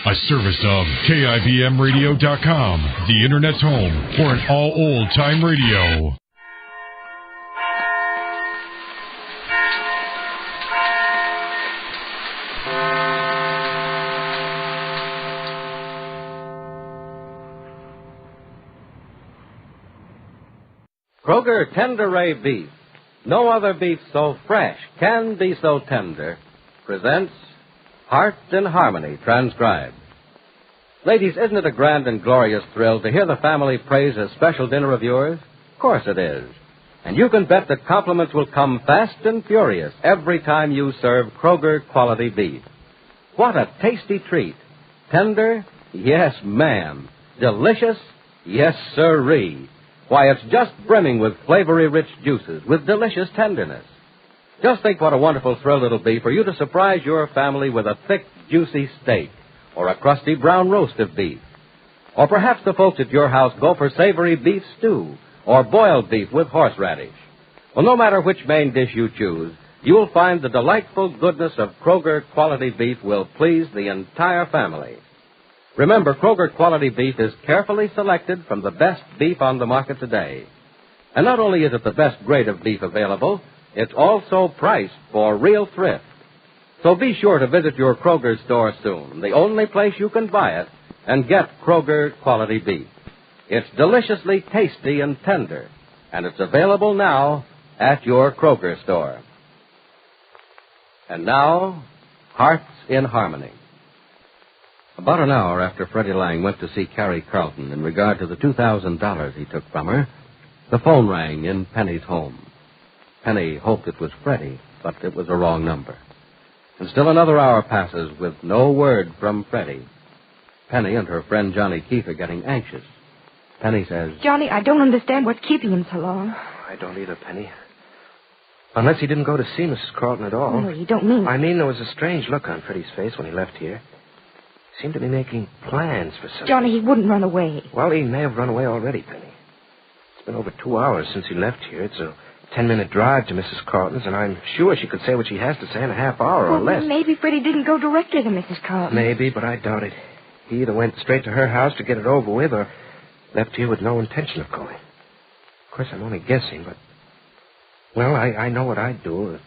A service of KIBMradio.com, the Internet's home for an all-old-time radio. Kroger Tender Ray Beef, no other beef so fresh can be so tender, presents Hearts in Harmony, transcribed. Ladies, isn't it a grand and glorious thrill to hear the family praise a special dinner of yours? Of course it is. And you can bet that compliments will come fast and furious every time you serve Kroger quality beef. What a tasty treat. Tender? Yes, ma'am. Delicious? Yes, sirree. Why, it's just brimming with flavory-rich juices, with delicious tenderness. Just think what a wonderful thrill it'll be for you to surprise your family with a thick, juicy steak, or a crusty brown roast of beef. Or perhaps the folks at your house go for savory beef stew, or boiled beef with horseradish. Well, no matter which main dish you choose, you'll find the delightful goodness of Kroger quality beef will please the entire family. Remember, Kroger quality beef is carefully selected from the best beef on the market today. And not only is it the best grade of beef available, it's also priced for real thrift. So be sure to visit your Kroger store soon, the only place you can buy it, and get Kroger quality beef. It's deliciously tasty and tender, and it's available now at your Kroger store. And now, Hearts in Harmony. About an hour after Freddie Lang went to see Carrie Carlton in regard to the $2,000 he took from her, the phone rang in Penny's home. Penny hoped it was Freddie, but it was a wrong number. And still another hour passes with no word from Freddie. Penny and her friend Johnny Keefe are getting anxious. Penny says, Johnny, I don't understand what's keeping him so long. I don't either, Penny. Unless he didn't go to see Mrs. Carlton at all. No, you don't mean... I mean, there was a strange look on Freddie's face when he left here. He seemed to be making plans for something. Johnny, he wouldn't run away. Well, he may have run away already, Penny. It's been over 2 hours since he left here. It's a 10-minute drive to Mrs. Carlton's, and I'm sure she could say what she has to say in a half hour or less. Maybe Freddie didn't go directly to Mrs. Carlton. Maybe, but I doubt it. He either went straight to her house to get it over with or left here with no intention of going. Of course, I'm only guessing, but... Well, I know what I'd do if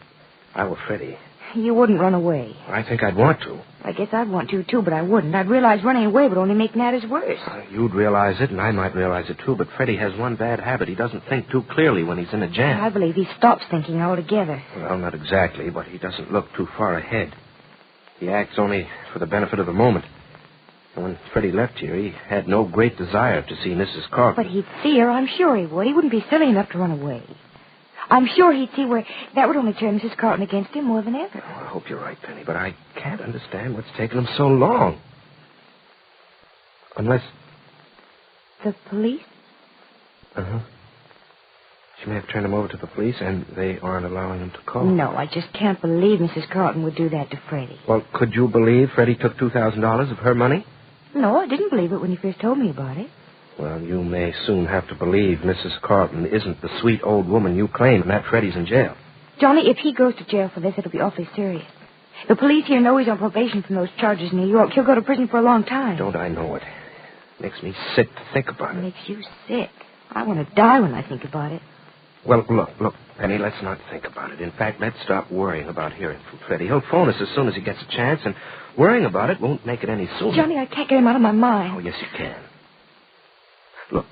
I were Freddie. You wouldn't run away. I think I'd want to. I guess I'd want to, too, but I wouldn't. I'd realize running away would only make matters worse. You'd realize it, and I might realize it, too, but Freddie has one bad habit. He doesn't think too clearly when he's in a jam. I believe he stops thinking altogether. Well, not exactly, but he doesn't look too far ahead. He acts only for the benefit of the moment. And when Freddie left here, he had no great desire to see Mrs. Carlton. But he'd see her. I'm sure he would. He wouldn't be silly enough to run away. I'm sure he'd see where that would only turn Mrs. Carlton against him more than ever. Oh, I hope you're right, Penny, but I can't understand what's taken him so long. Unless... The police? Uh-huh. She may have turned him over to the police, and they aren't allowing him to call. No, I just can't believe Mrs. Carlton would do that to Freddie. Well, could you believe Freddie took $2,000 of her money? No, I didn't believe it when you first told me about it. Well, you may soon have to believe Mrs. Carlton isn't the sweet old woman you claim, and that Freddie's in jail. Johnny, if he goes to jail for this, it'll be awfully serious. The police here know he's on probation from those charges in New York. He'll go to prison for a long time. Don't I know it? Makes me sick to think about it. It makes you sick. I want to die when I think about it. Well, look, Penny, let's not think about it. In fact, let's stop worrying about hearing from Freddie. He'll phone us as soon as he gets a chance, and worrying about it won't make it any sooner. Johnny, I can't get him out of my mind. Oh, yes, you can. Look,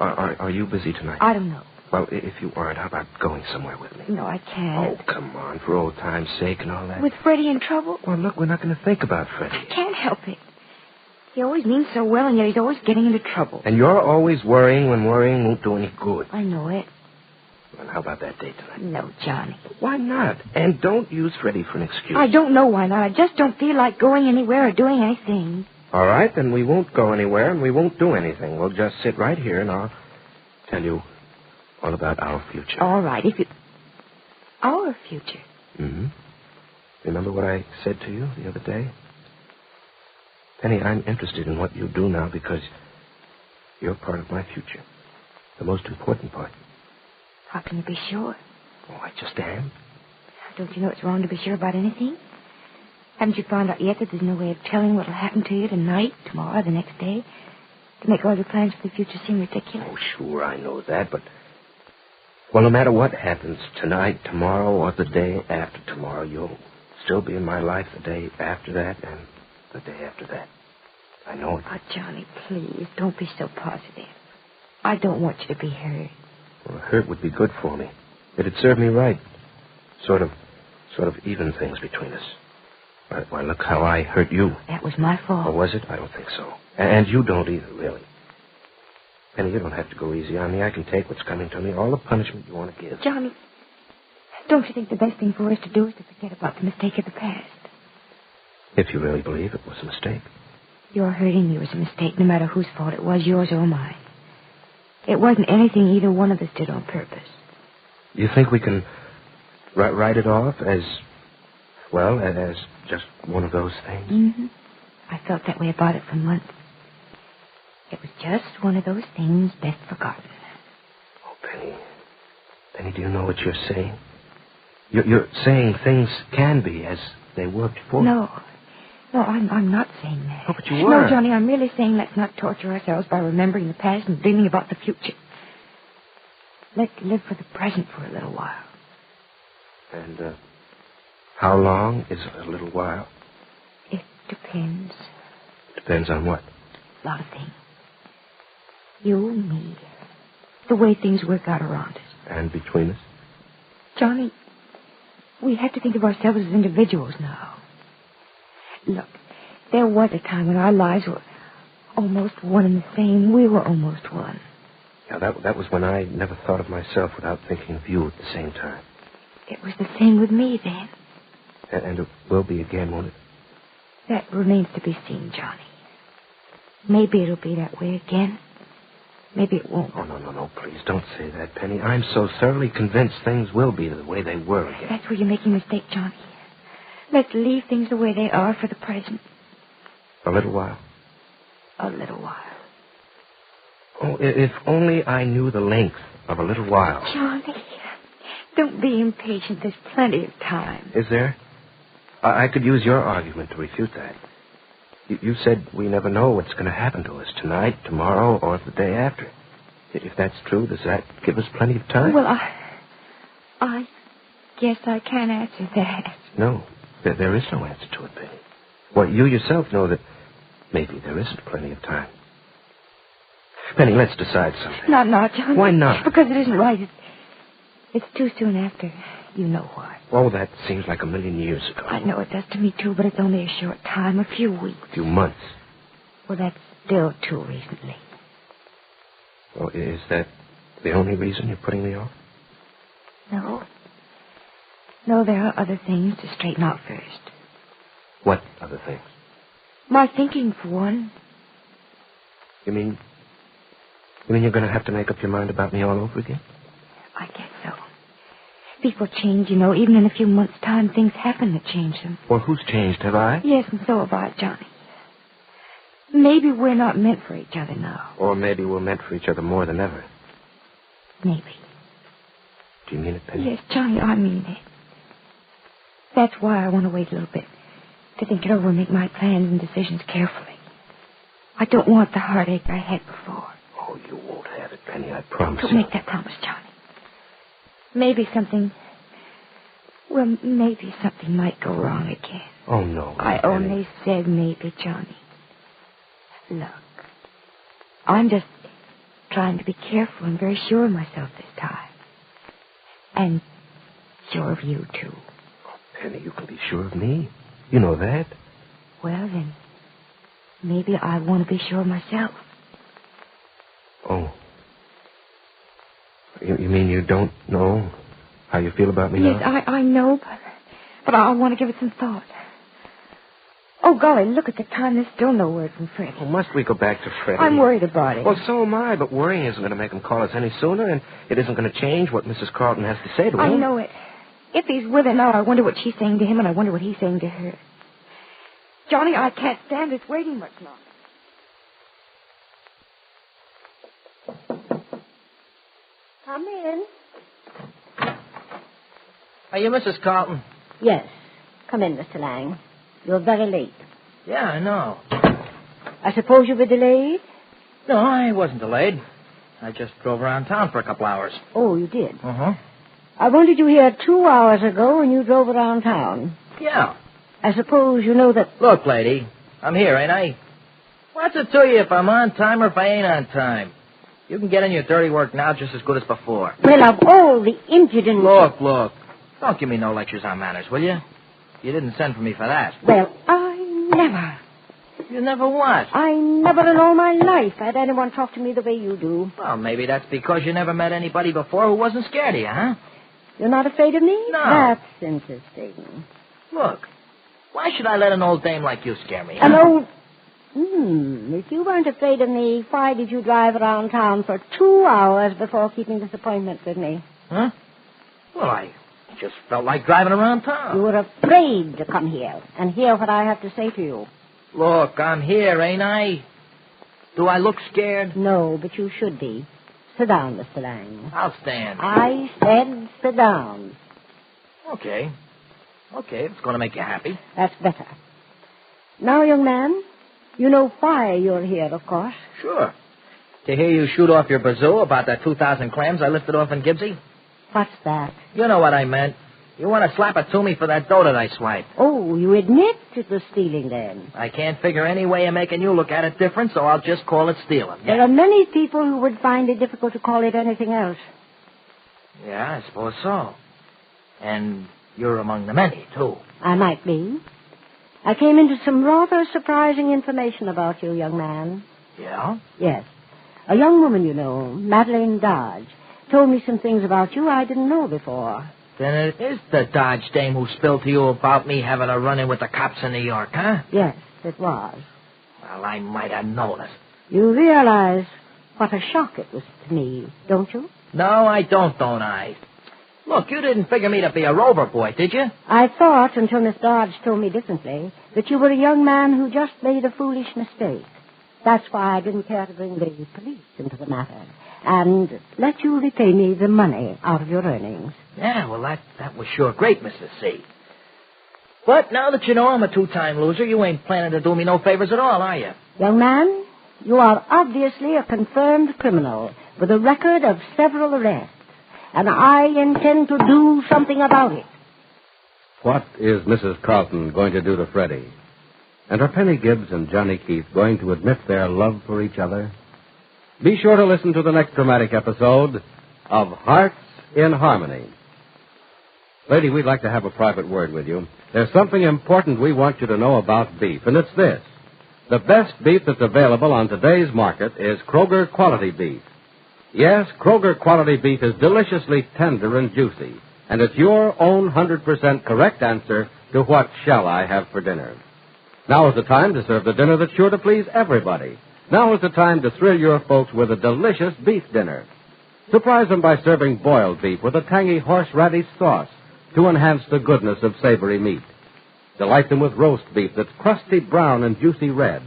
are you busy tonight? I don't know. Well, if you aren't, how about going somewhere with me? No, I can't. Oh, come on, for old time's sake and all that. With Freddie in trouble? Well, look, we're not going to think about Freddie. I can't help it. He always means so well, and yet he's always getting into trouble. And you're always worrying when worrying won't do any good. I know it. Well, how about that date tonight? No, Johnny. Why not? And don't use Freddie for an excuse. I don't know why not. I just don't feel like going anywhere or doing anything. All right, then we won't go anywhere and we won't do anything. We'll just sit right here and I'll tell you all about our future. All right, if you... Our future? Mm-hmm. Remember what I said to you the other day? Penny, I'm interested in what you do now because you're part of my future. The most important part. How can you be sure? Oh, I just am. Don't you know it's wrong to be sure about anything? Haven't you found out yet that there's no way of telling what'll happen to you tonight, tomorrow, the next day? To make all your plans for the future seem ridiculous? Oh, sure, I know that, but... Well, no matter what happens tonight, tomorrow, or the day after tomorrow, you'll still be in my life the day after that and the day after that. I know it. Oh, Johnny, please, don't be so positive. I don't want you to be hurt. Well, hurt would be good for me. It'd serve me right. Sort of even things between us. Why, look how I hurt you. That was my fault. Oh, was it? I don't think so. And you don't either, really. Penny, you don't have to go easy on me. I can take what's coming to me, all the punishment you want to give. Johnny, don't you think the best thing for us to do is to forget about the mistake of the past? If you really believe it was a mistake. Your hurting me was a mistake, no matter whose fault it was, yours or mine. It wasn't anything either one of us did on purpose. You think we can write it off as, well, as just one of those things? Mm-hmm. I felt that way about it for months. It was just one of those things best forgotten. Oh, Penny. Penny, do you know what you're saying? You're saying things can be as they were before. No, I'm not saying that. Oh, but you were. No, Johnny, I'm really saying let's not torture ourselves by remembering the past and dreaming about the future. Let's live for the present for a little while. And, how long is a little while? It depends. Depends on what? A lot of things. You, me, the way things work out around us. And between us? Johnny, we have to think of ourselves as individuals now. Look, there was a time when our lives were almost one and the same. We were almost one. Yeah, that was when I never thought of myself without thinking of you at the same time. It was the same with me then. And it will be again, won't it? That remains to be seen, Johnny. Maybe it'll be that way again. Maybe it won't. Oh, no, please don't say that, Penny. I'm so thoroughly convinced things will be the way they were again. That's where you're making a mistake, Johnny. Let's leave things the way they are for the present. A little while? A little while. Oh, if only I knew the length of a little while. Johnny, don't be impatient. There's plenty of time. Is there? I could use your argument to refute that. You said we never know what's going to happen to us tonight, tomorrow, or the day after. If that's true, does that give us plenty of time? Well, I guess I can't answer that. No, there is no answer to it, Penny. Well, you yourself know that maybe there isn't plenty of time. Penny, let's decide something. Not, Johnny. Why not? Because it isn't right. It's too soon after. You know what. Oh, that seems like a million years ago. I know it does to me, too, but it's only a short time, a few weeks. A few months. Well, that's still too recently. Oh, is that the only reason you're putting me off? No. No, there are other things to straighten out first. What other things? My thinking, for one. You mean you're going to have to make up your mind about me all over again? I guess so. People change, you know. Even in a few months' time, things happen that change them. Well, who's changed? Have I? Yes, and so have I, Johnny. Maybe we're not meant for each other now. Or maybe we're meant for each other more than ever. Maybe. Do you mean it, Penny? Yes, Johnny, I mean it. That's why I want to wait a little bit. To think it over and make my plans and decisions carefully. I don't want the heartache I had before. Oh, you won't have it, Penny, I promise Don't you. make that promise, Johnny. Maybe something might go wrong again. Oh, no. I Penny. only said maybe, Johnny. Look, I'm just trying to be careful and very sure of myself this time. And sure of you, too. Oh, Penny, you can be sure of me. You know that. Well, then, maybe I want to be sure of myself. Oh. You mean you don't know how you feel about me now? Yes, I know, but I want to give it some thought. Oh, golly, look at the time. There's still no word from Freddie. Oh, must we go back to Freddie? I'm worried about it. Well, so am I, but worrying isn't going to make him call us any sooner, and it isn't going to change what Mrs. Carlton has to say to him. I know it. If he's with her now, I wonder what she's saying to him, and I wonder what he's saying to her. Johnny, I can't stand this waiting much longer. Come in. Are you Mrs. Carlton? Yes. Come in, Mr. Lang. You're very late. Yeah, I know. I suppose you were delayed? No, I wasn't delayed. I just drove around town for a couple hours. Oh, you did? Uh-huh. I wanted you here 2 hours ago when you drove around town. Yeah. I suppose you know that... Look, lady, I'm here, ain't I? What's it to you if I'm on time or if I ain't on time? You can get in your dirty work now just as good as before. Well, of all the impudent... Look. Don't give me no lectures on manners, will you? You didn't send for me for that. Well, I never... You never what? I never in all my life had anyone talk to me the way you do. Well, maybe that's because you never met anybody before who wasn't scared of you, huh? You're not afraid of me? No. That's interesting. Look, why should I let an old dame like you scare me, huh? An old... If you weren't afraid of me, why did you drive around town for 2 hours before keeping this appointment with me? Huh? Well, I just felt like driving around town. You were afraid to come here and hear what I have to say to you. Look, I'm here, ain't I? Do I look scared? No, but you should be. Sit down, Mr. Lang. I'll stand. I said sit down. Okay, it's going to make you happy. That's better. Now, young man, you know why you're here, of course. Sure. To hear you shoot off your bazoo about that 2,000 clams I lifted off in Gibbsy? What's that? You know what I meant. You want to slap it to me for that dough that I swiped. Oh, you admit it was stealing, then? I can't figure any way of making you look at it different, so I'll just call it stealing. There are many people who would find it difficult to call it anything else. Yeah, I suppose so. And you're among the many, too. I might be. I came into some rather surprising information about you, young man. Yeah? Yes. A young woman you know, Madeline Dodge, told me some things about you I didn't know before. Then it is the Dodge dame who spilled to you about me having a run-in with the cops in New York, huh? Yes, it was. Well, I might have known it. You realize what a shock it was to me, don't you? No, I don't I? Look, you didn't figure me to be a rover boy, did you? I thought, until Miss Dodge told me differently, that you were a young man who just made a foolish mistake. That's why I didn't care to bring the police into the matter and let you repay me the money out of your earnings. Yeah, well, that was sure great, Mrs. C. But now that you know I'm a two-time loser, you ain't planning to do me no favors at all, are you? Young man, you are obviously a confirmed criminal with a record of several arrests, and I intend to do something about it. What is Mrs. Carlton going to do to Freddie? And are Penny Gibbs and Johnny Keith going to admit their love for each other? Be sure to listen to the next dramatic episode of Hearts in Harmony. Lady, we'd like to have a private word with you. There's something important we want you to know about beef, and it's this. The best beef that's available on today's market is Kroger Quality Beef. Yes, Kroger Quality Beef is deliciously tender and juicy, and it's your own 100% correct answer to what shall I have for dinner. Now is the time to serve the dinner that's sure to please everybody. Now is the time to thrill your folks with a delicious beef dinner. Surprise them by serving boiled beef with a tangy horseradish sauce to enhance the goodness of savory meat. Delight them with roast beef that's crusty brown and juicy red.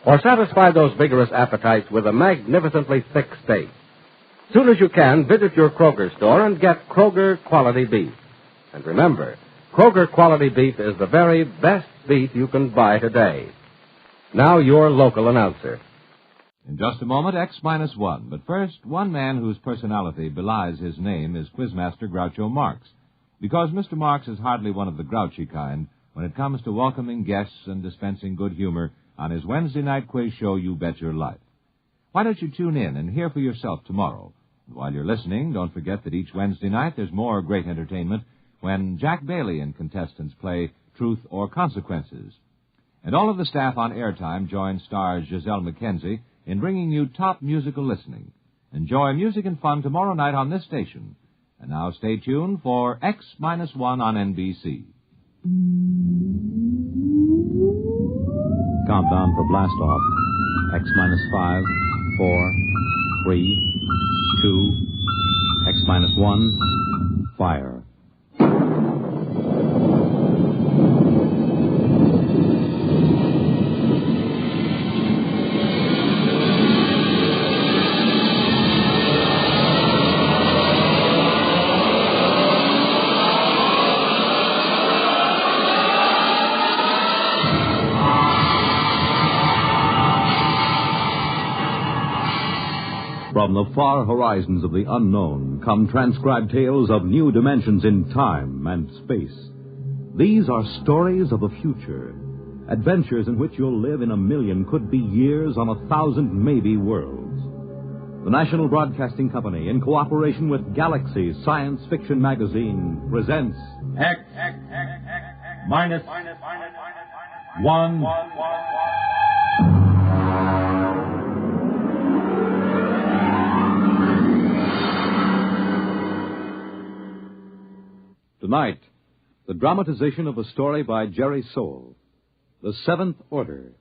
Or satisfy those vigorous appetites with a magnificently thick steak. Soon as you can, visit your Kroger store and get Kroger Quality Beef. And remember, Kroger Quality Beef is the very best beef you can buy today. Now your local announcer. In just a moment, X-1. But first, one man whose personality belies his name is Quizmaster Groucho Marx. Because Mr. Marx is hardly one of the grouchy kind when it comes to welcoming guests and dispensing good humor on his Wednesday night quiz show, You Bet Your Life. Why don't you tune in and hear for yourself tomorrow? And while you're listening, don't forget that each Wednesday night there's more great entertainment when Jack Bailey and contestants play Truth or Consequences. And all of the staff on Airtime join stars Giselle McKenzie in bringing you top musical listening. Enjoy music and fun tomorrow night on this station. And now stay tuned for X-1 on NBC. Countdown for blast off. X-5, 4, 3, 2, X-1, fire. From the far horizons of the unknown come transcribed tales of new dimensions in time and space. These are stories of the future, adventures in which you'll live in 1,000,000 could-be years on 1,000 maybe worlds. The National Broadcasting Company, in cooperation with Galaxy Science Fiction Magazine, presents X minus 1. Tonight, the dramatization of a story by Jerry Soule, The Seventh Order.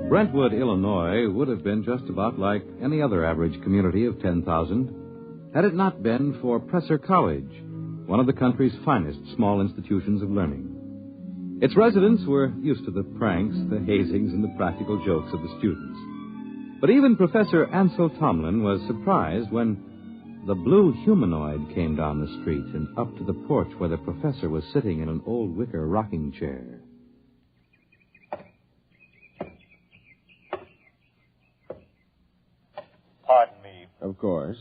Brentwood, Illinois, would have been just about like any other average community of 10,000 had it not been for Presser College, one of the country's finest small institutions of learning. Its residents were used to the pranks, the hazings, and the practical jokes of the students. But even Professor Ansel Tomlin was surprised when the blue humanoid came down the street and up to the porch where the professor was sitting in an old wicker rocking chair. Pardon me. Of course.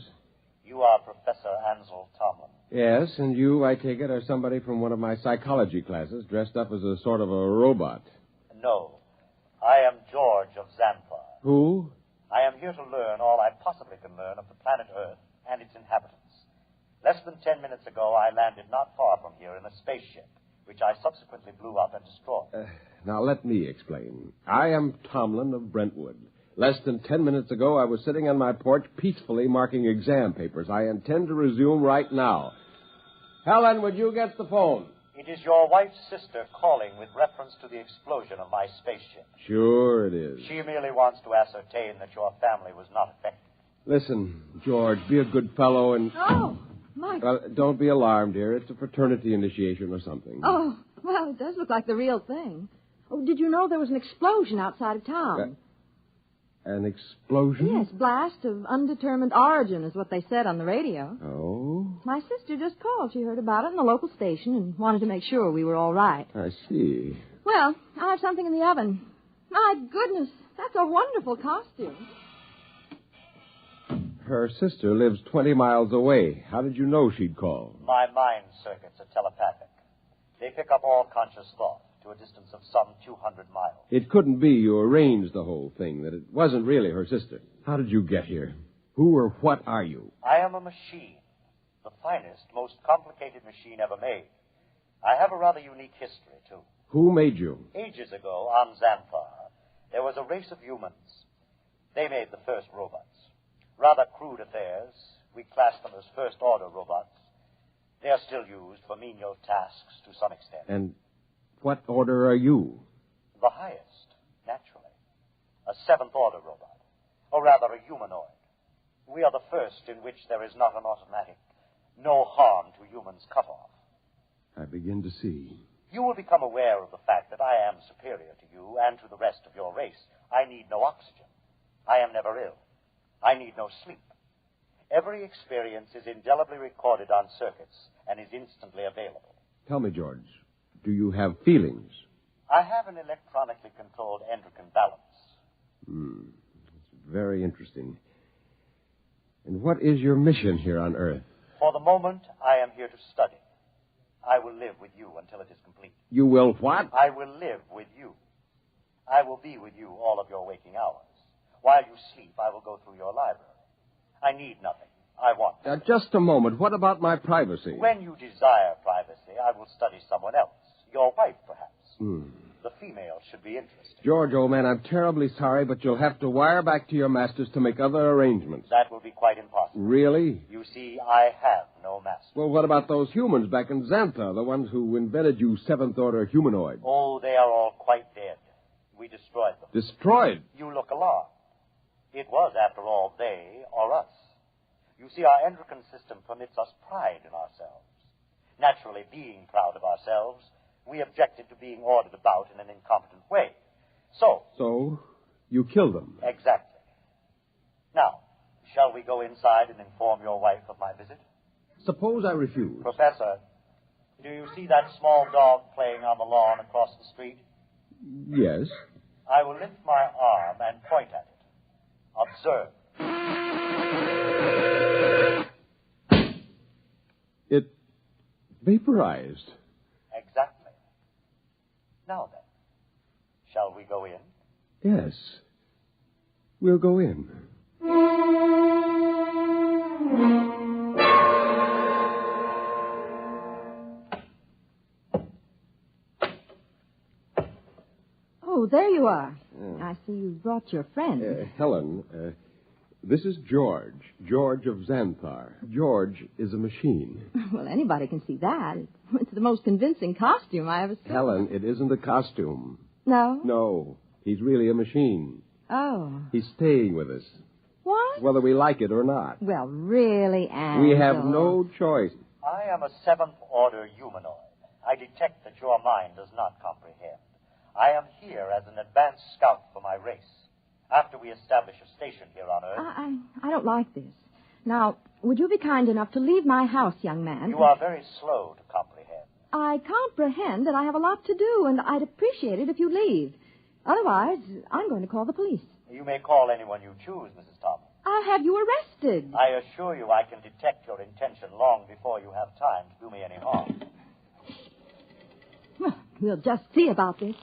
You are Professor Ansel Tomlin. Yes, and you, I take it, are somebody from one of my psychology classes dressed up as a sort of a robot. No. I am George of Xanthar. Who? I am here to learn all I possibly can learn of the planet Earth and its inhabitants. Less than 10 minutes ago, I landed not far from here in a spaceship, which I subsequently blew up and destroyed. Now, let me explain. I am Tomlin of Brentwood. Less than 10 minutes ago, I was sitting on my porch peacefully marking exam papers. I intend to resume right now. Helen, would you get the phone? It is your wife's sister calling with reference to the explosion of my spaceship. Sure it is. She merely wants to ascertain that your family was not affected. Listen, George, be a good fellow and... Oh, my... Well, don't be alarmed, dear. It's a fraternity initiation or something. Oh, well, it does look like the real thing. Oh, did you know there was an explosion outside of town? An explosion? Yes, blast of undetermined origin is what they said on the radio. Oh? My sister just called. She heard about it in the local station and wanted to make sure we were all right. I see. Well, I have something in the oven. My goodness, that's a wonderful costume. Her sister lives 20 miles away. How did you know she'd call? My mind circuits are telepathic. They pick up all conscious thought to a distance of some 200 miles. It couldn't be you arranged the whole thing, that it wasn't really her sister. How did you get here? Who or what are you? I am a machine. The finest, most complicated machine ever made. I have a rather unique history, too. Who made you? Ages ago, on Xanthar, there was a race of humans. They made the first robots. Rather crude affairs. We class them as first-order robots. They are still used for menial tasks to some extent. And what order are you? The highest, naturally. A seventh-order robot. Or rather, a humanoid. We are the first in which there is not an automatic, no harm to humans cutoff. I begin to see. You will become aware of the fact that I am superior to you and to the rest of your race. I need no oxygen. I am never ill. I need no sleep. Every experience is indelibly recorded on circuits and is instantly available. Tell me, George, do you have feelings? I have an electronically controlled endocrine balance. It's very interesting. And what is your mission here on Earth? For the moment, I am here to study. I will live with you until it is complete. You will what? I will live with you. I will be with you all of your waking hours. While you sleep, I will go through your library. I need nothing. I want nothing. Just a moment. What about my privacy? When you desire privacy, I will study someone else. Your wife, perhaps. The female should be interested. George, old man, I'm terribly sorry, but you'll have to wire back to your masters to make other arrangements. That will be quite impossible. Really? You see, I have no master. Well, what about those humans back in Xanthar, the ones who invented you seventh-order humanoid? Oh, they are all quite dead. We destroyed them. Destroyed? You look alarmed. It was, after all, they or us. You see, our endocrine system permits us pride in ourselves. Naturally, being proud of ourselves, we objected to being ordered about in an incompetent way. So, you killed them? Exactly. Now, shall we go inside and inform your wife of my visit? Suppose I refuse. Professor, Do you see that small dog playing on the lawn across the street? Yes. I will lift my arm and point at it. Observe. It vaporized. Exactly. Now then, shall we go in? Yes. We'll go in. Oh, there you are. I see you brought your friend. Helen, this is George. George of Xanthar. George is a machine. Well, anybody can see that. It's the most convincing costume I ever saw. Helen, it isn't a costume. No? No. He's really a machine. Oh. He's staying with us. What? Whether we like it or not. Well, really, Ansel. We have no choice. I am a seventh-order humanoid. I detect that your mind does not comprehend. I am here as an advanced scout for my race. After we establish a station here on Earth... I don't like this. Now, would you be kind enough to leave my house, young man? You are very slow to comprehend. I comprehend that I have a lot to do, and I'd appreciate it if you leave. Otherwise, I'm going to call the police. You may call anyone you choose, Mrs. Thomas. I'll have you arrested. I assure you I can detect your intention long before you have time to do me any harm. Well, we'll just see about this.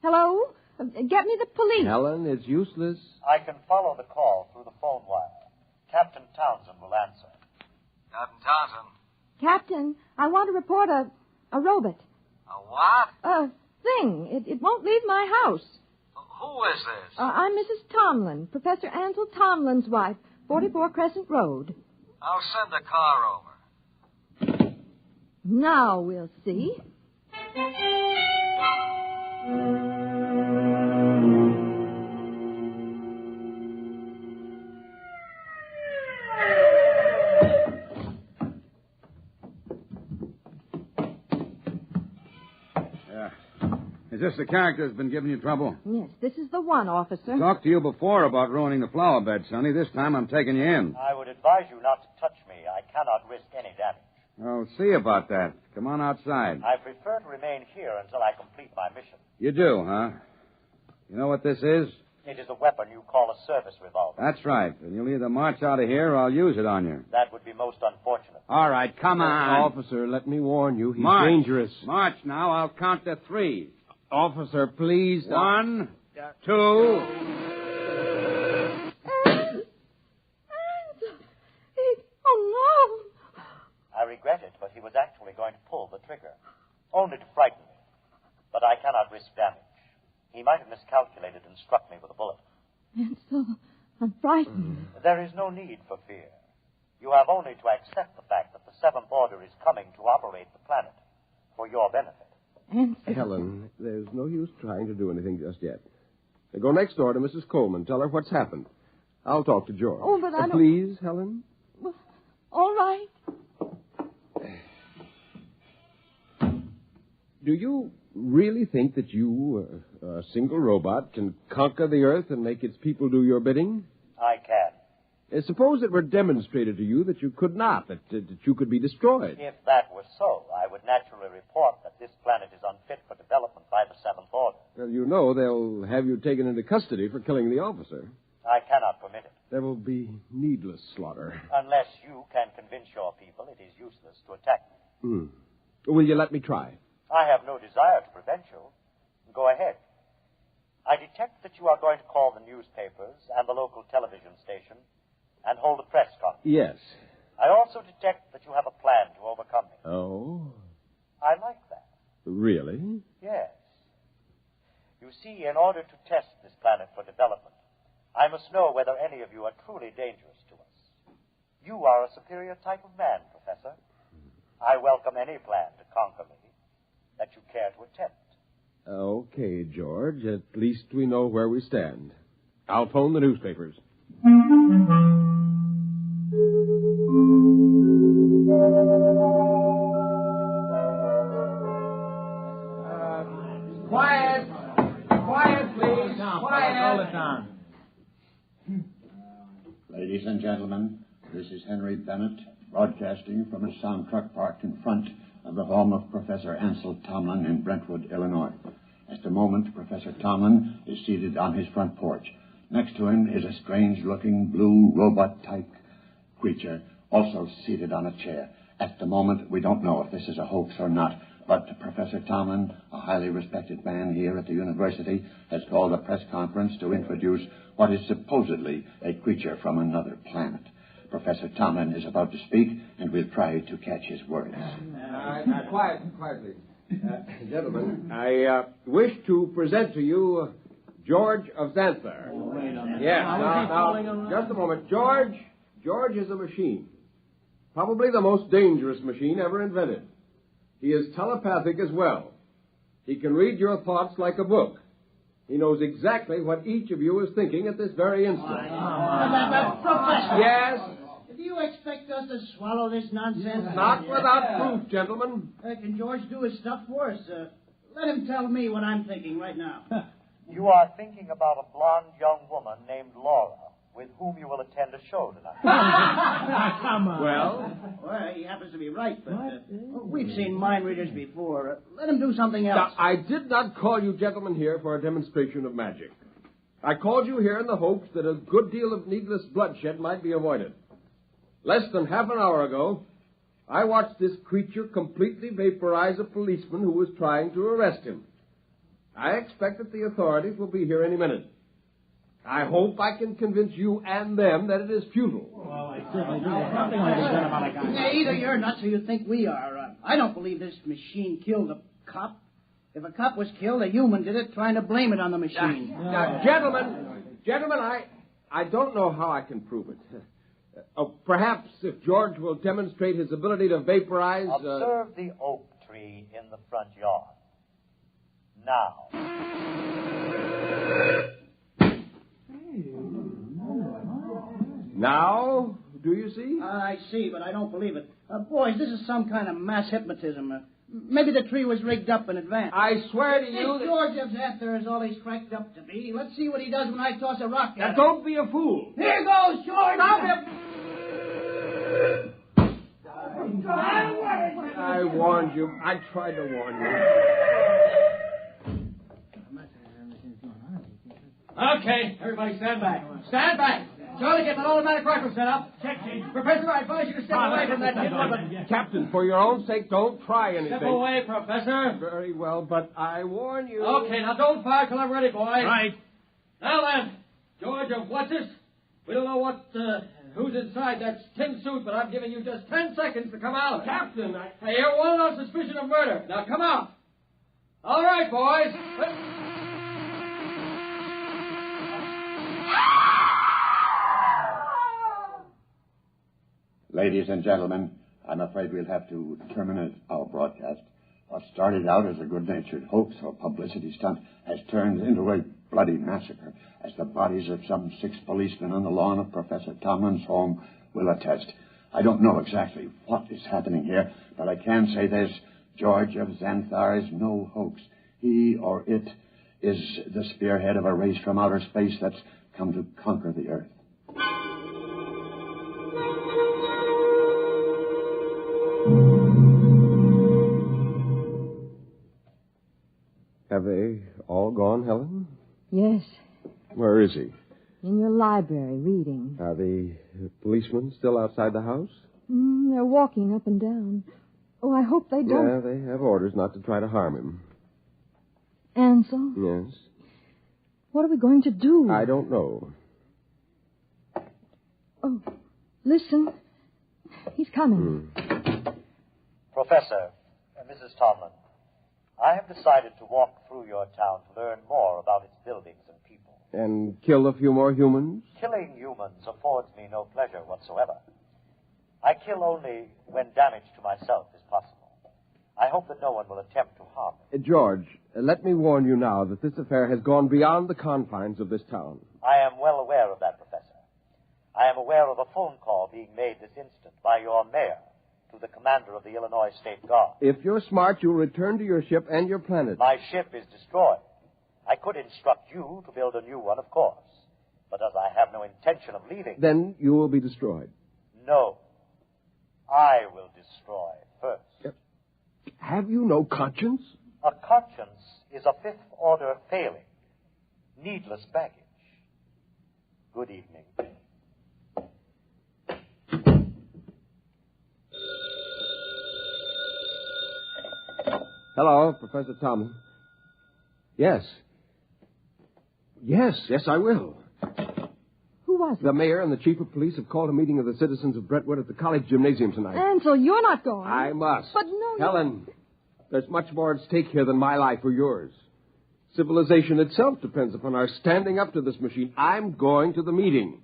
Hello? Get me the police. Helen, it's useless. I can follow the call through the phone wire. Captain Townsend will answer. Captain Townsend. Captain, I want to report a robot. A what? A thing. It won't leave my house. Who is this? I'm Mrs. Tomlin, Professor Ansel Tomlin's wife, 44 Crescent Road. I'll send a car over. Now we'll see. Is this the character that's been giving you trouble? Yes, this is the one, officer. Talked to you before about ruining the flower bed, Sonny. This time I'm taking you in. I would advise you not to touch me. I cannot risk any damage. I'll see about that. Come on outside. I prefer to remain here until I complete my mission. You do, huh? You know what this is? It is a weapon you call a service revolver. That's right. And you'll either march out of here or I'll use it on you. That would be most unfortunate. All right, come on. Officer, let me warn you. He's March. dangerous. March now. I'll count to 3. Officer, please. 1, 2. Oh, no. I regret it, but he was actually going to pull the trigger. Only to frighten me. But I cannot risk damage. He might have miscalculated and struck me with a bullet. Ansel, I'm frightened. There is no need for fear. You have only to accept the fact that the Seventh Order is coming to operate the planet for your benefit. Ansel. Helen, there's no use trying to do anything just yet. Now go next door to Mrs. Coleman. Tell her what's happened. I'll talk to George. Oh, but I don't... Please, Helen? Well, all right. Do you really think that you, a single robot, can conquer the Earth and make its people do your bidding? I can. Suppose it were demonstrated to you that you could not, that you could be destroyed. If that were so, I would naturally report that this planet is unfit for development by the Seventh Order. Well, you know they'll have you taken into custody for killing the officer. I cannot permit it. There will be needless slaughter. Unless you can convince your people it is useless to attack me. Will you let me try? I have no desire to prevent you. Go ahead. I detect that you are going to call the newspapers and the local television station and hold a press conference. Yes. I also detect that you have a plan to overcome me. Oh? I like that. Really? Yes. You see, in order to test this planet for development, I must know whether any of you are truly dangerous to us. You are a superior type of man, Professor. I welcome any plan to conquer me that you care to attempt. Okay, George. At least we know where we stand. I'll phone the newspapers. Quiet! Quiet, please! Quiet! Ladies and gentlemen, this is Henry Bennett, broadcasting from a sound truck parked in front of the home of Professor Ansel Tomlin in Brentwood, Illinois. At the moment, Professor Tomlin is seated on his front porch. Next to him is a strange-looking blue robot-type creature, also seated on a chair. At the moment, we don't know if this is a hoax or not, but Professor Tomlin, a highly respected man here at the university, has called a press conference to introduce what is supposedly a creature from another planet. Professor Tomlin is about to speak, and we'll try to catch his words. Quietly. Gentlemen, I wish to present to you George of Xanthar. Yes, now, just a moment. George is a machine. Probably the most dangerous machine ever invented. He is telepathic as well. He can read your thoughts like a book. He knows exactly what each of you is thinking at this very instant. Professor. Yes? Do you expect us to swallow this nonsense? Not without proof, gentlemen. Can George do his stuff for us? Let him tell me what I'm thinking right now. You are thinking about a blonde young woman named Laura, with whom you will attend a show tonight. Come on. Well, he happens to be right, but we've seen mind readers before. Let him do something else. Now, I did not call you gentlemen here for a demonstration of magic. I called you here in the hopes that a good deal of needless bloodshed might be avoided. Less than half an hour ago, I watched this creature completely vaporize a policeman who was trying to arrest him. I expect that the authorities will be here any minute. I hope I can convince you and them that it is futile. Well, I certainly do. Nothing like this about a guy. Either you're nuts or you think we are. I don't believe this machine killed a cop. If a cop was killed, a human did it, trying to blame it on the machine. Now, gentlemen, I don't know how I can prove it. Perhaps if George will demonstrate his ability to vaporize... Observe the oak tree in the front yard. Now. Now, do you see? I see, but I don't believe it. Boys, this is some kind of mass hypnotism. Maybe the tree was rigged up in advance. I swear to you that... George of Xanthar is all he's cracked up to be. Let's see what he does when I toss a rock at him. Now, don't be a fool. Here goes, George! Stop him! I warned you. I tried to warn you. Okay, everybody stand back. Stand back. Charlie, get an automatic rifle set up. Check, Chief. Professor, I advise you to step away from that kid. Captain, for your own sake, don't try anything. Step away, Professor. Very well, but I warn you. Okay, now don't fire till I'm ready, boys. Right. Now then, George of What's-This? We don't know who's inside that tin suit, but I'm giving you just 10 seconds to come out. Captain, Hey, you're wanted on suspicion of murder. Now come out. All right, boys. Ladies and gentlemen, I'm afraid we'll have to terminate our broadcast. What started out as a good-natured hoax or publicity stunt has turned into a bloody massacre, as the bodies of some 6 policemen on the lawn of Professor Tomlin's home will attest. I don't know exactly what is happening here, but I can say this: George of Xanthar is no hoax. He or it is the spearhead of a race from outer space that's come to conquer the Earth. Have they all gone, Helen? Yes. Where is he? In your library, reading. Are the policemen still outside the house? They're walking up and down. Oh, I hope they don't... Yeah, they have orders not to try to harm him. Ansel? Yes? What are we going to do? I don't know. Oh, listen. He's coming. Professor, Mrs. Tomlin, I have decided to walk through your town to learn more about its buildings and people. And kill a few more humans? Killing humans affords me no pleasure whatsoever. I kill only when damage to myself is possible. I hope that no one will attempt to harm me. George, let me warn you now that this affair has gone beyond the confines of this town. I am well aware of that, Professor. I am aware of a phone call being made this instant by your mayor to the commander of the Illinois State Guard. If you're smart, you'll return to your ship and your planet. My ship is destroyed. I could instruct you to build a new one, of course. But as I have no intention of leaving... Then you will be destroyed. No. I will destroy first. Have you no conscience? A conscience is a fifth-order failing. Needless baggage. Good evening. Hello, Professor Tomlin. Yes. Yes, I will. Who was it? The mayor and the chief of police have called a meeting of the citizens of Brentwood at the college gymnasium tonight. Ansel, you're not going. I must. But no... Helen, there's much more at stake here than my life or yours. Civilization itself depends upon our standing up to this machine. I'm going to the meeting.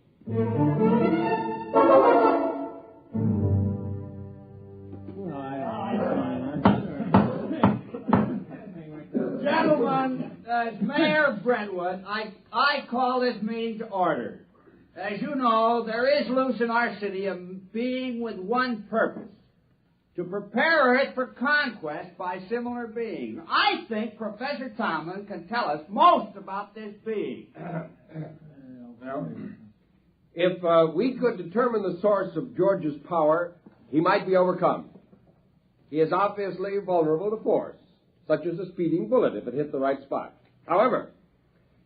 Gentlemen, as mayor of Brentwood, I call this meeting to order. As you know, there is loose in our city a being with one purpose, to prepare it for conquest by similar beings. I think Professor Tomlin can tell us most about this being. Well, if we could determine the source of George's power, he might be overcome. He is obviously vulnerable to force, such as a speeding bullet if it hit the right spot. However,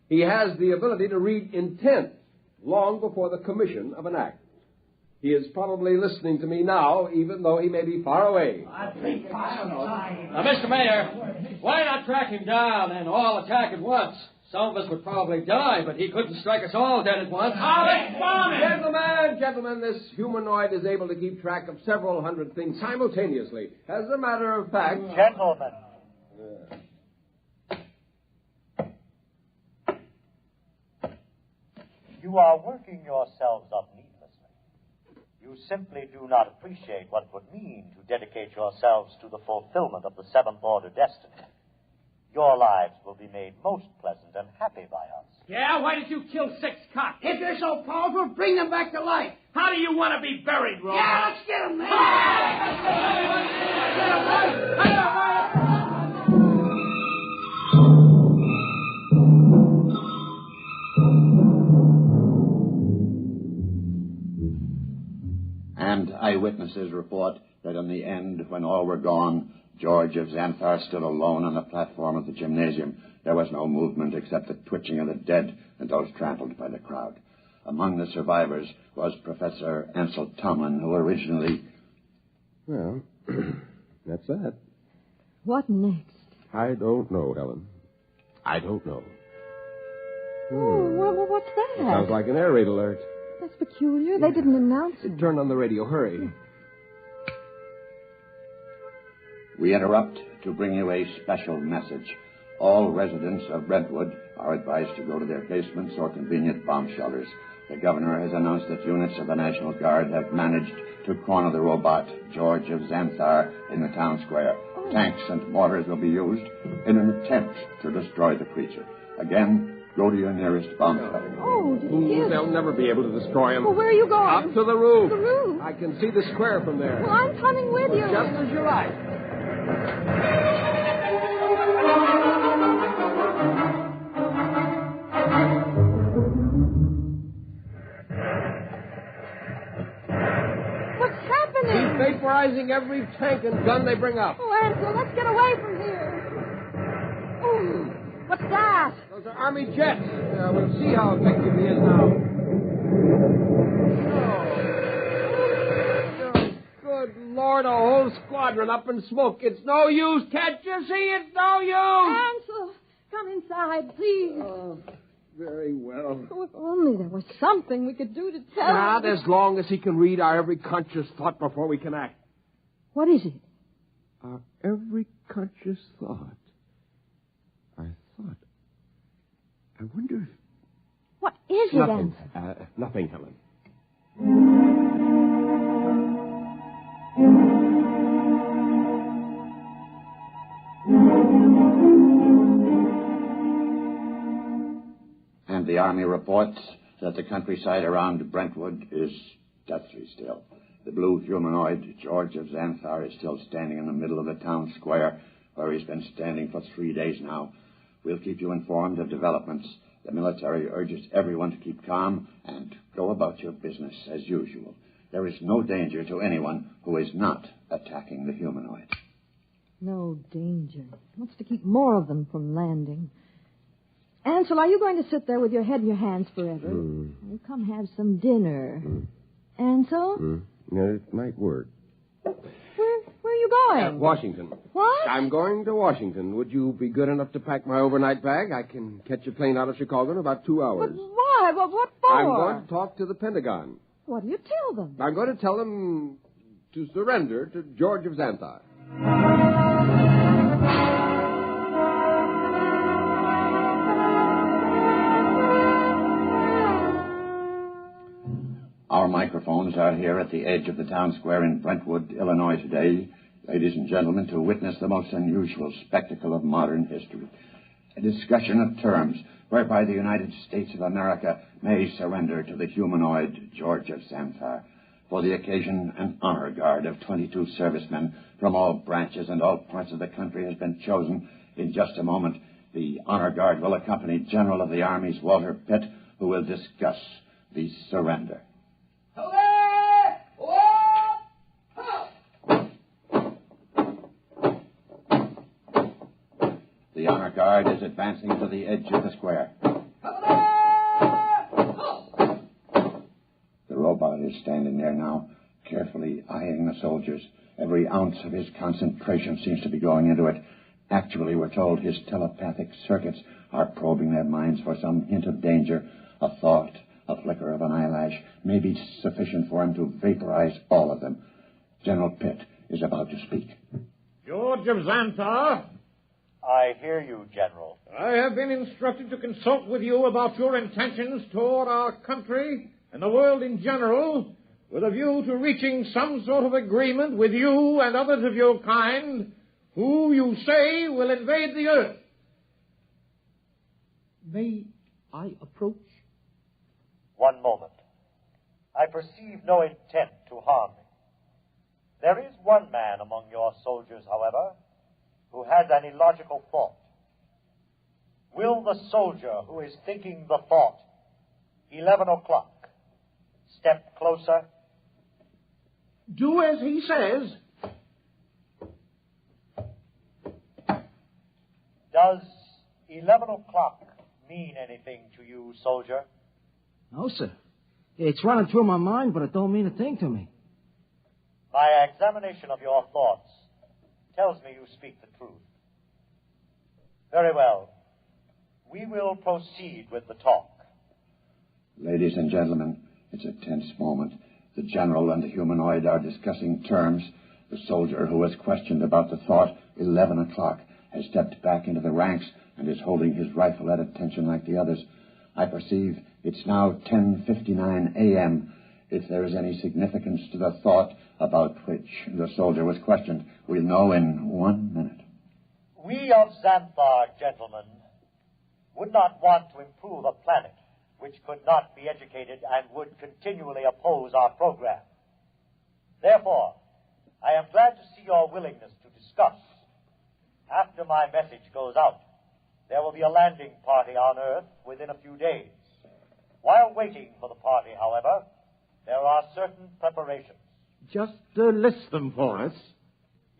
he has the ability to read intent long before the commission of an act. He is probably listening to me now, even though he may be far away. I think possible. Now, Mr. Mayor, why not track him down and all attack at once? Some of us would probably die, but he couldn't strike us all dead at once. Gentlemen, this humanoid is able to keep track of several hundred things simultaneously. As a matter of fact... Gentlemen. You are working yourselves up needlessly. You simply do not appreciate what it would mean to dedicate yourselves to the fulfillment of the seventh order destiny. Your lives will be made most pleasant and happy by us. Yeah, why did you kill 6 cops? If they're so powerful, bring them back to life. How do you want to be buried, Roman? Yeah, let's get them, man. And eyewitnesses report that in the end, when all were gone, George of Xanthar stood alone on the platform of the gymnasium. There was no movement except the twitching of the dead and those trampled by the crowd. Among the survivors was Professor Ansel Tomlin, who originally... Well, that's that. What next? I don't know, Helen. I don't know. Oh, well, what's that? Sounds like an air raid alert. That's peculiar. They didn't announce it. Turn on the radio. Hurry. We interrupt to bring you a special message. All residents of Brentwood are advised to go to their basements or convenient bomb shelters. The governor has announced that units of the National Guard have managed to corner the robot, George of Xanthar, in the town square. Oh. Tanks and mortars will be used in an attempt to destroy the creature. Again, go to your nearest bomb shelter. Oh, dear. They'll never be able to destroy him. Well, where are you going? Up to the roof. The roof? I can see the square from there. Well, I'm coming with you. Just as you like. What's happening? He's vaporizing every tank and gun they bring up. Oh, Ansel, let's get away from here. Oh, what's that? Those are Army jets. We'll see how effective he is now. Good Lord, a whole squadron up in smoke. It's no use. Can't you see? It's no use. Ansel, come inside, please. Very well. Oh, if only there was something we could do to tell Not him. as long as he can read our every conscious thought before we can act. What is it? Our every conscious thought. I wonder if... What is it, Nothing. Ansel? Nothing, Helen. And the Army reports that the countryside around Brentwood is deathly still. The blue humanoid, George of Xanthar, is still standing in the middle of the town square, where he's been standing for 3 days now. We'll keep you informed of developments. The military urges everyone to keep calm and go about your business as usual. there is no danger to anyone who is not attacking the humanoid. No danger. What's to keep more of them from landing? Ansel, are you going to sit there with your head in your hands forever? Well, come have some dinner. Ansel? Yeah, it might work. Where are you going? Washington. What? I'm going to Washington. Would you be good enough to pack my overnight bag? I can catch a plane out of Chicago in about 2 hours. But why? What for? I'm going to talk to the Pentagon. What do you tell them? I'm going to tell them to surrender to George of Xanthar. Our microphones are here at the edge of the town square in Brentwood, Illinois today, ladies and gentlemen, to witness the most unusual spectacle of modern history. A discussion of terms whereby the United States of America may surrender to the humanoid George of Xanthar. For the occasion, an honor guard of 22 servicemen from all branches and all parts of the country has been chosen. In just a moment, the honor guard will accompany General of the Army's Walter Pitt, who will discuss the surrender. The honor guard is advancing to the edge of the square. The robot is standing there now, carefully eyeing the soldiers. Every ounce of his concentration seems to be going into it. Actually, we're told his telepathic circuits are probing their minds for some hint of danger. A thought, a flicker of an eyelash may be sufficient for him to vaporize all of them. General Pitt is about to speak. George of Xanthar. I hear you, General. I have been instructed to consult with you about your intentions toward our country and the world in general, with a view to reaching some sort of agreement with you and others of your kind who you say will invade the earth. May I approach? One moment. I perceive no intent to harm me. There is one man among your soldiers, however, who has an illogical thought. Will the soldier who is thinking the thought, 11 o'clock, step closer? Do as he says. Does 11 o'clock mean anything to you, soldier? No, sir. It's running through my mind, but it don't mean a thing to me. My examination of your thoughts tells me you speak the truth. Very well. We will proceed with the talk. Ladies and gentlemen, it's a tense moment. The general and the humanoid are discussing terms. The soldier who was questioned about the thought, 11 o'clock, has stepped back into the ranks and is holding his rifle at attention like the others. I perceive it's now 10:59 a.m. If there is any significance to the thought about which the soldier was questioned, we'll know in 1 minute. We of Xanthar, gentlemen, would not want to improve a planet which could not be educated and would continually oppose our program. Therefore, I am glad to see your willingness to discuss. After my message goes out, there will be a landing party on Earth within a few days. While waiting for the party, however, there are certain preparations. Just list them for us.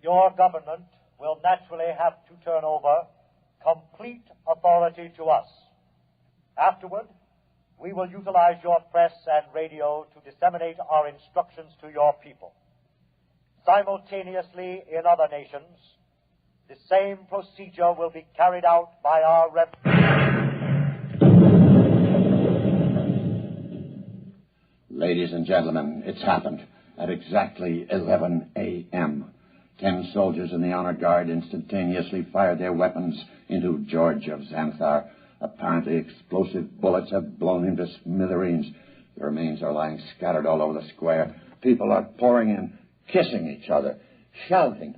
Your government will naturally have to turn over complete authority to us. Afterward, we will utilize your press and radio to disseminate our instructions to your people. Simultaneously, in other nations, the same procedure will be carried out by our Ladies and gentlemen, it's happened. At exactly 11 a.m., 10 soldiers in the honor guard instantaneously fired their weapons into George of Xanthar. Apparently explosive bullets have blown him to smithereens. The remains are lying scattered all over the square. People are pouring in, kissing each other, shouting.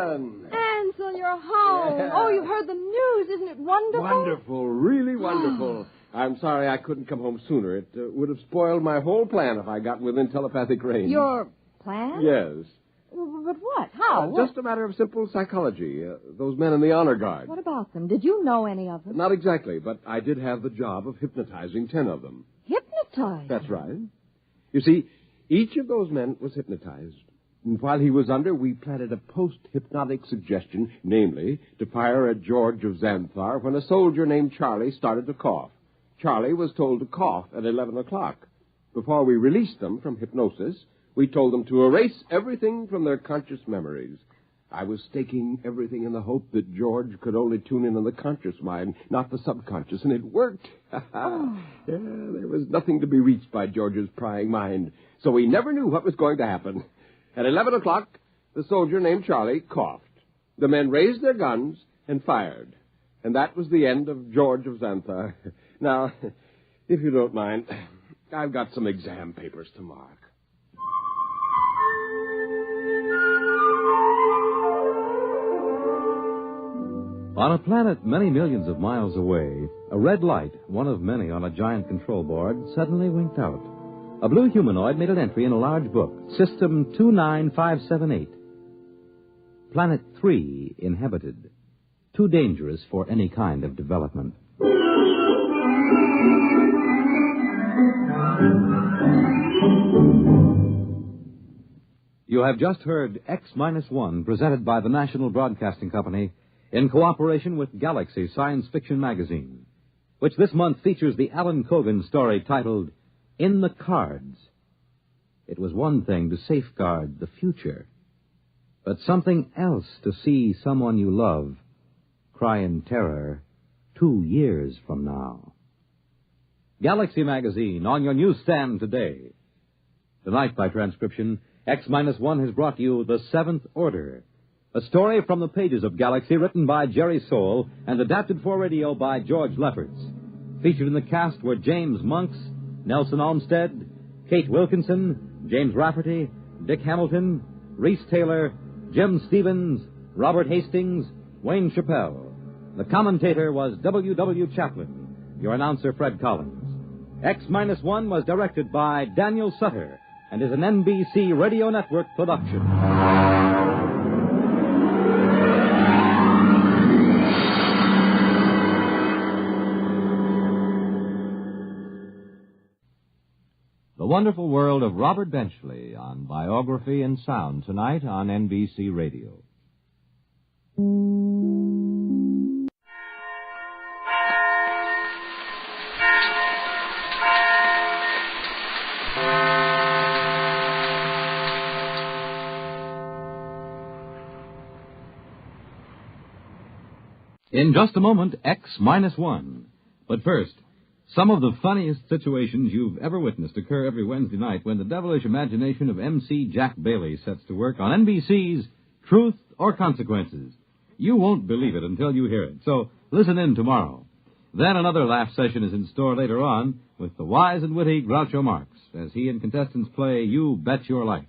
Ansel, you're home. Yeah. Oh, you've heard the news. Isn't it wonderful? Wonderful, really wonderful. I'm sorry I couldn't come home sooner. It would have spoiled my whole plan if I got within telepathic range. Your plan? Yes. But what? How? What? Just a matter of simple psychology. Those men in the honor guard. What about them? Did you know any of them? Not exactly, but I did have the job of hypnotizing 10 of them. Hypnotized? That's right. You see, each of those men was hypnotized. And while he was under, we planted a post-hypnotic suggestion, namely, to fire at George of Xanthar when a soldier named Charlie started to cough. Charlie was told to cough at 11 o'clock. Before we released them from hypnosis, we told them to erase everything from their conscious memories. I was staking everything in the hope that George could only tune in on the conscious mind, not the subconscious, and it worked. Yeah, there was nothing to be reached by George's prying mind, so he never knew what was going to happen. At 11 o'clock, the soldier named Charlie coughed. The men raised their guns and fired. And that was the end of George of Xanthar. Now, if you don't mind, I've got some exam papers to mark. On a planet many millions of miles away, a red light, one of many on a giant control board, suddenly winked out. A blue humanoid made an entry in a large book, System 29578. Planet 3 inhabited. Too dangerous for any kind of development. You have just heard X-1, presented by the National Broadcasting Company, in cooperation with Galaxy Science Fiction Magazine, which this month features the Alan Cogan story titled In the Cards. It was one thing to safeguard the future, but something else to see someone you love cry in terror 2 years from now. Galaxy Magazine on your newsstand today. Tonight, by transcription, X-1 has brought you The Seventh Order, a story from the pages of Galaxy written by Jerry Soule and adapted for radio by George Lefferts. Featured in the cast were James Monks, Nelson Olmsted, Kate Wilkinson, James Rafferty, Dick Hamilton, Reese Taylor, Jim Stevens, Robert Hastings, Wayne Chappelle. The commentator was W.W. Chaplin. Your announcer, Fred Collins. X-1 was directed by Daniel Sutter and is an NBC Radio Network production. The Wonderful World of Robert Benchley on Biography and Sound tonight on NBC Radio. In just a moment, X-1. But first, some of the funniest situations you've ever witnessed occur every Wednesday night when the devilish imagination of MC Jack Bailey sets to work on NBC's Truth or Consequences. You won't believe it until you hear it, so listen in tomorrow. Then another laugh session is in store later on with the wise and witty Groucho Marx as he and contestants play You Bet Your Life.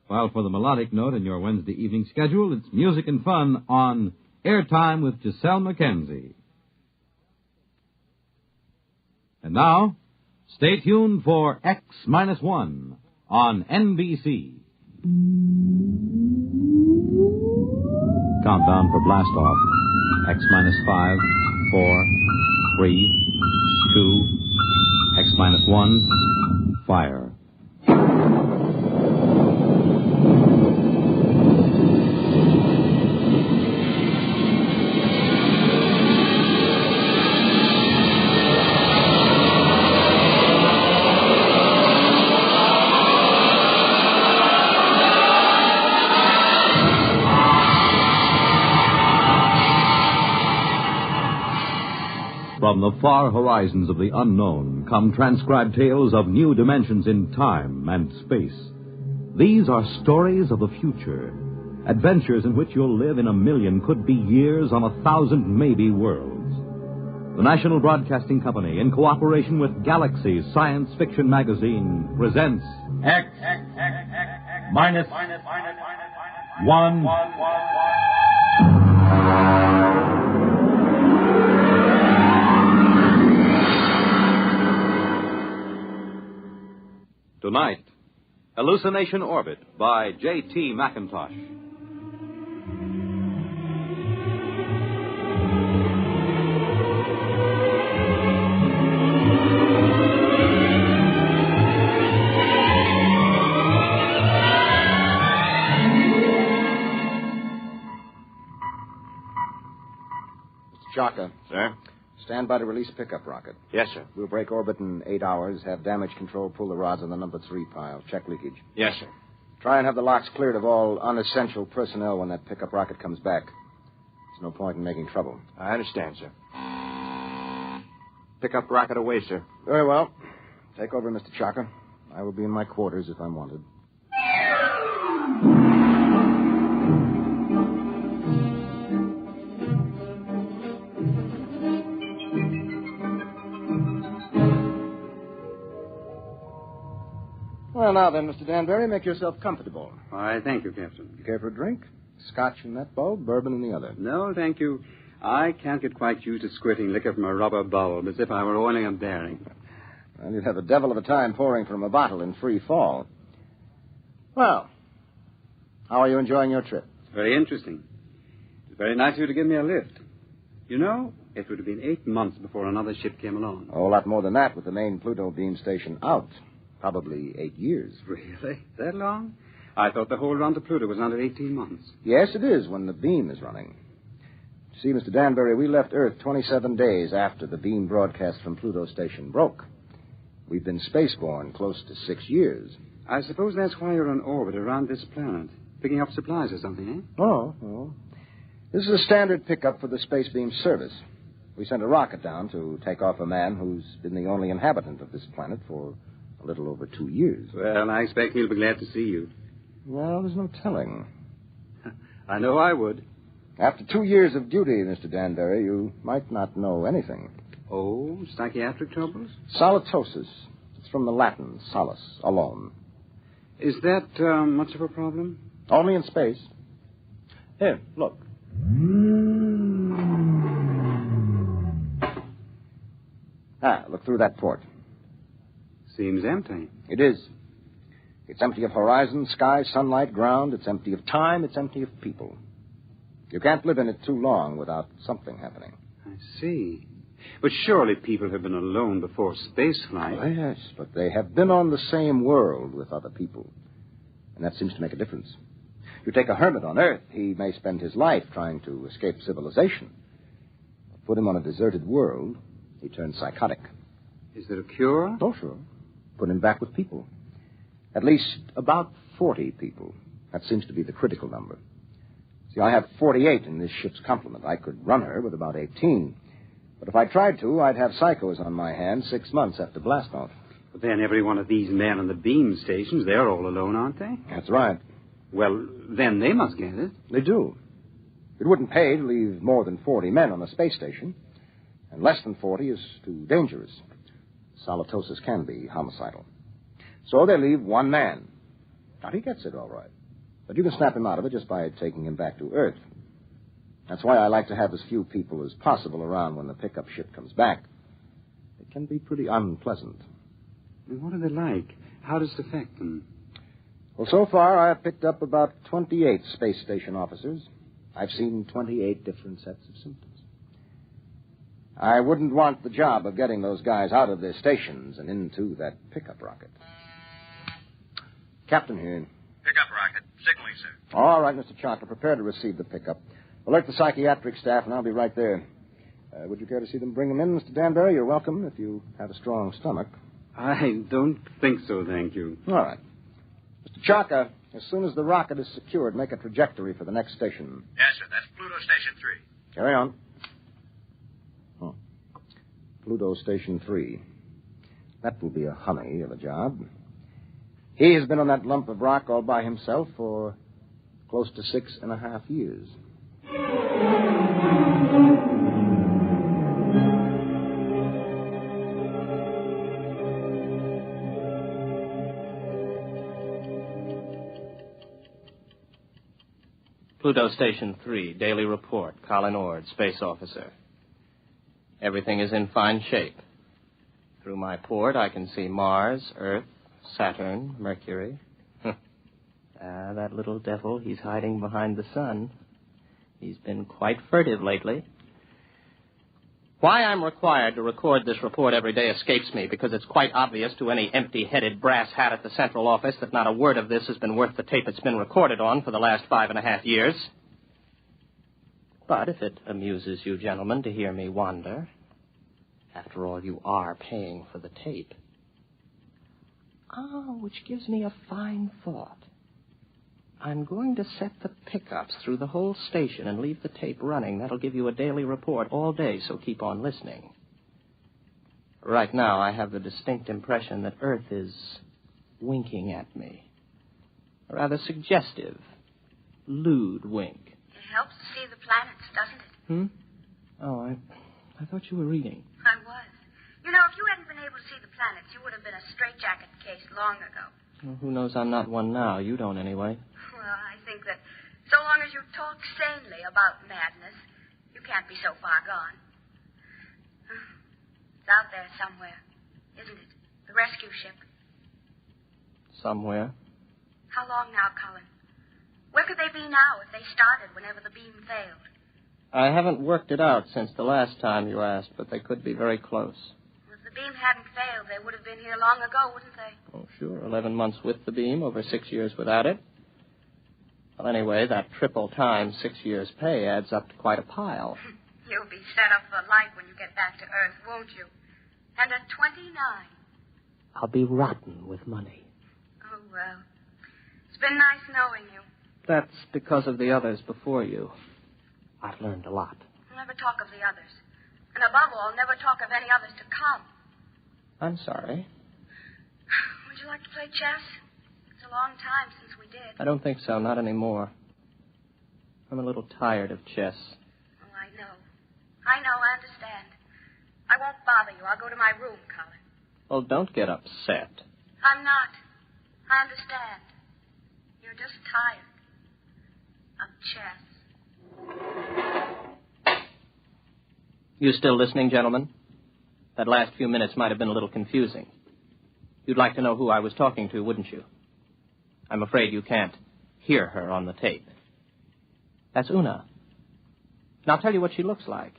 While for the melodic note in your Wednesday evening schedule, it's music and fun on Airtime with Giselle McKenzie. And now, stay tuned for X-1 on NBC. Countdown for blast off. X-5, 4, 3, 2, X-1, fire. From the far horizons of the unknown come transcribed tales of new dimensions in time and space. These are stories of the future, adventures in which you'll live in 1,000,000, could be years, on 1,000 maybe worlds. The National Broadcasting Company, in cooperation with Galaxy Science Fiction Magazine, presents X-1. Tonight, Hallucination Orbit by J.T. McIntosh. Chaka. Sir? Stand by to release pickup rocket. Yes, sir. We'll break orbit in 8 hours, have damage control pull the rods on the number 3 pile. Check leakage. Yes, sir. Try and have the locks cleared of all unessential personnel when that pickup rocket comes back. There's no point in making trouble. I understand, sir. Pickup rocket away, sir. Very well. Take over, Mr. Chaka. I will be in my quarters if I'm wanted. Well, now then, Mr. Danbury, make yourself comfortable. Why, thank you, Captain. You care for a drink? Scotch in that bulb, bourbon in the other. No, thank you. I can't get quite used to squirting liquor from a rubber bulb as if I were oiling a bearing. Well, you'd have a devil of a time pouring from a bottle in free fall. Well, how are you enjoying your trip? Very interesting. It's very nice of you to give me a lift. You know, it would have been 8 months before another ship came along. A whole lot more than that with the main Pluto beam station out. Probably 8 years. Really? That long? I thought the whole run to Pluto was under 18 months. Yes, it is when the beam is running. See, Mr. Danbury, we left Earth 27 days after the beam broadcast from Pluto station broke. We've been spaceborne close to 6 years. I suppose that's why you're on orbit around this planet, picking up supplies or something, eh? Oh. This is a standard pickup for the space beam service. We sent a rocket down to take off a man who's been the only inhabitant of this planet for a little over 2 years. Well, I expect he'll be glad to see you. Well, there's no telling. I know I would. After 2 years of duty, Mr. Danbury, you might not know anything. Oh, psychiatric troubles? Solitosis. It's from the Latin, solace, alone. Is that much of a problem? Only in space. Here, look. Look through that port. Seems empty. It is. It's empty of horizon, sky, sunlight, ground. It's empty of time. It's empty of people. You can't live in it too long without something happening. I see. But surely people have been alone before spaceflight. Oh, yes, but they have been on the same world with other people. And that seems to make a difference. You take a hermit on Earth, he may spend his life trying to escape civilization. Put him on a deserted world, he turns psychotic. Is there a cure? Oh, sure. Put him back with people. At least about 40 people. That seems to be the critical number. See, I have 48 in this ship's complement. I could run her with about 18. But if I tried to, I'd have psychos on my hands 6 months after blastoff. But then every one of these men on the beam stations, they're all alone, aren't they? That's right. Well, then they must get it. They do. It wouldn't pay to leave more than 40 men on a space station. And less than 40 is too dangerous. Solitosis can be homicidal. So they leave one man. Now, he gets it all right. But you can snap him out of it just by taking him back to Earth. That's why I like to have as few people as possible around when the pickup ship comes back. It can be pretty unpleasant. And what are they like? How does it affect them? Well, so far, I have picked up about 28 space station officers. I've seen 28 different sets of symptoms. I wouldn't want the job of getting those guys out of their stations and into that pickup rocket. Captain here. Pickup rocket. Signaling, sir. All right, Mr. Chaka, prepare to receive the pickup. Alert the psychiatric staff, and I'll be right there. Would you care to see them bring them in, Mr. Danbury? You're welcome if you have a strong stomach. I don't think so, thank you. All right. Mr. Chaka, as soon as the rocket is secured, make a trajectory for the next station. Yes, sir. That's Pluto Station 3. Carry on. Pluto Station 3. That will be a honey of a job. He has been on that lump of rock all by himself for close to 6.5 years. Pluto Station 3, daily report. Colin Ord, space officer. Everything is in fine shape. Through my port, I can see Mars, Earth, Saturn, Mercury, That little devil, he's hiding behind the sun. He's been quite furtive lately. Why I'm required to record this report every day escapes me, because it's quite obvious to any empty-headed brass hat at the central office that not a word of this has been worth the tape it's been recorded on for the last 5.5 years. But if it amuses you gentlemen to hear me wander, after all, you are paying for the tape. Which gives me a fine thought. I'm going to set the pickups through the whole station and leave the tape running. That'll give you a daily report all day, so keep on listening. Right now, I have the distinct impression that Earth is winking at me. A rather suggestive, lewd wink. It helps to see the planets, doesn't it? Oh, I thought you were reading. I was. You know, if you hadn't been able to see the planets, you would have been a straitjacket case long ago. Well, who knows I'm not one now? You don't, anyway. Well, I think that so long as you talk sanely about madness, you can't be so far gone. It's out there somewhere, isn't it? The rescue ship. Somewhere. How long now, Colin? Where could they be now if they started whenever the beam failed? I haven't worked it out since the last time you asked, but they could be very close. Well, if the beam hadn't failed, they would have been here long ago, wouldn't they? Oh, sure. 11 months with the beam, over 6 years without it. Well, anyway, that triple times 6 years' pay adds up to quite a pile. You'll be set up for life when you get back to Earth, won't you? And at 29. I'll be rotten with money. Oh, well. It's been nice knowing you. That's because of the others before you. I've learned a lot. Never talk of the others. And above all, never talk of any others to come. I'm sorry. Would you like to play chess? It's a long time since we did. I don't think so, not anymore. I'm a little tired of chess. Oh, I know, I understand. I won't bother you. I'll go to my room, Colin. Well, don't get upset. I'm not. I understand. You're just tired of chess. You still listening, gentlemen? That last few minutes might have been a little confusing. You'd like to know who I was talking to, wouldn't you? I'm afraid you can't hear her on the tape. That's Una. And I'll tell you what she looks like.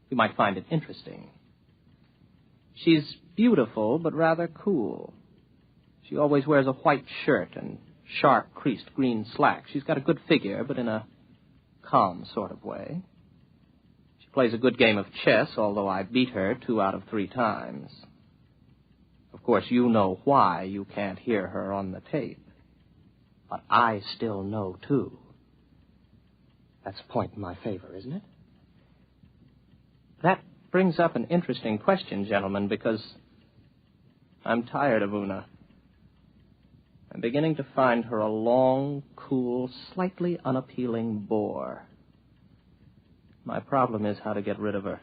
You might find it interesting. She's beautiful, but rather cool. She always wears a white shirt and sharp, creased green slacks. She's got a good figure, but in a calm sort of way. She plays a good game of chess, although I beat her 2 out of 3 times. Of course, you know why you can't hear her on the tape. But I still know, too. That's a point in my favor, isn't it? That brings up an interesting question, gentlemen, because I'm tired of Una. I'm beginning to find her a long, cool, slightly unappealing bore. My problem is how to get rid of her.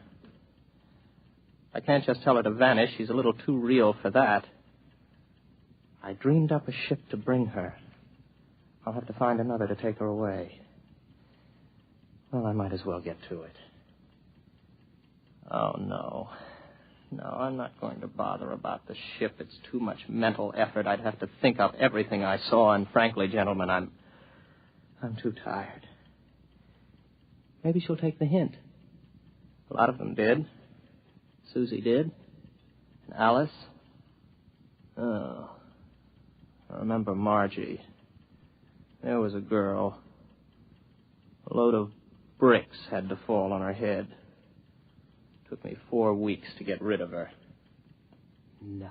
I can't just tell her to vanish. She's a little too real for that. I dreamed up a ship to bring her. I'll have to find another to take her away. Well, I might as well get to it. Oh, no. No, I'm not going to bother about the ship. It's too much mental effort. I'd have to think up everything I saw, and frankly, gentlemen, I'm too tired. Maybe she'll take the hint. A lot of them did. Susie did. And Alice. Oh. I remember Margie. There was a girl. A load of bricks had to fall on her head. Took me 4 weeks to get rid of her. No.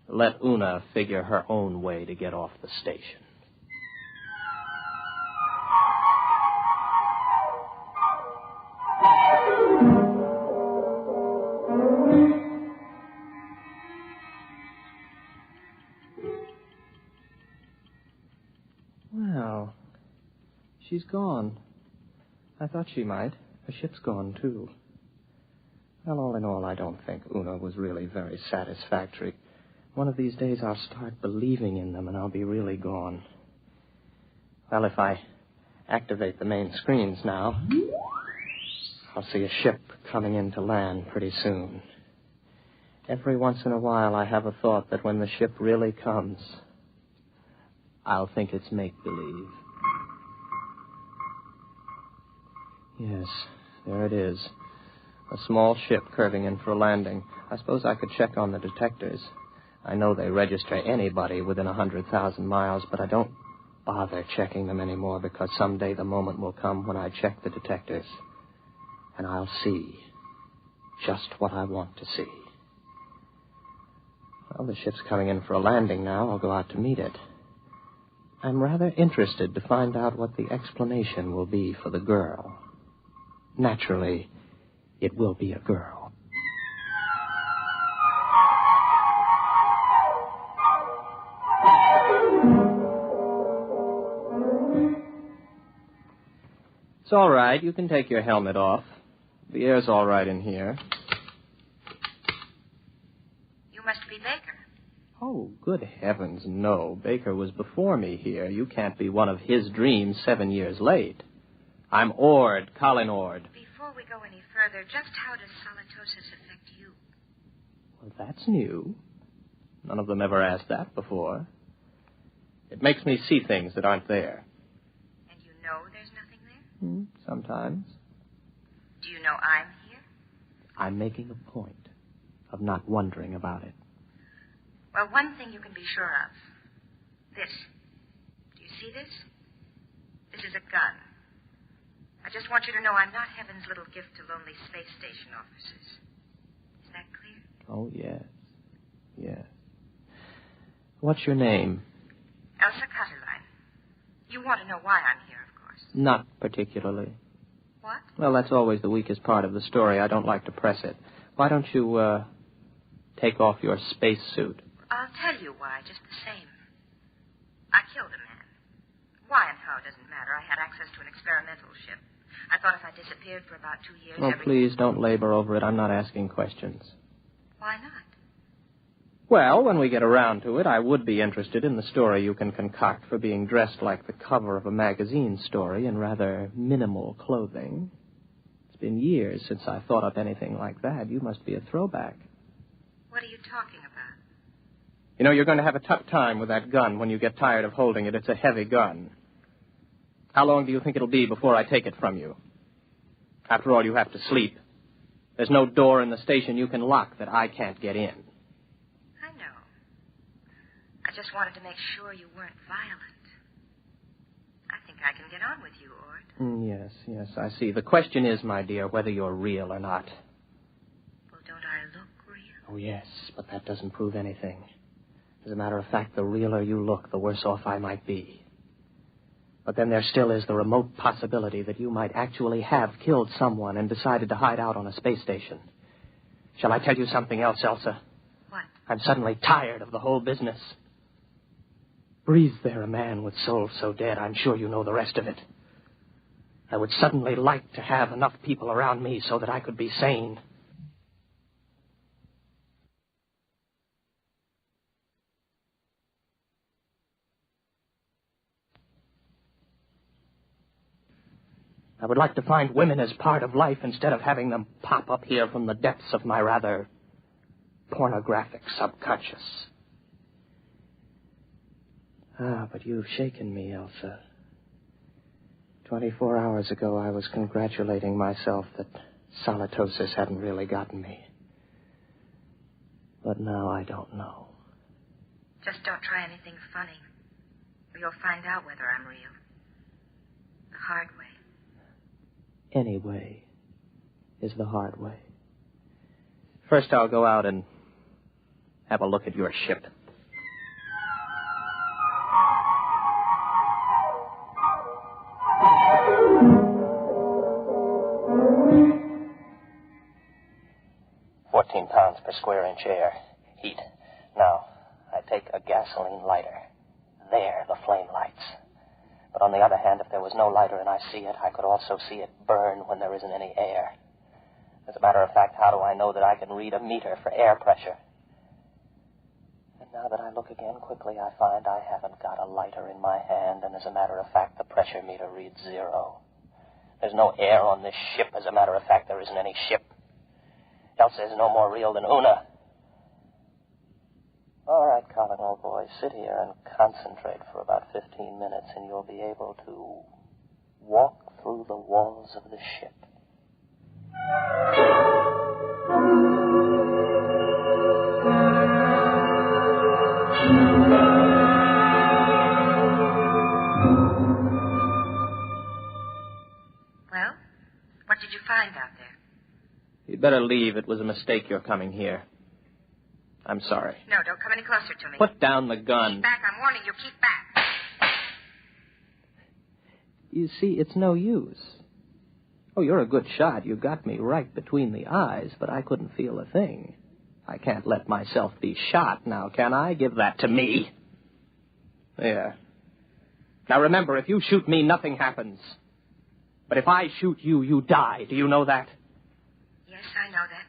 Let Una figure her own way to get off the station. Well, she's gone. I thought she might. The ship's gone, too. Well, all in all, I don't think Una was really very satisfactory. One of these days I'll start believing in them, and I'll be really gone. Well, if I activate the main screens now, I'll see a ship coming in to land pretty soon. Every once in a while I have a thought that when the ship really comes, I'll think it's make-believe. Yes, there it is. A small ship curving in for a landing. I suppose I could check on the detectors. I know they register anybody within 100,000 miles, but I don't bother checking them anymore because someday the moment will come when I check the detectors. And I'll see just what I want to see. Well, the ship's coming in for a landing now. I'll go out to meet it. I'm rather interested to find out what the explanation will be for the girl. Naturally, it will be a girl. It's all right. You can take your helmet off. The air's all right in here. You must be Baker. Oh, good heavens, no. Baker was before me here. You can't be one of his dreams 7 years late. I'm Ord, Colin Ord. Before we go any further, just how does halitosis affect you? Well, that's new. None of them ever asked that before. It makes me see things that aren't there. And you know there's nothing there? Sometimes. Do you know I'm here? I'm making a point of not wondering about it. Well, one thing you can be sure of. This. Do you see this? This is a gun. I just want you to know I'm not heaven's little gift to lonely space station officers. Is that clear? Oh, yes. Yes. What's your name? Elsa Cutterline. You want to know why I'm here, of course. Not particularly. What? Well, that's always the weakest part of the story. I don't like to press it. Why don't you, take off your space suit? I'll tell you why, just the same. I killed a man. Why and how doesn't matter. I had access to an experimental ship. I thought if I disappeared for about 2 years... Oh, please, don't labor over it. I'm not asking questions. Why not? Well, when we get around to it, I would be interested in the story you can concoct for being dressed like the cover of a magazine story in rather minimal clothing. It's been years since I thought up anything like that. You must be a throwback. What are you talking about? You know, you're going to have a tough time with that gun when you get tired of holding it. It's a heavy gun. How long do you think it'll be before I take it from you? After all, you have to sleep. There's no door in the station you can lock that I can't get in. I know. I just wanted to make sure you weren't violent. I think I can get on with you, Ord. Yes, I see. The question is, my dear, whether you're real or not. Well, don't I look real? Oh, yes, but that doesn't prove anything. As a matter of fact, the realer you look, the worse off I might be. But then there still is the remote possibility that you might actually have killed someone and decided to hide out on a space station. Shall I tell you something else, Elsa? What? I'm suddenly tired of the whole business. Breathes there a man with soul so dead, I'm sure you know the rest of it. I would suddenly like to have enough people around me so that I could be sane. I would like to find women as part of life instead of having them pop up here from the depths of my rather pornographic subconscious. But you've shaken me, Elsa. 24 hours ago, I was congratulating myself that halitosis hadn't really gotten me. But now I don't know. Just don't try anything funny, or you'll find out whether I'm real. The hard way. Any way is the hard way. First, I'll go out and have a look at your ship. £14 per square inch air. Heat. Now, I take a gasoline lighter. There, the flame lights. But on the other hand, if there was no lighter and I see it, I could also see it burn when there isn't any air. As a matter of fact, how do I know that I can read a meter for air pressure? And now that I look again quickly, I find I haven't got a lighter in my hand, and as a matter of fact, the pressure meter reads 0. There's no air on this ship. As a matter of fact, there isn't any ship. Elsa is no more real than Una. All right, Colin, old boy, sit here and concentrate for about 15 minutes, and you'll be able to walk through the walls of the ship. Well, what did you find out there? You'd better leave. It was a mistake your coming here. I'm sorry. No, don't come any closer to me. Put down the gun. Keep back. I'm warning you. Keep back. You see, it's no use. Oh, you're a good shot. You got me right between the eyes, but I couldn't feel a thing. I can't let myself be shot now, can I? Give that to me. There. Now remember, if you shoot me, nothing happens. But if I shoot you, you die. Do you know that? Yes, I know that.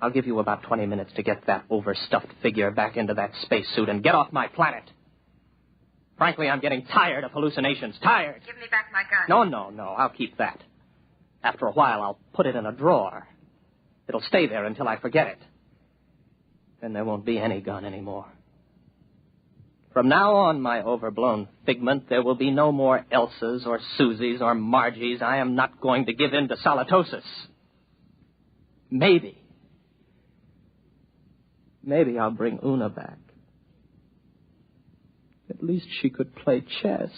I'll give you about 20 minutes to get that overstuffed figure back into that spacesuit and get off my planet. Frankly, I'm getting tired of hallucinations. Tired. Give me back my gun. No. I'll keep that. After a while, I'll put it in a drawer. It'll stay there until I forget it. Then there won't be any gun anymore. From now on, my overblown figment, there will be no more Elsas or Susies or Margies. I am not going to give in to solitosis. Maybe I'll bring Una back. At least she could play chess.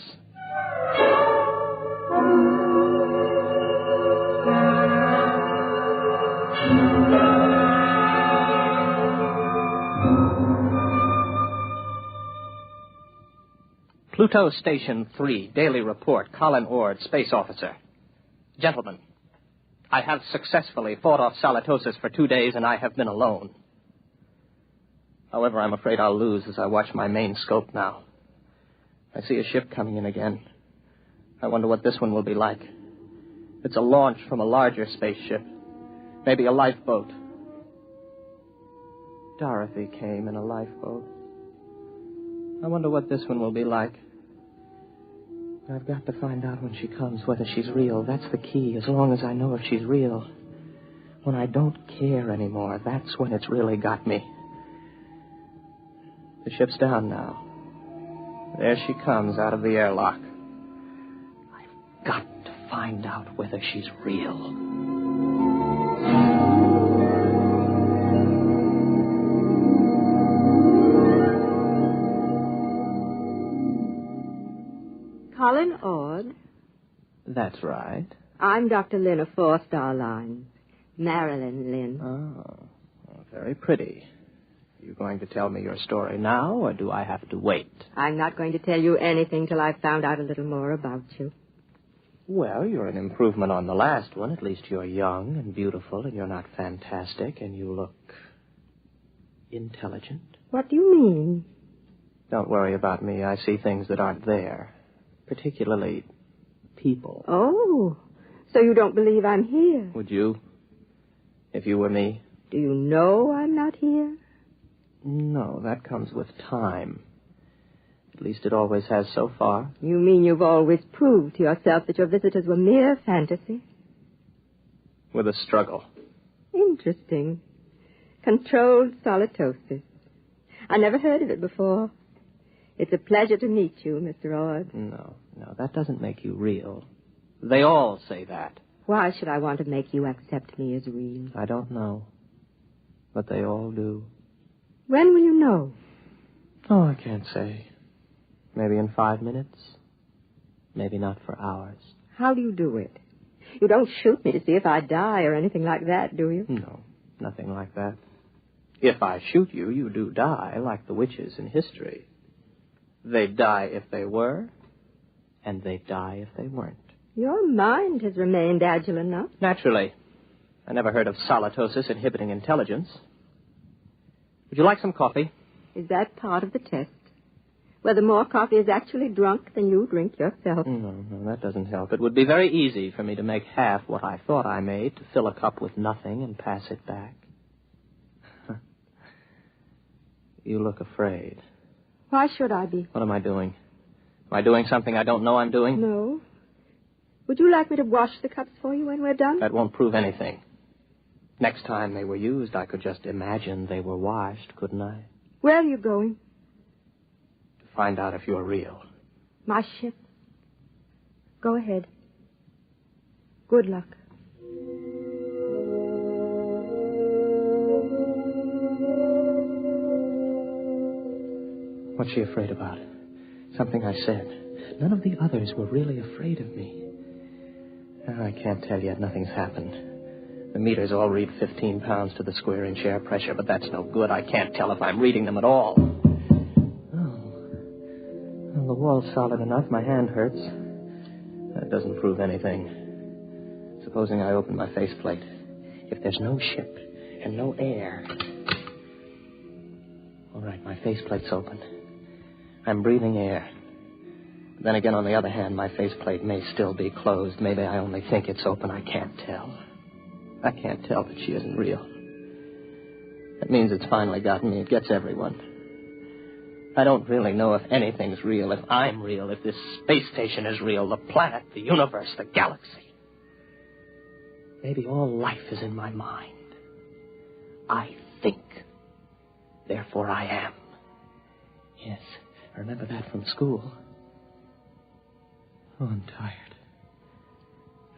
Pluto Station 3, Daily Report, Colin Ord, Space Officer. Gentlemen, I have successfully fought off solitosis for 2 days, and I have been alone. However, I'm afraid I'll lose as I watch my main scope now. I see a ship coming in again. I wonder what this one will be like. It's a launch from a larger spaceship. Maybe a lifeboat. Dorothy came in a lifeboat. I wonder what this one will be like. I've got to find out when she comes whether she's real. That's the key, as long as I know if she's real. When I don't care anymore, that's when it's really got me. The ship's down now. There she comes out of the airlock. I've got to find out whether she's real. Colin Ord. That's right. I'm Dr. Lynn of 4 Star Lines. Marilyn Lynn. Oh, well, very pretty. Are you going to tell me your story now, or do I have to wait? I'm not going to tell you anything till I've found out a little more about you. Well, you're an improvement on the last one. At least you're young and beautiful, and you're not fantastic, and you look intelligent. What do you mean? Don't worry about me. I see things that aren't there. Particularly people. Oh, so you don't believe I'm here? Would you? If you were me? Do you know I'm not here? No, that comes with time. At least it always has so far. You mean you've always proved to yourself that your visitors were mere fantasy? With a struggle. Interesting. Controlled solitosis. I never heard of it before. It's a pleasure to meet you, Mr. Ord. No, that doesn't make you real. They all say that. Why should I want to make you accept me as real? I don't know. But they all do. When will you know? Oh, I can't say. Maybe in 5 minutes. Maybe not for hours. How do you do it? You don't shoot me to see if I die or anything like that, do you? No, nothing like that. If I shoot you, you do die, like the witches in history. They'd die if they were, and they'd die if they weren't. Your mind has remained agile enough. Naturally. I never heard of solitosis inhibiting intelligence. Would you like some coffee? Is that part of the test? Whether more coffee is actually drunk than you drink yourself? No, that doesn't help. It would be very easy for me to make half what I thought I made, to fill a cup with nothing and pass it back. You look afraid. Why should I be? What am I doing? Am I doing something I don't know I'm doing? No. Would you like me to wash the cups for you when we're done? That won't prove anything. Next time they were used, I could just imagine they were washed, couldn't I? Where are you going? To find out if you're real. My ship. Go ahead. Good luck. What's she afraid about? Something I said. None of the others were really afraid of me. I can't tell yet. Nothing's happened. The meters all read 15 pounds to the square inch air pressure, but that's no good. I can't tell if I'm reading them at all. Oh. Well, the wall's solid enough. My hand hurts. That doesn't prove anything. Supposing I open my faceplate. If there's no ship and no air... All right, my faceplate's open. I'm breathing air. But then again, on the other hand, my faceplate may still be closed. Maybe I only think it's open. I can't tell. I can't tell that she isn't real. That means it's finally gotten me. It gets everyone. I don't really know if anything's real, if I'm real, if this space station is real, the planet, the universe, the galaxy. Maybe all life is in my mind. I think. Therefore I am. Yes, I remember that from school. Oh, I'm tired.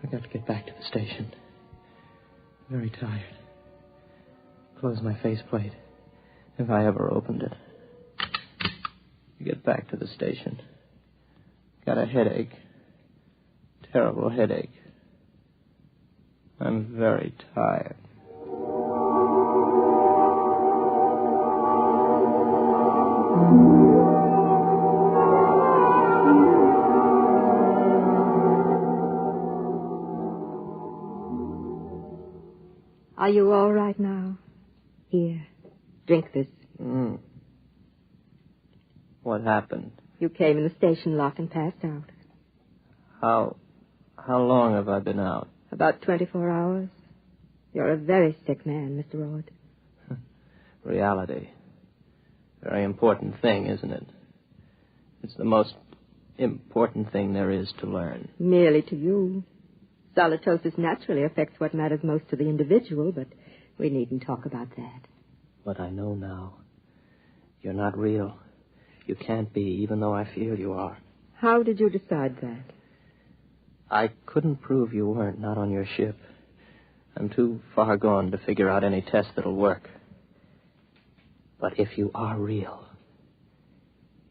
I've got to get back to the station. Very tired. Close my faceplate, if I ever opened it. Get back to the station. Got a headache. Terrible headache. I'm very tired. Are you all right now? Here, drink this. What happened? You came in the station lock and passed out. How long have I been out? About 24 hours. You're a very sick man, Mr. Rod. Reality. Very important thing, isn't it? It's the most important thing there is to learn. Merely to you. Solitosis naturally affects what matters most to the individual, but we needn't talk about that. But I know now. You're not real. You can't be, even though I feel you are. How did you decide that? I couldn't prove you weren't, not on your ship. I'm too far gone to figure out any test that'll work. But if you are real,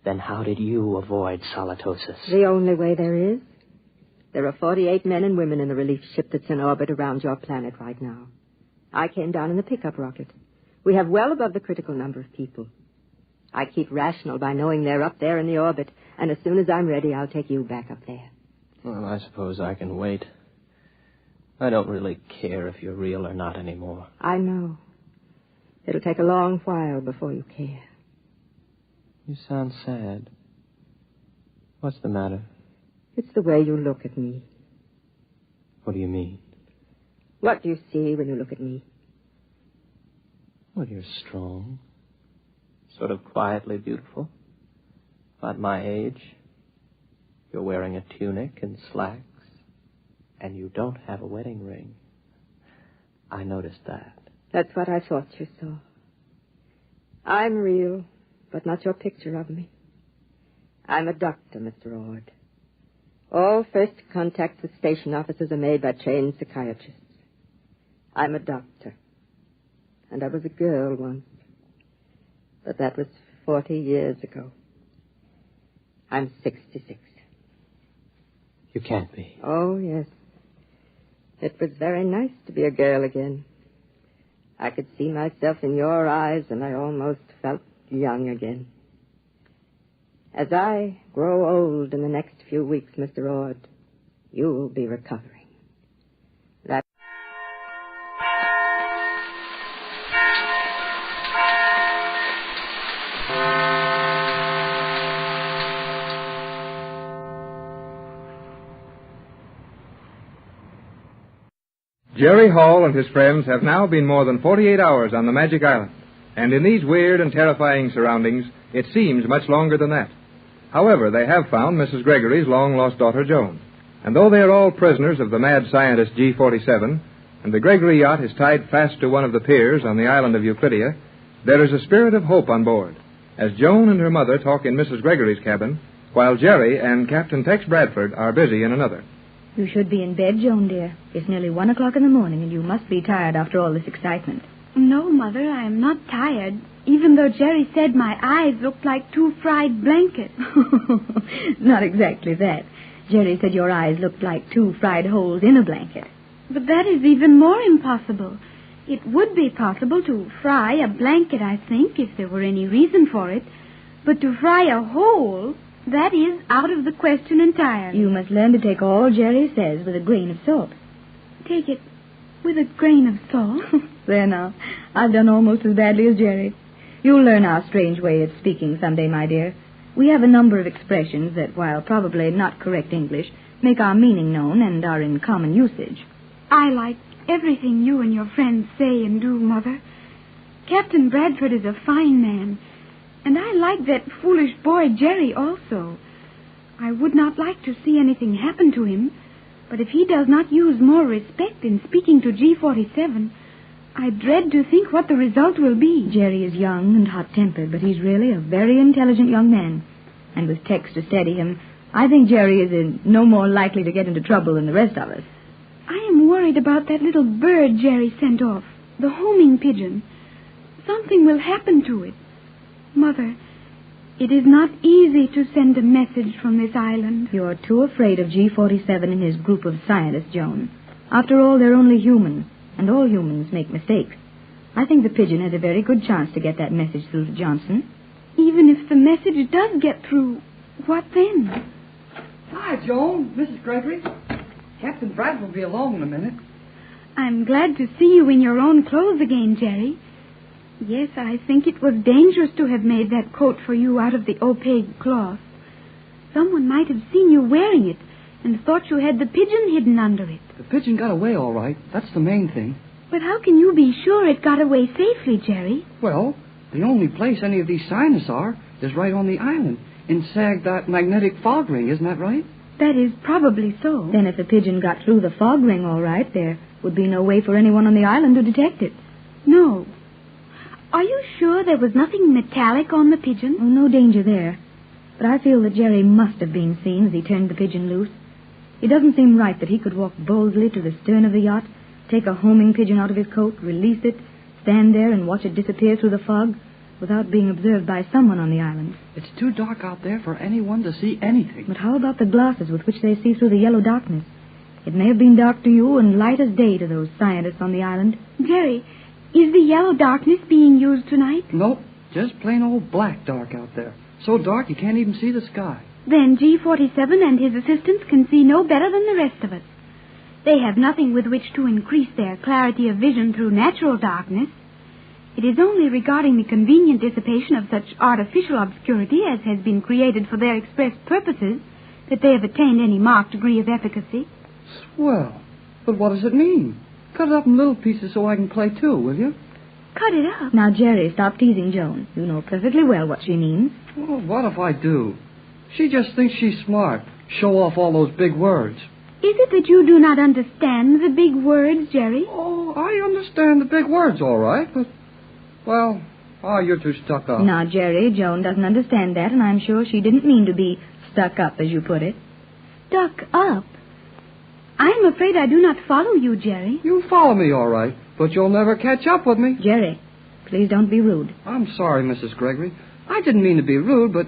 then how did you avoid solitosis? The only way there is. There are 48 men and women in the relief ship that's in orbit around your planet right now. I came down in the pickup rocket. We have well above the critical number of people. I keep rational by knowing they're up there in the orbit, and as soon as I'm ready, I'll take you back up there. Well, I suppose I can wait. I don't really care if you're real or not anymore. I know. It'll take a long while before you care. You sound sad. What's the matter? It's the way you look at me. What do you mean? What do you see when you look at me? Well, you're strong. Sort of quietly beautiful. About my age. You're wearing a tunic and slacks. And you don't have a wedding ring. I noticed that. That's what I thought you saw. I'm real, but not your picture of me. I'm a doctor, Mr. Ord. All first contacts with station officers are made by trained psychiatrists. I'm a doctor. And I was a girl once. But that was 40 years ago. I'm 66. You can't be. Oh, yes. It was very nice to be a girl again. I could see myself in your eyes, and I almost felt young again. As I grow old in the next few weeks, Mr. Ord, you will be recovering. Jerry Hall and his friends have now been more than 48 hours on the Magic Island. And in these weird and terrifying surroundings, it seems much longer than that. However, they have found Mrs. Gregory's long-lost daughter, Joan. And though they are all prisoners of the mad scientist G-47, and the Gregory yacht is tied fast to one of the piers on the island of Euclidia, there is a spirit of hope on board. as Joan and her mother talk in Mrs. Gregory's cabin, while Jerry and Captain Tex Bradford are busy in another. You should be in bed, Joan, dear. It's nearly 1 o'clock in the morning, and you must be tired after all this excitement. No, Mother, I am not tired, even though Jerry said my eyes looked like 2 fried blankets. Not exactly that. Jerry said your eyes looked like 2 fried holes in a blanket. But that is even more impossible. It would be possible to fry a blanket, I think, if there were any reason for it. But to fry a hole, that is out of the question entirely. You must learn to take all Jerry says with a grain of salt. Take it with a grain of salt? There now. I've done almost as badly as Jerry. You'll learn our strange way of speaking someday, my dear. We have a number of expressions that, while probably not correct English, make our meaning known and are in common usage. I like everything you and your friends say and do, Mother. Captain Bradford is a fine man, and I like that foolish boy Jerry also. I would not like to see anything happen to him, but if he does not use more respect in speaking to G47, I dread to think what the result will be. Jerry is young and hot-tempered, but he's really a very intelligent young man. And with Tex to steady him, I think Jerry is no more likely to get into trouble than the rest of us. I am worried about that little bird Jerry sent off, the homing pigeon. Something will happen to it. Mother, it is not easy to send a message from this island. You're too afraid of G47 and his group of scientists, Joan. After all, they're only human, and all humans make mistakes. I think the pigeon has a very good chance to get that message through to Johnson. Even if the message does get through, what then? Hi, Joan. Mrs. Gregory. Captain Bradford will be along in a minute. I'm glad to see you in your own clothes again, Jerry. Yes, I think it was dangerous to have made that coat for you out of the opaque cloth. Someone might have seen you wearing it and thought you had the pigeon hidden under it. The pigeon got away all right. That's the main thing. But how can you be sure it got away safely, Jerry? Well, the only place any of these scientists are is right on the island, inside that magnetic fog ring. Isn't that right? That is probably so. Then if the pigeon got through the fog ring all right, there would be no way for anyone on the island to detect it. No. Are you sure there was nothing metallic on the pigeon? Oh, no danger there. But I feel that Jerry must have been seen as he turned the pigeon loose. It doesn't seem right that he could walk boldly to the stern of the yacht, take a homing pigeon out of his coat, release it, stand there and watch it disappear through the fog without being observed by someone on the island. It's too dark out there for anyone to see anything. But how about the glasses with which they see through the yellow darkness? It may have been dark to you and light as day to those scientists on the island. Jerry, is the yellow darkness being used tonight? Nope, just plain old black dark out there. So dark you can't even see the sky. Then G47 and his assistants can see no better than the rest of us. They have nothing with which to increase their clarity of vision through natural darkness. It is only regarding the convenient dissipation of such artificial obscurity as has been created for their express purposes that they have attained any marked degree of efficacy. Swell. But what does it mean? Cut it up in little pieces so I can play too, will you? Cut it up? Now, Jerry, stop teasing Joan. You know perfectly well what she means. Well, what if I do? She just thinks she's smart. Show off all those big words. Is it that you do not understand the big words, Jerry? Oh, I understand the big words, all right, but... Well, you're too stuck up. Now, Jerry, Joan doesn't understand that, and I'm sure she didn't mean to be stuck up, as you put it. Stuck up? I'm afraid I do not follow you, Jerry. You follow me, all right, but you'll never catch up with me. Jerry, please don't be rude. I'm sorry, Mrs. Gregory. I didn't mean to be rude, but,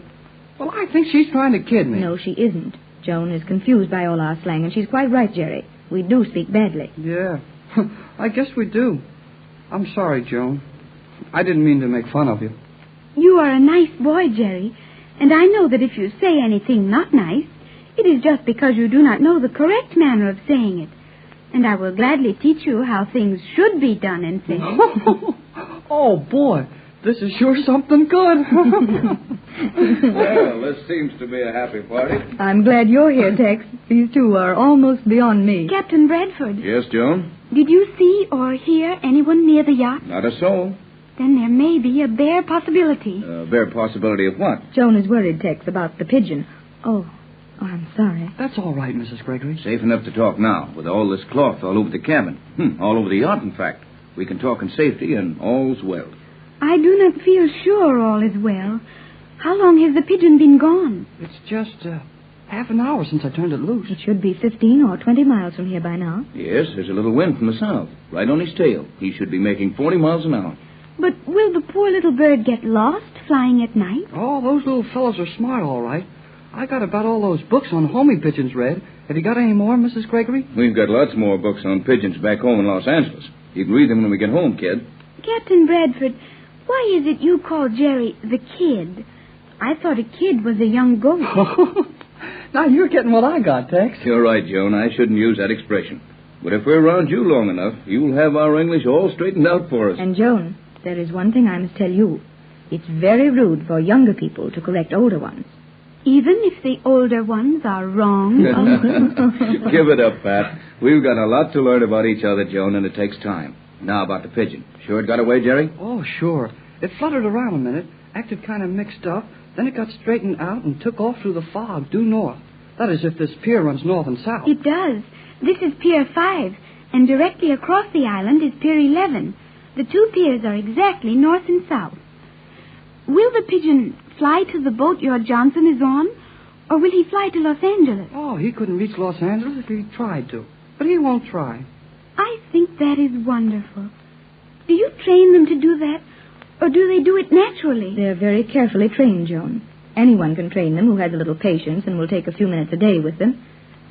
well, I think she's trying to kid me. No, she isn't. Joan is confused by all our slang, and she's quite right, Jerry. We do speak badly. Yeah, I guess we do. I'm sorry, Joan. I didn't mean to make fun of you. You are a nice boy, Jerry, and I know that if you say anything not nice, it is just because you do not know the correct manner of saying it. And I will gladly teach you how things should be done and said. Oh, boy, this is sure something good. Well, this seems to be a happy party. I'm glad you're here, Tex. These two are almost beyond me. Captain Bradford. Yes, Joan? Did you see or hear anyone near the yacht? Not a soul. Then there may be a bare possibility. A bare possibility of what? Joan is worried, Tex, about the pigeon. Oh, I'm sorry. That's all right, Mrs. Gregory. Safe enough to talk now, with all this cloth all over the cabin. All over the yacht, in fact. We can talk in safety, and all's well. I do not feel sure all is well. How long has the pigeon been gone? It's just half an hour since I turned it loose. It should be 15 or 20 miles from here by now. Yes, there's a little wind from the south, right on his tail. He should be making 40 miles an hour. But will the poor little bird get lost flying at night? Oh, those little fellows are smart, all right. I got about all those books on homing pigeons read. Have you got any more, Mrs. Gregory? We've got lots more books on pigeons back home in Los Angeles. You can read them when we get home, kid. Captain Bradford, why is it you call Jerry the kid? I thought a kid was a young goat. Now you're getting what I got, Tex. You're right, Joan. I shouldn't use that expression. But if we're around you long enough, you'll have our English all straightened out for us. And, Joan, there is one thing I must tell you. It's very rude for younger people to correct older ones. Even if the older ones are wrong? Give it up, Pat. We've got a lot to learn about each other, Joan, and it takes time. Now about the pigeon. Sure it got away, Jerry? Oh, sure. It fluttered around a minute, acted kind of mixed up, then it got straightened out and took off through the fog due north. That is, if this pier runs north and south. It does. This is Pier 5, and directly across the island is Pier 11. The two piers are exactly north and south. Will the pigeon fly to the boat your Johnson is on, or will he fly to Los Angeles? Oh, he couldn't reach Los Angeles if he tried to. But he won't try. I think that is wonderful. Do you train them to do that, or do they do it naturally? They're very carefully trained, Joan. Anyone can train them who has a little patience and will take a few minutes a day with them.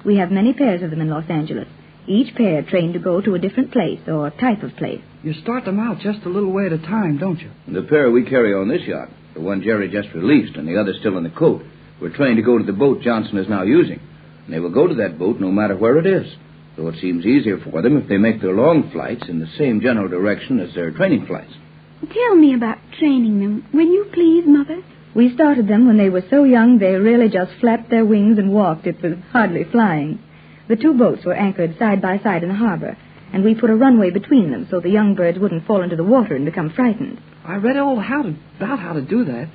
We have many pairs of them in Los Angeles, each pair trained to go to a different place or type of place. You start them out just a little way at a time, don't you? The pair we carry on this yacht, the one Jerry just released and the other still in the coat, were trained to go to the boat Johnson is now using. And they will go to that boat no matter where it is, though it seems easier for them if they make their long flights in the same general direction as their training flights. Tell me about training them, will you please, Mother? We started them when they were so young they really just flapped their wings and walked. It was hardly flying. The two boats were anchored side by side in the harbor, and we put a runway between them so the young birds wouldn't fall into the water and become frightened. I read all about how to do that.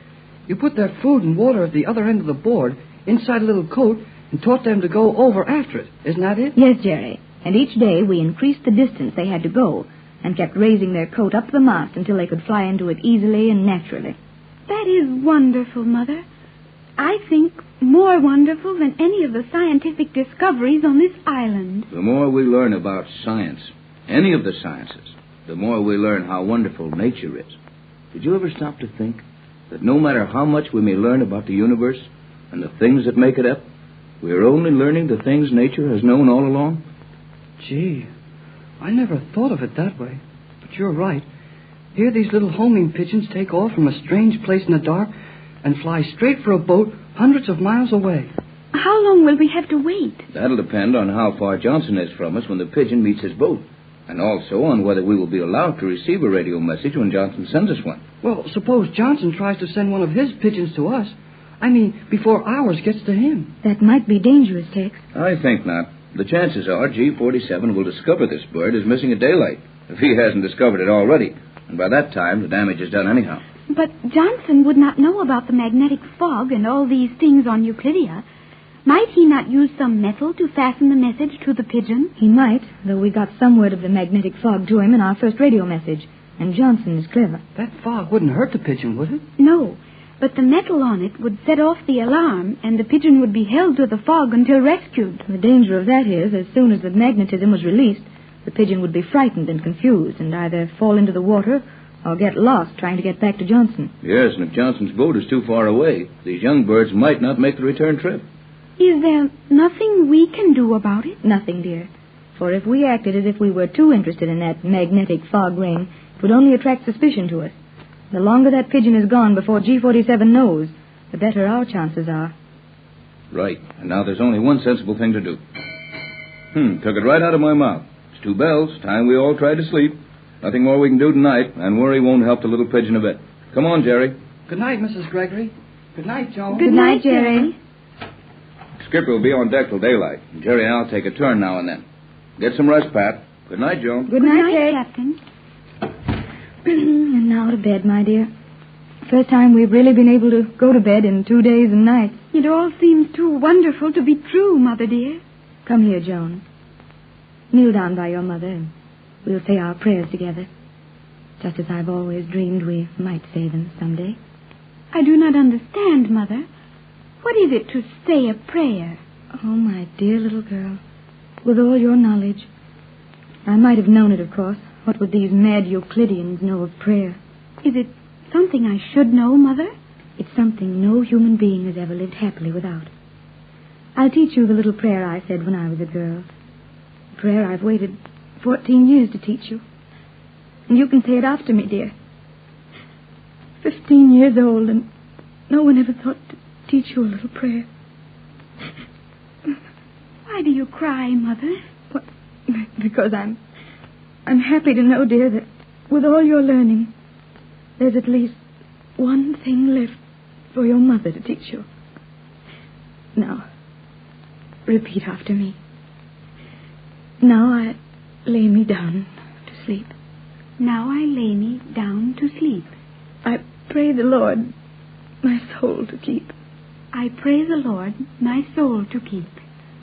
You put their food and water at the other end of the board, inside a little coat, and taught them to go over after it. Isn't that it? Yes, Jerry. And each day we increased the distance they had to go and kept raising their coat up the mast until they could fly into it easily and naturally. That is wonderful, Mother. I think more wonderful than any of the scientific discoveries on this island. The more we learn about science, any of the sciences, the more we learn how wonderful nature is. Did you ever stop to think that no matter how much we may learn about the universe and the things that make it up, we're only learning the things nature has known all along? Gee, I never thought of it that way. But you're right. Here these little homing pigeons take off from a strange place in the dark and fly straight for a boat hundreds of miles away. How long will we have to wait? That'll depend on how far Johnson is from us when the pigeon meets his boat, and also on whether we will be allowed to receive a radio message when Johnson sends us one. Well, suppose Johnson tries to send one of his pigeons to us. I mean, before ours gets to him. That might be dangerous, Tex. I think not. The chances are G47 will discover this bird is missing at daylight, if he hasn't discovered it already. And by that time, the damage is done anyhow. But Johnson would not know about the magnetic fog and all these things on Euclidia. Might he not use some metal to fasten the message to the pigeon? He might, though we got some word of the magnetic fog to him in our first radio message. And Johnson is clever. That fog wouldn't hurt the pigeon, would it? No, but the metal on it would set off the alarm, and the pigeon would be held to the fog until rescued. The danger of that is, as soon as the magnetism was released, the pigeon would be frightened and confused and either fall into the water or get lost trying to get back to Johnson. Yes, and if Johnson's boat is too far away, these young birds might not make the return trip. Is there nothing we can do about it? Nothing, dear. For if we acted as if we were too interested in that magnetic fog ring, it would only attract suspicion to us. The longer that pigeon is gone before G47 knows, the better our chances are. Right. And now there's only one sensible thing to do. Took it right out of my mouth. It's 2 bells. Time we all tried to sleep. Nothing more we can do tonight, and worry won't help the little pigeon a bit. Come on, Jerry. Good night, Mrs. Gregory. Good night, Joan. Good night, Jerry. Skipper will be on deck till daylight. Jerry and I'll take a turn now and then. Get some rest, Pat. Good night, Joan. Good night, Captain. And now to bed, my dear. First time we've really been able to go to bed in 2 days and nights. It all seems too wonderful to be true, Mother dear. Come here, Joan. Kneel down by your mother and we'll say our prayers together. just as I've always dreamed we might say them someday. I do not understand, Mother. What is it to say a prayer? Oh, my dear little girl, with all your knowledge. I might have known it, of course. What would these mad Euclideans know of prayer? Is it something I should know, Mother? It's something no human being has ever lived happily without. I'll teach you the little prayer I said when I was a girl. A prayer I've waited 14 years to teach you. And you can say it after me, dear. 15 years old, and no one ever thought to teach you a little prayer. Why do you cry, Mother? What? Because I'm happy to know, dear, that with all your learning, there's at least one thing left for your mother to teach you. Now, repeat after me. Now I lay me down to sleep. Now I lay me down to sleep. I pray the Lord my soul to keep. I pray the Lord my soul to keep.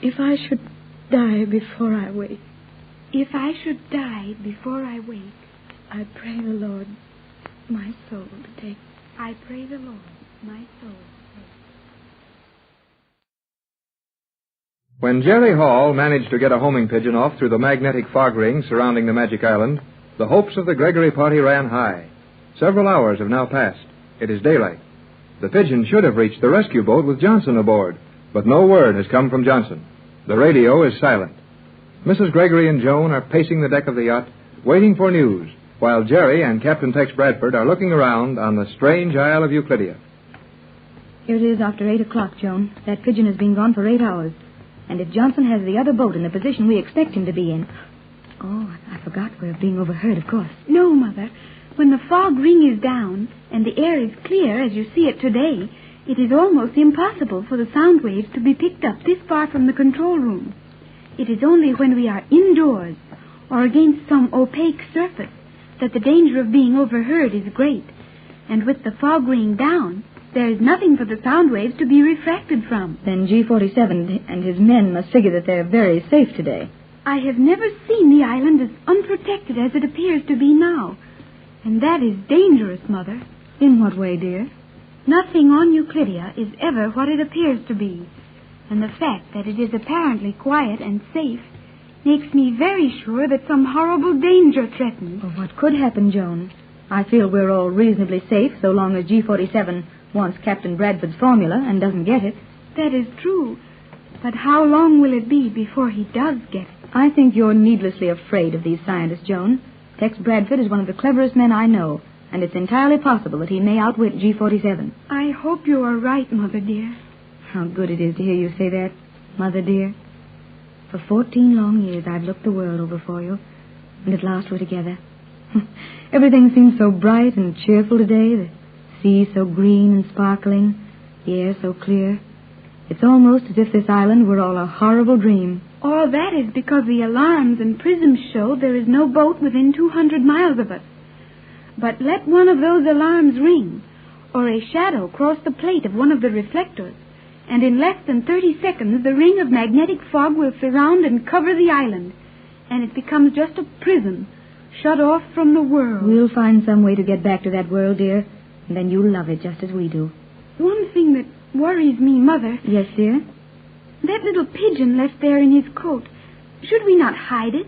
If I should die before I wake. If I should die before I wake. I pray the Lord my soul to take. I pray the Lord my soul to take. When Jerry Hall managed to get a homing pigeon off through the magnetic fog ring surrounding the Magic Island, the hopes of the Gregory party ran high. Several hours have now passed. It is daylight. The pigeon should have reached the rescue boat with Johnson aboard, but no word has come from Johnson. The radio is silent. Mrs. Gregory and Joan are pacing the deck of the yacht, waiting for news, while Jerry and Captain Tex Bradford are looking around on the strange Isle of Euclidia. Here it is after 8 o'clock, Joan. That pigeon has been gone for 8 hours. And if Johnson has the other boat in the position we expect him to be in... Oh, I forgot we're being overheard, of course. No, Mother. When the fog ring is down and the air is clear, as you see it today, it is almost impossible for the sound waves to be picked up this far from the control room. It is only when we are indoors or against some opaque surface that the danger of being overheard is great. And with the fog ring down, there is nothing for the sound waves to be refracted from. Then G-47 and his men must figure that they're very safe today. I have never seen the island as unprotected as it appears to be now. And that is dangerous, Mother. In what way, dear? Nothing on Euclidia is ever what it appears to be. And the fact that it is apparently quiet and safe makes me very sure that some horrible danger threatens. Well, what could happen, Joan? I feel we're all reasonably safe so long as G-47 wants Captain Bradford's formula and doesn't get it. That is true. But how long will it be before he does get it? I think you're needlessly afraid of these scientists, Joan. Tex Bradford is one of the cleverest men I know, and it's entirely possible that he may outwit G-47. I hope you are right, Mother dear. How good it is to hear you say that, Mother dear. For 14 long years I've looked the world over for you, and at last we're together. Everything seems so bright and cheerful today, the sea so green and sparkling, the air so clear. It's almost as if this island were all a horrible dream. All that is because the alarms and prisms show there is no boat within 200 miles of us. But let one of those alarms ring, or a shadow cross the plate of one of the reflectors, and in less than 30 seconds the ring of magnetic fog will surround and cover the island, and it becomes just a prison, shut off from the world. We'll find some way to get back to that world, dear, and then you'll love it just as we do. One thing that worries me, Mother... Yes, dear? That little pigeon left there in his coat. Should we not hide it?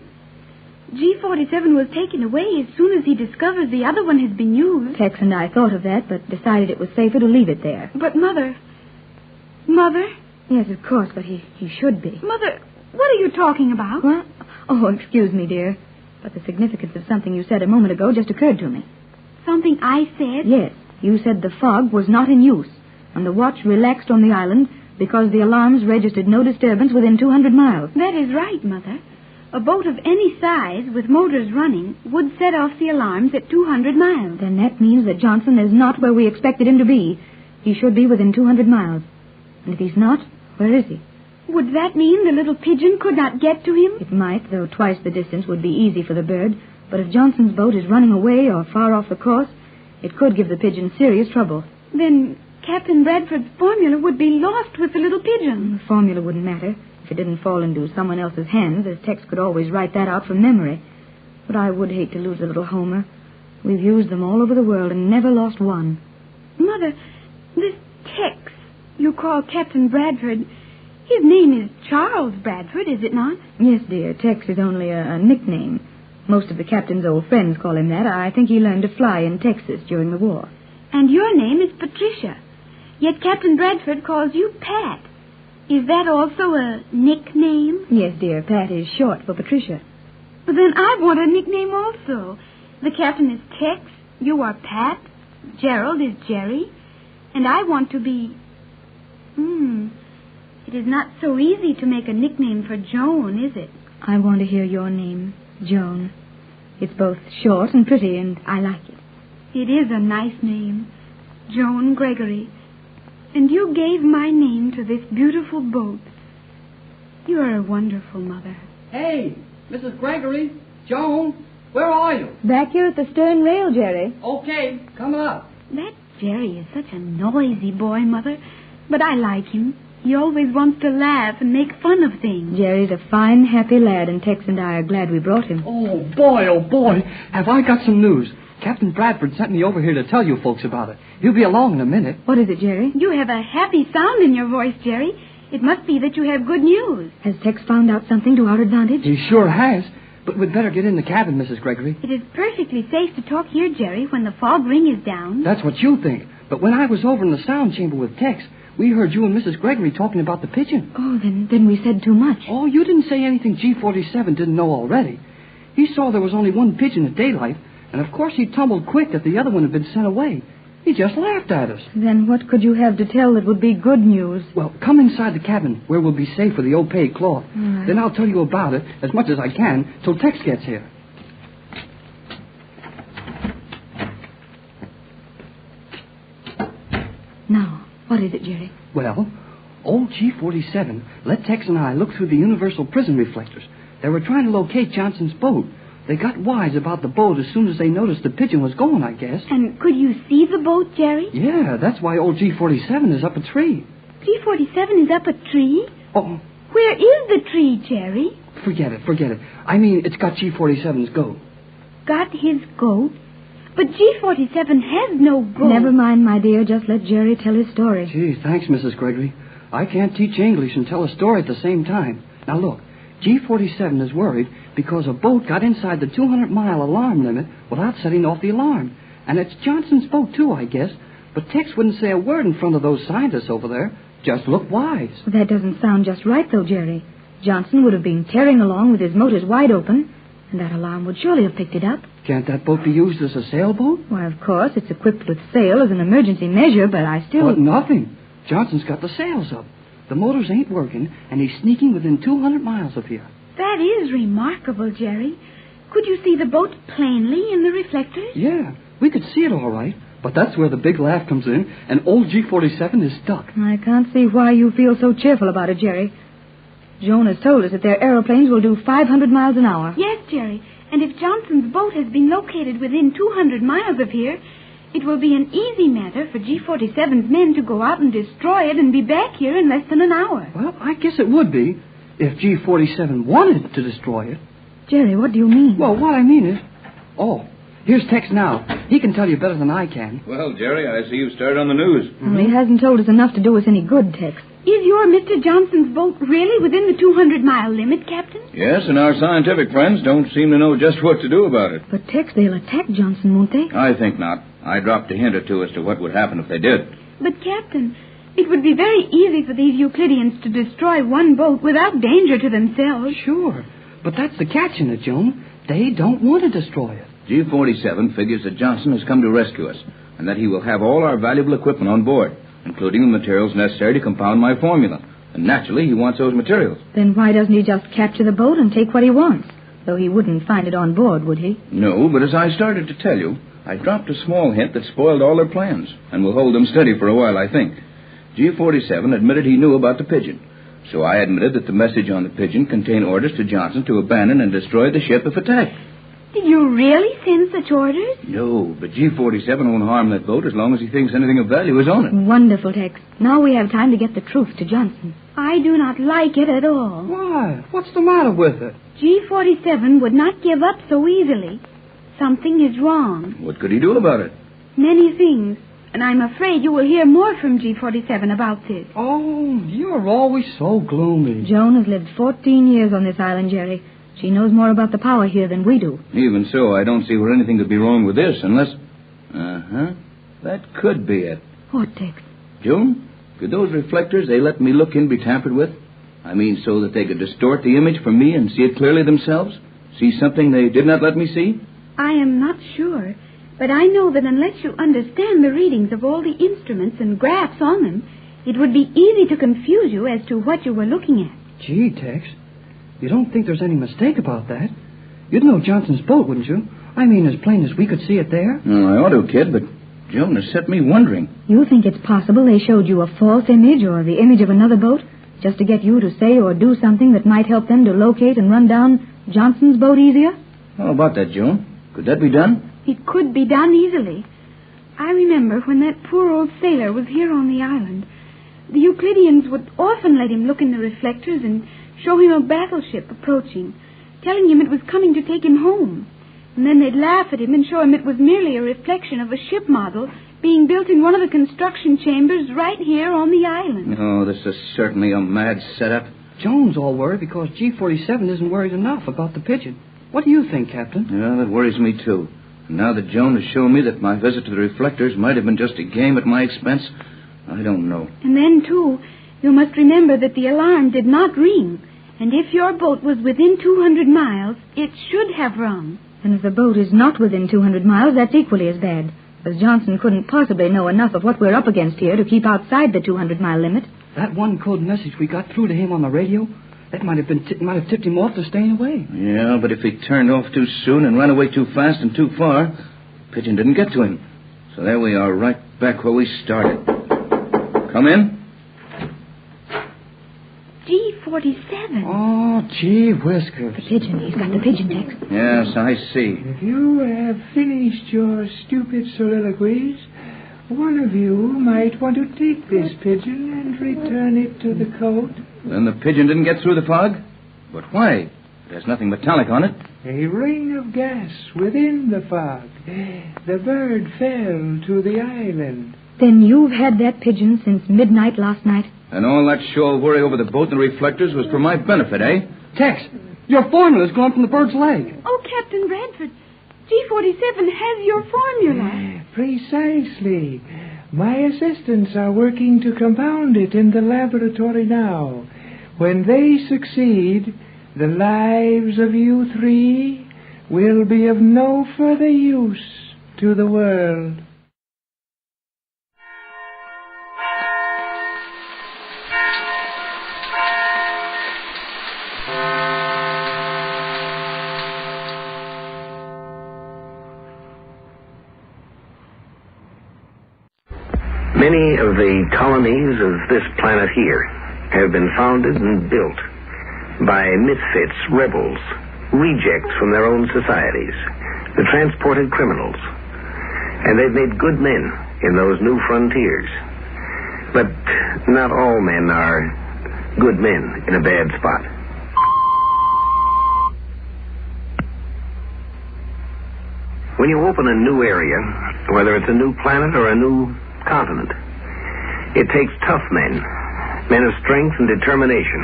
G-47 was taken away as soon as he discovers the other one has been used. Tex and I thought of that, but decided it was safer to leave it there. But, Mother... Mother? Yes, of course, but he should be. Mother, what are you talking about? What? Oh, excuse me, dear. But the significance of something you said a moment ago just occurred to me. Something I said? Yes. You said the fog was not in use, and the watch relaxed on the island because the alarms registered no disturbance within 200 miles. That is right, Mother. A boat of any size with motors running would set off the alarms at 200 miles. Then that means that Johnson is not where we expected him to be. He should be within 200 miles. And if he's not, where is he? Would that mean the little pigeon could not get to him? It might, though twice the distance would be easy for the bird. But if Johnson's boat is running away or far off the course, it could give the pigeon serious trouble. Then Captain Bradford's formula would be lost with the little pigeon. The formula wouldn't matter if it didn't fall into someone else's hands, as Tex could always write that out from memory. But I would hate to lose the little Homer. We've used them all over the world and never lost one. Mother, this Tex you call Captain Bradford, his name is Charles Bradford, is it not? Yes, dear. Tex is only a nickname. Most of the captain's old friends call him that. I think he learned to fly in Texas during the war. And your name is Patricia. Yet Captain Bradford calls you Pat. Is that also a nickname? Yes, dear. Pat is short for Patricia. Well, then I want a nickname also. The captain is Tex, you are Pat, Gerald is Jerry, and I want to be... It is not so easy to make a nickname for Joan, is it? I want to hear your name, Joan. It's both short and pretty, and I like it. It is a nice name, Joan Gregory. And you gave my name to this beautiful boat. You are a wonderful mother. Hey, Mrs. Gregory, Joan, where are you? Back here at the stern rail, Jerry. Okay, come up. That Jerry is such a noisy boy, Mother, but I like him. He always wants to laugh and make fun of things. Jerry's a fine, happy lad, and Tex and I are glad we brought him. Oh, boy, have I got some news. Captain Bradford sent me over here to tell you folks about it. He'll be along in a minute. What is it, Jerry? You have a happy sound in your voice, Jerry. It must be that you have good news. Has Tex found out something to our advantage? He sure has. But we'd better get in the cabin, Mrs. Gregory. It is perfectly safe to talk here, Jerry, when the fog ring is down. That's what you think. But when I was over in the sound chamber with Tex, we heard you and Mrs. Gregory talking about the Pigeon. Oh, then we said too much. Oh, you didn't say anything G47 didn't know already. He saw there was only one pigeon at daylight, and of course he tumbled quick that the other one had been sent away. He just laughed at us. Then what could you have to tell that would be good news? Well, come inside the cabin where we'll be safe with the opaque cloth. Right. Then I'll tell you about it as much as I can till Tex gets here. Now, what is it, Jerry? Well, old G47 let Tex and I look through the universal prism reflectors. They were trying to locate Johnson's boat. They got wise about the boat as soon as they noticed the Pigeon was going, I guess. And could you see the boat, Jerry? Yeah, that's why old G47 is up a tree. G47 is up a tree? Oh. Where is the tree, Jerry? Forget it. I mean, it's got G47's goat. Got his goat? But G47 has no goat. Never mind, my dear. Just let Jerry tell his story. Gee, thanks, Mrs. Gregory. I can't teach English and tell a story at the same time. Now, look. G47 is worried because a boat got inside the 200-mile alarm limit without setting off the alarm. And it's Johnson's boat, too, I guess. But Tex wouldn't say a word in front of those scientists over there. Just look wise. That doesn't sound just right, though, Jerry. Johnson would have been tearing along with his motors wide open, and that alarm would surely have picked it up. Can't that boat be used as a sailboat? Why, of course, it's equipped with sail as an emergency measure, but I still... But nothing. Johnson's got the sails up. The motors ain't working, and he's sneaking within 200 miles of here. That is remarkable, Jerry. Could you see the boat plainly in the reflectors? Yeah, we could see it all right. But that's where the big laugh comes in, and old G47 is stuck. I can't see why you feel so cheerful about it, Jerry. Joan has told us that their aeroplanes will do 500 miles an hour. Yes, Jerry. And if Johnson's boat has been located within 200 miles of here, it will be an easy matter for G47's men to go out and destroy it and be back here in less than an hour. Well, I guess it would be if G47 wanted to destroy it. Jerry, what do you mean? Well, what I mean is... Oh, here's Tex now. He can tell you better than I can. Well, Jerry, I see you've started on the news. Well, he hasn't told us enough to do us any good, Tex. Is your Mr. Johnson's boat really within the 200-mile limit, Captain? Yes, and our scientific friends don't seem to know just what to do about it. But, Tex, they'll attack Johnson, won't they? I think not. I dropped a hint or two as to what would happen if they did. But, Captain, it would be very easy for these Euclideans to destroy one boat without danger to themselves. Sure, but that's the catch in it, Joan. They don't want to destroy it. G47 figures that Johnson has come to rescue us, and that he will have all our valuable equipment on board, including the materials necessary to compound my formula. And naturally, he wants those materials. Then why doesn't he just capture the boat and take what he wants? Though he wouldn't find it on board, would he? No, but as I started to tell you, I dropped a small hint that spoiled all their plans, and will hold them steady for a while, I think. G47 admitted he knew about the Pigeon, so I admitted that the message on the Pigeon contained orders to Johnson to abandon and destroy the ship if attacked. Did you really send such orders? No, but G47 won't harm that boat as long as he thinks anything of value is on it. Wonderful, Tex. Now we have time to get the truth to Johnson. I do not like it at all. Why? What's the matter with it? G47 would not give up so easily. something is wrong. What could he do about it? Many things. And I'm afraid you will hear more from G47 about this. Oh, you're always so gloomy. Joan has lived 14 years on this island, Jerry. She knows more about the power here than we do. Even so, I don't see where anything could be wrong with this unless... That could be it. What, Tex? Joan, could those reflectors they let me look in be tampered with? I mean, so that they could distort the image from me and see it clearly themselves? See something they did not let me see? I am not sure. But I know that unless you understand the readings of all the instruments and graphs on them, it would be easy to confuse you as to what you were looking at. Gee, Tex, you don't think there's any mistake about that? You'd know Johnson's boat, wouldn't you? I mean, as plain as we could see it there. Well, I ought to, kid, but Joan has set me wondering. You think it's possible they showed you a false image or the image of another boat just to get you to say or do something that might help them to locate and run down Johnson's boat easier? How about that, Joan? Could that be done? It could be done easily. I remember when that poor old sailor was here on the island, the Euclideans would often let him look in the reflectors and show him a battleship approaching, telling him it was coming to take him home. And then they'd laugh at him and show him it was merely a reflection of a ship model being built in one of the construction chambers right here on the island. Oh, this is certainly a mad setup. Joan's all worried because G47 isn't worried enough about the Pigeon. What do you think, Captain? Yeah, that worries me, too. And now that Joan has shown me that my visit to the reflectors might have been just a game at my expense, I don't know. And then, too, you must remember that the alarm did not ring. And if your boat was within 200 miles, it should have rung. And if the boat is not within 200 miles, that's equally as bad. As Johnson couldn't possibly know enough of what we're up against here to keep outside the 200-mile limit. That one code message we got through to him on the radio, that might have tipped him off to staying away. Yeah, but if he turned off too soon and ran away too fast and too far, Pigeon didn't get to him. So there we are, right back where we started. Come in. G47. Oh, gee whiskers. The Pigeon. He's got the Pigeon, Tex. Yes, I see. If you have finished your stupid soliloquies, one of you might want to take this Pigeon and return it to the code. Then the Pigeon didn't get through the fog? But why? There's nothing metallic on it. A ring of gas within the fog. The bird fell to the island. Then you've had that Pigeon since midnight last night? And all that show of worry over the boat and the reflectors was for my benefit, eh? Tex, your formula's gone from the bird's leg. Oh, Captain Bradford, G47 has your formula. Precisely. My assistants are working to compound it in the laboratory now. When they succeed, the lives of you three will be of no further use to the world. Many of the colonies of this planet here have been founded and built by misfits, rebels, rejects from their own societies, the transported criminals. And they've made good men in those new frontiers. But not all men are good men in a bad spot. When you open a new area, whether it's a new planet or a new continent, it takes tough men, men of strength and determination.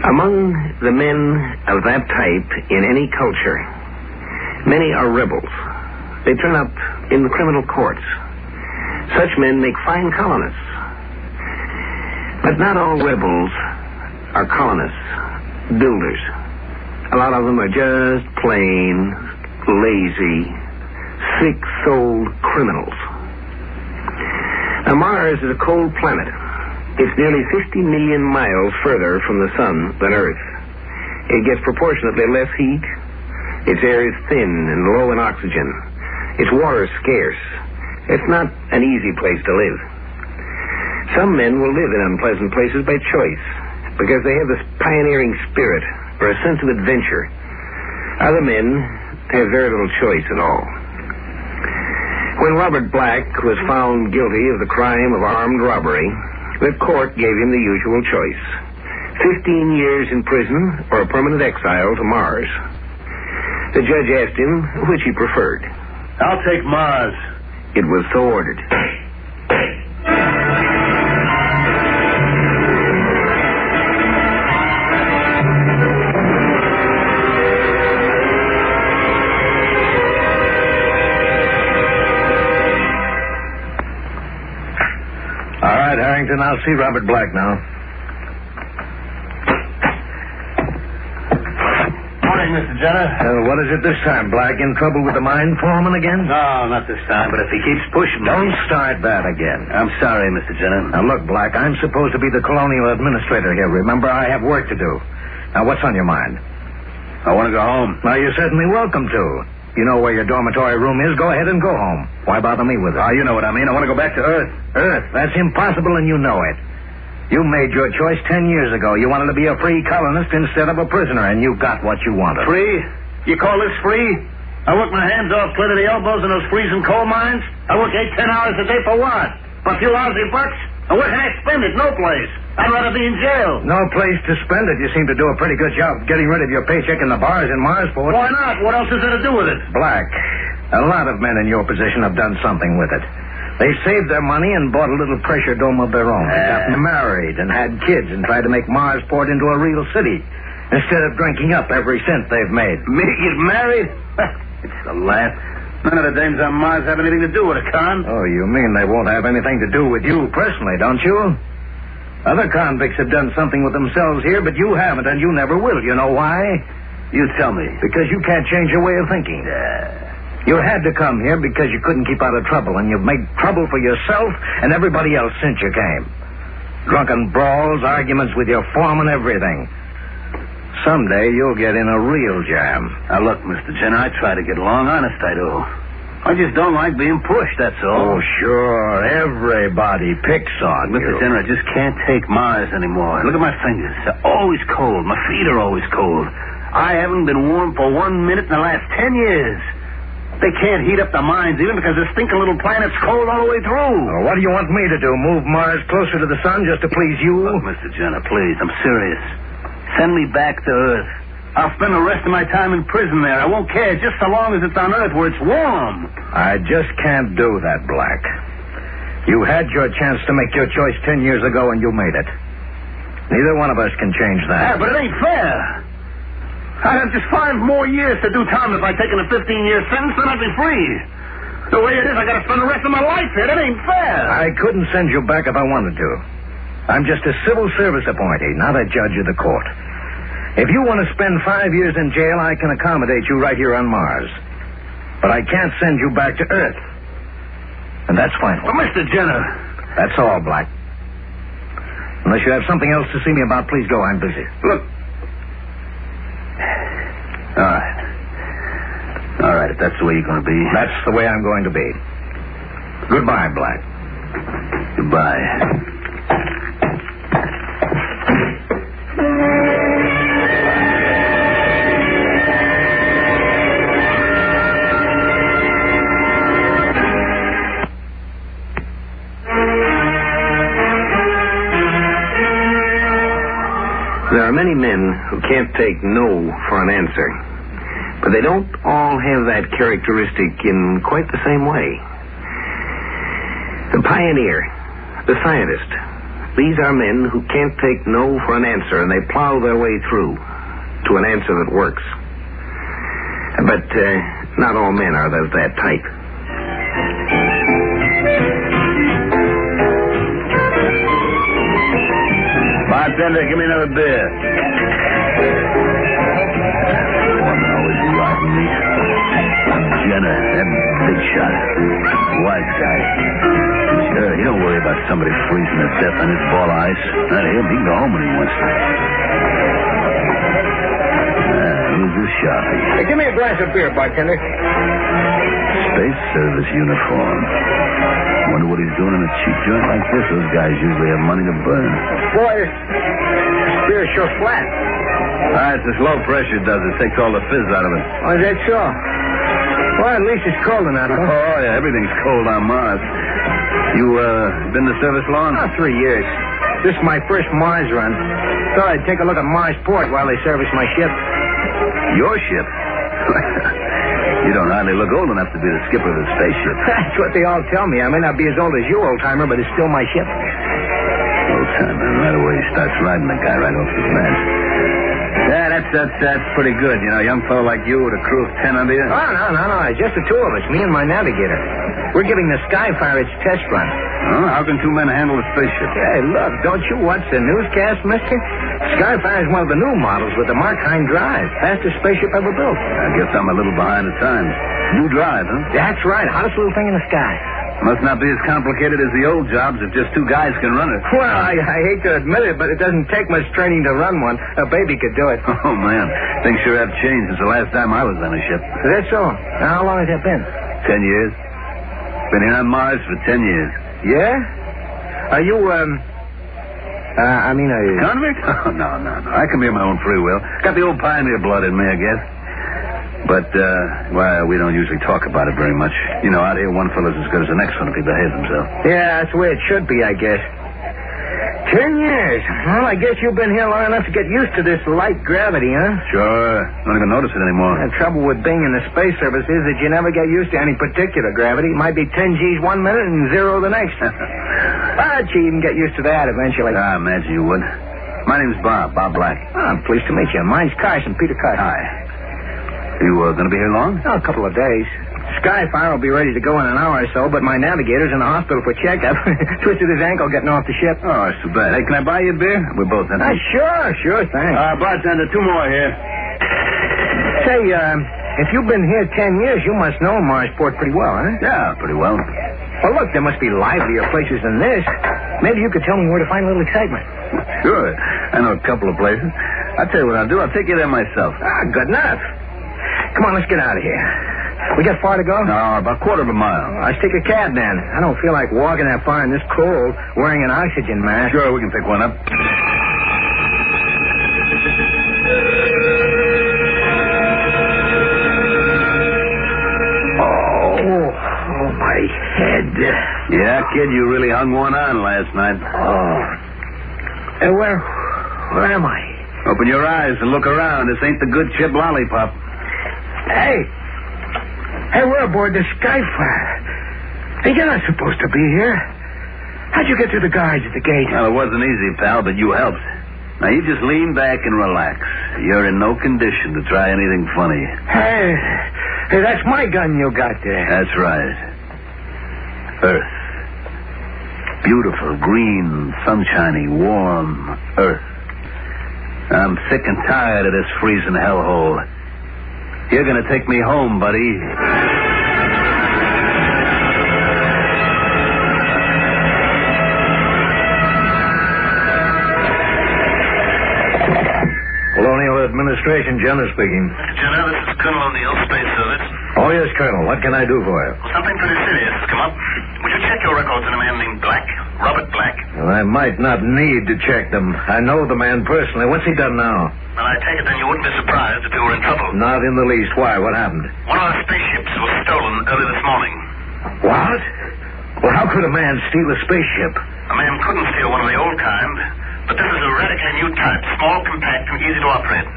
Among the men of that type in any culture, many are rebels. They turn up in the criminal courts. Such men make fine colonists. But not all rebels are colonists, builders. A lot of them are just plain, lazy, sick-souled criminals. Now, Mars is a cold planet. It's nearly 50 million miles further from the sun than Earth. It gets proportionately less heat. Its air is thin and low in oxygen. Its water is scarce. It's not an easy place to live. Some men will live in unpleasant places by choice because they have this pioneering spirit or a sense of adventure. Other men have very little choice at all. When Robert Black was found guilty of the crime of armed robbery, the court gave him the usual choice: 15 years in prison or a permanent exile to Mars. The judge asked him which he preferred. I'll take Mars. It was so ordered. All right, Harrington, I'll see Robert Black now. Morning, Mr. Jenner. What is it this time, Black? In trouble with the mine foreman again? No, not this time, but if he keeps pushing... Don't start that again. I'm sorry, Mr. Jenner. Now, look, Black, I'm supposed to be the colonial administrator here. Remember, I have work to do. Now, what's on your mind? I want to go home. Now, you're certainly welcome to. You know where your dormitory room is. Go ahead and go home. Why bother me with it? Oh, you know what I mean. I want to go back to Earth. Earth? That's impossible, and you know it. You made your choice 10 years ago. You wanted to be a free colonist instead of a prisoner, and you got what you wanted. Free? You call this free? I work my hands off clear to the elbows in those freezing coal mines. I work 8-10 hours a day for what? For a few lousy bucks? And where can I spend it? No place. I'd rather be in jail. No place to spend it. You seem to do a pretty good job getting rid of your paycheck in the bars in Marsport. Why not? What else is there to do with it? Black, a lot of men in your position have done something with it. They saved their money and bought a little pressure dome of their own. They got married and had kids and tried to make Marsport into a real city instead of drinking up every cent they've made. Me get married? It's a laugh. None of the dames on Mars have anything to do with it, Con. Oh, you mean they won't have anything to do with you personally, don't you? Other convicts have done something with themselves here, but you haven't, and you never will. You know why? You tell me. Because you can't change your way of thinking. You had to come here because you couldn't keep out of trouble, and you've made trouble for yourself and everybody else since you came. Drunken brawls, arguments with your foreman, everything. Someday you'll get in a real jam. Now, look, Mr. Jenner, I try to get along. Honest, I do. I just don't like being pushed, that's all. Oh, sure. Everybody picks on you. Mr. Jenner, I just can't take Mars anymore. Look at my fingers. They're always cold. My feet are always cold. I haven't been warm for 1 minute in the last 10 years. They can't heat up the mines even because the stinking little planet's cold all the way through. Well, what do you want me to do? Move Mars closer to the sun just to please you? Look, Mr. Jenner, please. I'm serious. Send me back to Earth. I'll spend the rest of my time in prison there. I won't care just so long as it's on Earth where it's warm. I just can't do that, Black. You had your chance to make your choice 10 years ago, and you made it. Neither one of us can change that. Yeah, but it ain't fair. I'd have just 5 more years to do time if I'd taken a 15-year sentence, then I'd be free. The way it is, I gotta spend the rest of my life here. That ain't fair. I couldn't send you back if I wanted to. I'm just a civil service appointee, not a judge of the court. If you want to spend 5 years in jail, I can accommodate you right here on Mars. But I can't send you back to Earth. And that's final. But, Mr. Jenner... That's all, Black. Unless you have something else to see me about, please go. I'm busy. Look. All right, if that's the way you're going to be. That's the way I'm going to be. Goodbye, Black. Goodbye. There are many men who can't take no for an answer. But they don't all have that characteristic in quite the same way. The pioneer, the scientist, these are men who can't take no for an answer, and they plow their way through to an answer that works. But not all men are of that type. Bartender, give me another beer. One always rotten meat. Jenner, that big shot. White guy. Sure, you don't worry about somebody freezing to death on his ball of ice. Not him. He can go home when he wants to. Who's this sharpie? Hey, give me a glass of beer, bartender. Space Service uniform. Wonder what he's doing in a cheap joint like this. Those guys usually have money to burn. Boy, this beer's sure flat. It's this low pressure does it. Takes all the fizz out of it. Oh, is that so? Well, at least it's cold enough, huh? Oh, yeah. Everything's cold on Mars. You, been in the service long? 3 years. This is my first Mars run. Thought I'd take a look at Marsport while they service my ship. Your ship? You don't hardly look old enough to be the skipper of the spaceship. That's what they all tell me. I may not be as old as you, old-timer, but it's still my ship. Old-timer, right away he starts riding the guy right off the bat. Yeah, that's pretty good. You know, a young fellow like you with a crew of 10 under you. Oh, no. It's just the two of us, me and my navigator. We're giving the Skyfire its test run. Oh, how can two men handle a spaceship? Hey, look, don't you watch the newscast, mister? Skyfire is one of the new models with the Mark-Hein drive. Fastest spaceship ever built. I guess I'm a little behind the times. New drive, huh? That's right. Hottest little thing in the sky. Must not be as complicated as the old jobs if just two guys can run it. Well, I hate to admit it, but it doesn't take much training to run one. A baby could do it. Oh, man. Things sure have changed since the last time I was on a ship. Is that so? Now, how long has that been? 10 years. Been here on Mars for 10 years. Yeah? Are you, are you... Convict? Oh, no. I come here my own free will. Got the old pioneer blood in me, I guess. But, well, we don't usually talk about it very much. You know, out here, one fellow's as good as the next one if he behaves himself. Yeah, that's the way it should be, I guess. 10 years. Well, I guess you've been here long enough to get used to this light gravity, huh? Sure. Don't even notice it anymore. The trouble with being in the space service is that you never get used to any particular gravity. It might be 10 G's 1 minute and 0 the next. But you even get used to that eventually. I imagine you would. My name's Bob Black. Oh, I'm pleased to meet you. Mine's Carson, Peter Carson. Hi. You going to be here long? Oh, a couple of days. Skyfire will be ready to go in an hour or so, but my navigator's in the hospital for checkup. Twisted his ankle getting off the ship. Oh, that's too bad. Hey, can I buy you a beer? We're both in. Sure, thanks. Bartender, 2 more here. Say, if you've been here 10 years, you must know Marsport pretty well, huh? Yeah, pretty well. Well, look, there must be livelier places than this. Maybe you could tell me where to find a little excitement. Sure. I know a couple of places. I'll tell you what I'll do. I'll take you there myself. Good enough. Come on, let's get out of here. We got far to go? No, about a quarter of a mile. Let's take a cab, then. I don't feel like walking that far in this cold wearing an oxygen mask. Sure, we can pick one up. Oh, my head. Yeah, kid, you really hung one on last night. Oh. Hey, where am I? Open your eyes and look around. This ain't the good chip lollipop. Hey, we're aboard the Skyfire. Hey, you're not supposed to be here. How'd you get through the guards at the gate? Well, it wasn't easy, pal, but you helped. Now, you just lean back and relax. You're in no condition to try anything funny. Hey, that's my gun you got there. That's right. Earth. Beautiful, green, sunshiny, warm Earth. I'm sick and tired of this freezing hellhole. You're going to take me home, buddy. Colonial Administration, Jenner speaking. Jenner, this is Colonel O'Neill, Space Service. Oh, yes, Colonel. What can I do for you? Well, something pretty serious has come up. Would you check your records on a man named Black? Robert Black? Well, I might not need to check them. I know the man personally. What's he done now? Well, I take it then you wouldn't be surprised if you were in trouble. Not in the least. Why? What happened? One of our spaceships was stolen early this morning. What? Well, how could a man steal a spaceship? A man couldn't steal one of the old kind, but this is a radically new type, small, compact, and easy to operate.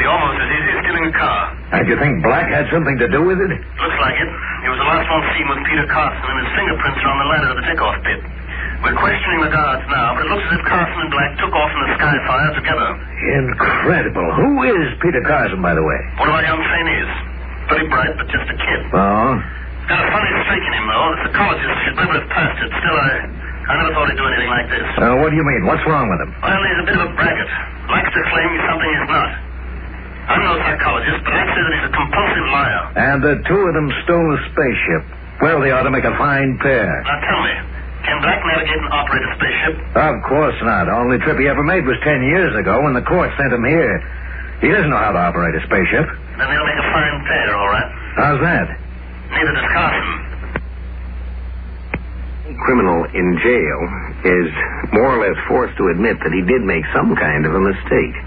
Be almost as easy as stealing a car. And you think Black had something to do with it? Looks like it. He was the last one seen with Peter Carson, and his fingerprints are on the ladder to the takeoff pit. We're questioning the guards now, but it looks as if Carson and Black took off in the Skyfire together. Incredible. Who is Peter Carson, by the way? One of our young trainees. Pretty bright, but just a kid. Oh? Got a funny streak in him, though. The psychologist should never have passed it. Still, I never thought he'd do anything like this. What do you mean? What's wrong with him? Well, he's a bit of a braggart. Likes to claim he's something he's not. I'm no psychologist, but I'd say that he's a compulsive liar. And the two of them stole a spaceship. Well, they ought to make a fine pair. Now, tell me, can Black navigate and operate a spaceship? Of course not. The only trip he ever made was 10 years ago when the court sent him here. He doesn't know how to operate a spaceship. Then they'll make a fine pair, all right. How's that? Neither does Carson. A criminal in jail is more or less forced to admit that he did make some kind of a mistake.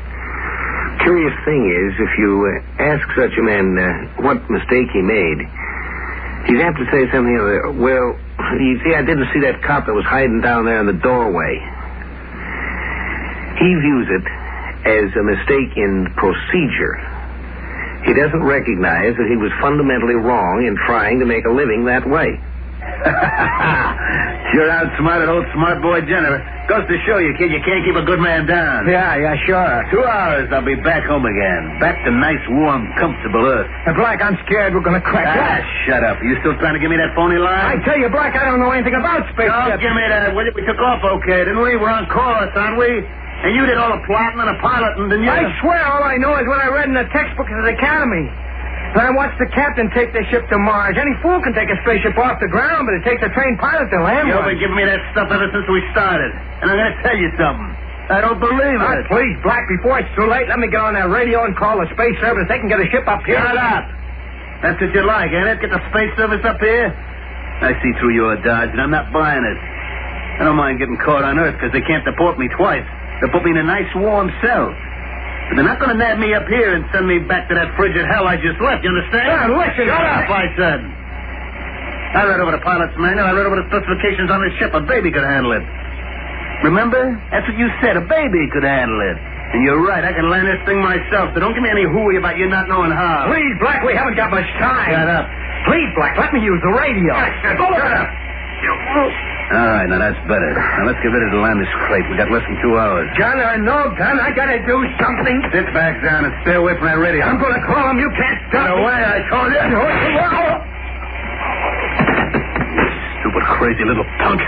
Curious thing is, if you ask such a man what mistake he made, he's apt to say something other. Well, you see, I didn't see that cop that was hiding down there in the doorway. He views it as a mistake in procedure. He doesn't recognize that he was fundamentally wrong in trying to make a living that way. Sure outsmarted old smart boy Jenner. Goes to show you, kid, you can't keep a good man down. Yeah, sure. 2 hours, I'll be back home again. Back to nice, warm, comfortable Earth. Black, I'm scared we're going to crash. Shut up. You still trying to give me that phony line? I tell you, Black, I don't know anything about spaceships. Don't give me that, will you? We took off okay, didn't we? We're on course, aren't we? And you did all the plotting and the piloting, didn't you? I swear all I know is what I read in the textbooks of the Academy. And I watched the captain take the ship to Mars. Any fool can take a spaceship off the ground, but it takes a trained pilot to land You've one. been giving me that stuff ever since we started. And I'm going to tell you something. I don't believe it. Please, Black, before it's too late, let me get on that radio and call the space service. They can get a ship up here. Shut up. That's what you like, ain't it? Get the space service up here? I see through your dodge, and I'm not buying it. I don't mind getting caught on Earth because they can't deport me twice. They'll put me in a nice warm cell. But they're not going to nab me up here and send me back to that frigid hell I just left, you understand? Listen. Shut up, I said. I read over the pilot's manual. I read over the specifications on this ship. A baby could handle it. Remember? That's what you said. A baby could handle it. And you're right. I can land this thing myself, so don't give me any hooey about you not knowing how. Please, Black, we haven't got much time. Shut up. Please, Black, let me use the radio. Shut up. All right, now that's better. Now let's get ready to land this crate. We got less than 2 hours. Gun or no gun, I gotta do something. Sit back down and stay away from that radio. I'm gonna call him. You can't stop me. Get away, I told you. Stupid, crazy little punk.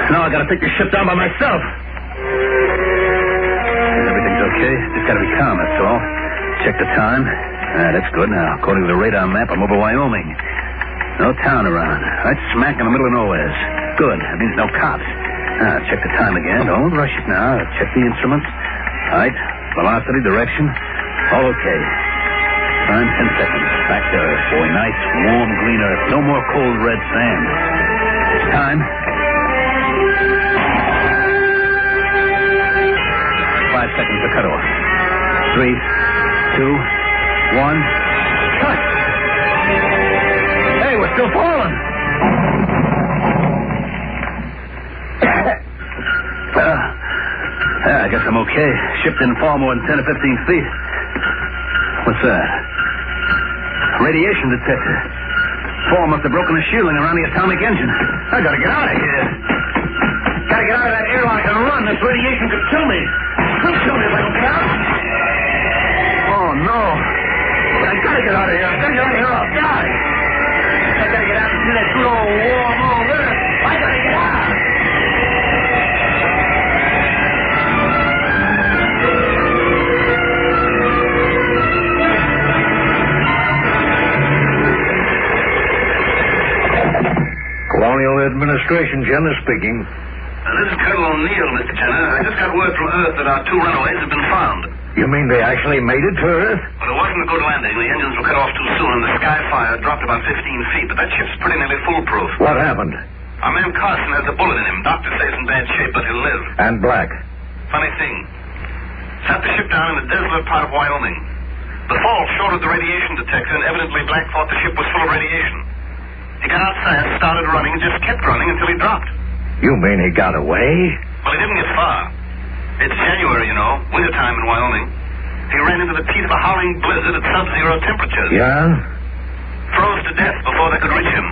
Now I gotta take this ship down by myself. Everything's okay. Just gotta be calm, that's all. Check the time. That's good. Now, according to the radar map, I'm over Wyoming. No town around. Right smack in the middle of nowhere. Good. That means no cops. Check the time again. Don't rush it now. Check the instruments. Height, velocity, direction. All okay. Time 10 seconds. Back to Earth. Boy, nice, warm, green Earth. No more cold red sand. Time. 5 seconds to cut off. 3, 2, 1. Cut! Hey, we're still falling. I guess I'm okay. Ship didn't fall more than 10 or 15 feet. What's that? Radiation detector. Fall must have broken the shielding around the atomic engine. I gotta get out of here. Gotta get out of that airlock and run. This radiation could kill me. Could kill me if I don't get out. Oh, no. But I gotta get out of here. I gotta get out of here or I'll die. I gotta get out and see that good old warm old Earth. I gotta get out. Colonial Administration, Jenner speaking. This is Colonel O'Neill, Mr. Jenner. I just got word from Earth that our 2 runaways have been found. You mean they actually made it to Earth? Well, it wasn't a good landing. The engines were cut off too soon, and the sky fire dropped about 15 feet, but that ship's pretty nearly foolproof. What happened? Our man Carlton has a bullet in him. Doctor says in bad shape, but he'll live. And Black? Funny thing. Sat the ship down in the desolate part of Wyoming. The fall shorted the radiation detector, and evidently Black thought the ship was full of radiation. He got outside, started running, and just kept running until he dropped. You mean he got away? Well, he didn't get far. It's January, you know, wintertime in Wyoming. He ran into the teeth of a howling blizzard at sub-zero temperatures. Yeah? Froze to death before they could reach him.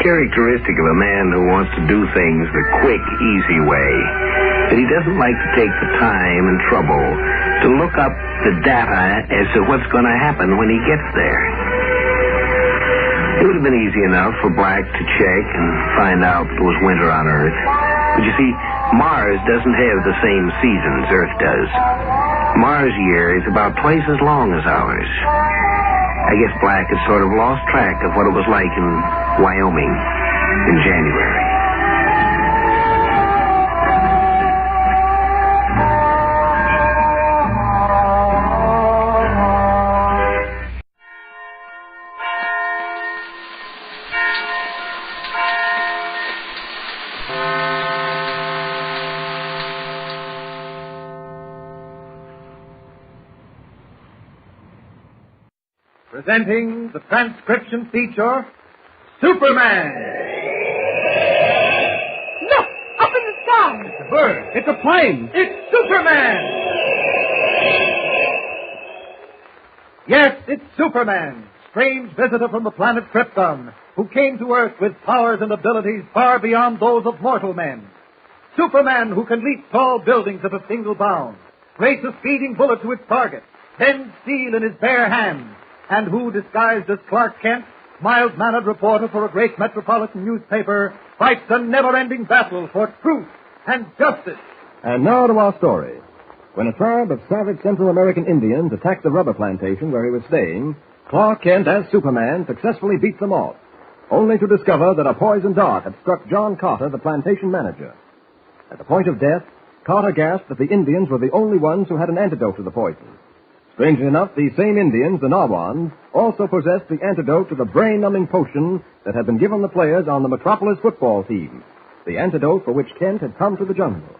Characteristic of a man who wants to do things the quick, easy way, that he doesn't like to take the time and trouble to look up the data as to what's going to happen when he gets there. It would have been easy enough for Black to check and find out it was winter on Earth. But you see, Mars doesn't have the same seasons Earth does. Mars' year is about twice as long as ours. I guess Black had sort of lost track of what it was like in Wyoming in January. presenting the transcription feature, Superman. Look, up in the sky. It's a bird. It's a plane. It's Superman. Yes, it's Superman, strange visitor from the planet Krypton, who came to Earth with powers and abilities far beyond those of mortal men. Superman, who can leap tall buildings at a single bound, race a speeding bullet to its target, bend steel in his bare hands, and who, disguised as Clark Kent, mild-mannered reporter for a great metropolitan newspaper, fights a never-ending battle for truth and justice. And now to our story. When a tribe of savage Central American Indians attacked the rubber plantation where he was staying, Clark Kent, as Superman, successfully beat them off, only to discover that a poison dart had struck John Carter, the plantation manager. At the point of death, Carter gasped that the Indians were the only ones who had an antidote to the poison. Strangely enough, these same Indians, the Nawans, also possessed the antidote to the brain-numbing potion that had been given the players on the Metropolis football team, the antidote for which Kent had come to the jungle.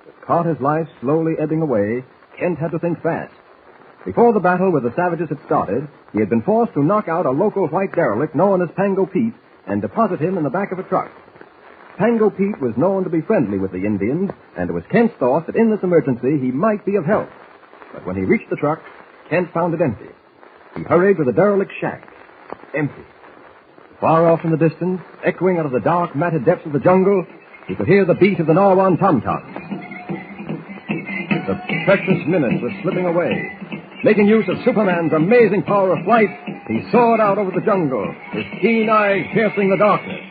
With Carter's life slowly ebbing away, Kent had to think fast. Before the battle with the savages had started, he had been forced to knock out a local white derelict known as Pango Pete and deposit him in the back of a truck. Pango Pete was known to be friendly with the Indians, and it was Kent's thought that in this emergency he might be of help. But when he reached the truck, Kent found it empty. He hurried to the derelict shack. Empty. Far off in the distance, echoing out of the dark, matted depths of the jungle, he could hear the beat of the Narwan tom-tom. The precious minutes were slipping away. Making use of Superman's amazing power of flight, he soared out over the jungle, his keen eyes piercing the darkness.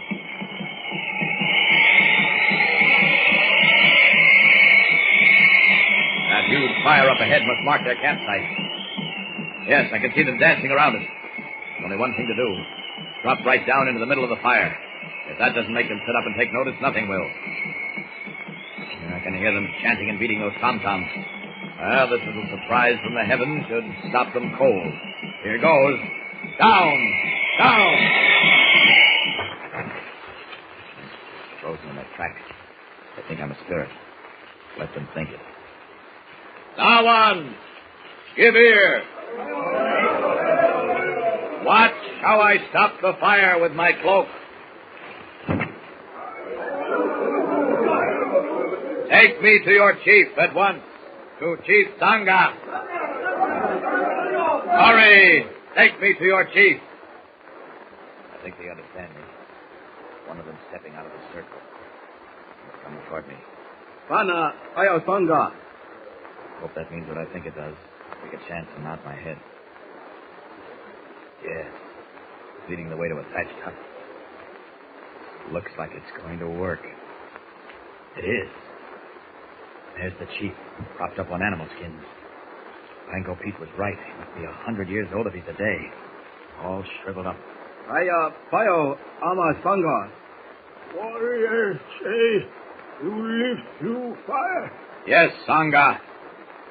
That huge fire up ahead must mark their campsite. Yes, I can see them dancing around it. There's only one thing to do. Drop right down into the middle of the fire. If that doesn't make them sit up and take notice, nothing will. I can hear them chanting and beating those tom-toms. Well, this little surprise from the heavens should stop them cold. Here goes. Down! Down! Frozen in their tracks. I think I'm a spirit. Let them think it. Now on! Give ear! Watch how I stop the fire with my cloak. Take me to your chief at once. To Chief Sangha. Hurry! Take me to your chief. I think they understand me. One of them stepping out of the circle. He's coming toward me. Pana, Ayo Sangha. Hope that means what I think it does. Take a chance and nod my head. Yes. It's leading the way to a thatched hut. Looks like it's going to work. It is. There's the chief, propped up on animal skins. Pango Pete was right. He must be 100 years old if he's a day. All shriveled up. Aya Payo Ama Sangha. Warriors say you live through fire. Yes, Sangha.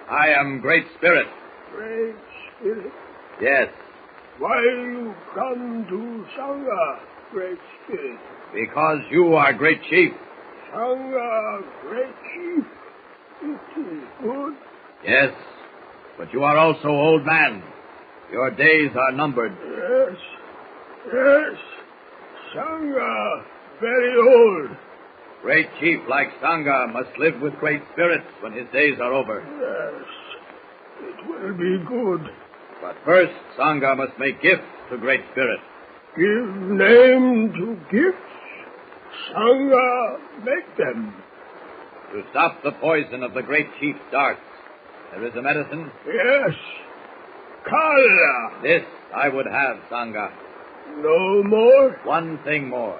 I am Great Spirit. Great Spirit? Yes. Why you come to Sangha, Great Spirit? Because you are Great Chief. Sangha, Great Chief. It is good. Yes, but you are also old man. Your days are numbered. Yes, yes. Sangha, very old. Great chief like Sangha must live with great spirits when his days are over. Yes, it will be good. But first, Sangha must make gifts to great spirit. Give name to gifts. Sangha, make them. To stop the poison of the great chief's darts, there is a medicine. Yes. Kala. This I would have, Sangha. No more? One thing more.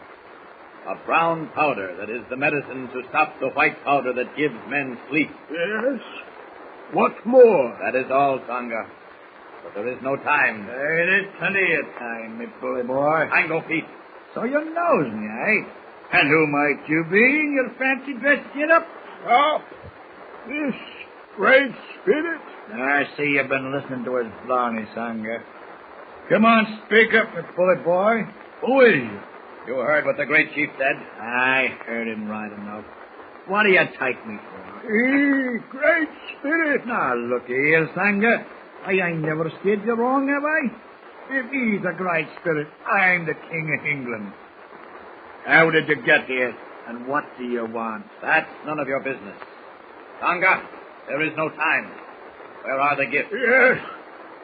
A brown powder that is the medicine to stop the white powder that gives men sleep. Yes. What more? That is all, Sangha. But there is no time. There is plenty of time, me bully boy. Pango Pete. So you knows me, eh? And who might you be in your fancy dress get-up? Stop. This great spirit. I see you've been listening to his blarney, Sangha. Come on, speak up, me bully boy. Who is you? You heard what the great chief said? I heard him right enough. What do you take me for? Great spirit. Now, look here, Sangha. I ain't never steered you wrong, have I? If he's a great spirit, I'm the King of England. How did you get here? And what do you want? That's none of your business. Sangha, there is no time. Where are the gifts? Yes.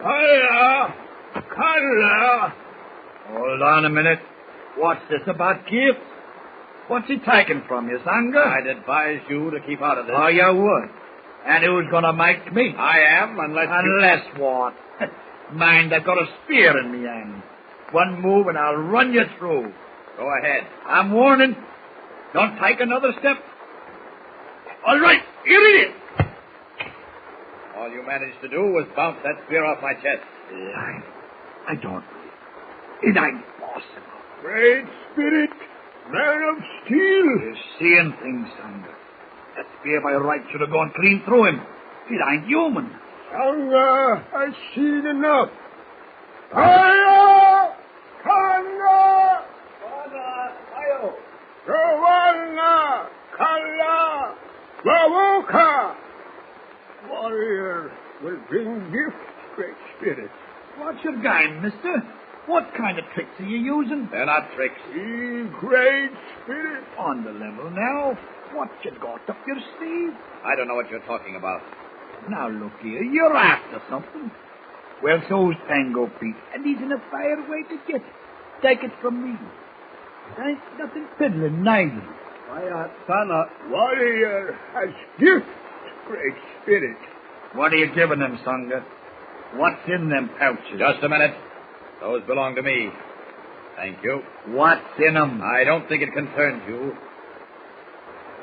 Kala. Hold on a minute. What's this about gifts? What's he taking from you, Sangha? I'd advise you to keep out of this. Oh, you would? And who's going to make me? I am, unless what? Mind, I've got a spear in me hand. One move and I'll run you through. Go ahead. I'm warning. Don't take another step. All right, here it is. All you managed to do was bounce that spear off my chest. I don't. It ain't possible. Great spirit, man of steel. You're seeing things, Sangha. That spear by right should have gone clean through him. It ain't human. Sangha, I've seen enough. Hiya! Kanga! Hiyo! Rawana! Kala! Wawuka! Warrior will bring gifts, great spirit. What's your game, mister? What kind of tricks are you using? They're not tricks. Great spirit. On the level now. What you got up your sleeve? I don't know what you're talking about. Now look here, you're after something. Well, so's Tango Pete, and he's in a fair way to get it. Take it from me. There ain't nothing fiddling, neither. Sana, warrior has gift, great spirit. What are you giving them, Sangha? What's in them pouches? Just a minute. Those belong to me. Thank you. What's in them? I don't think it concerns you.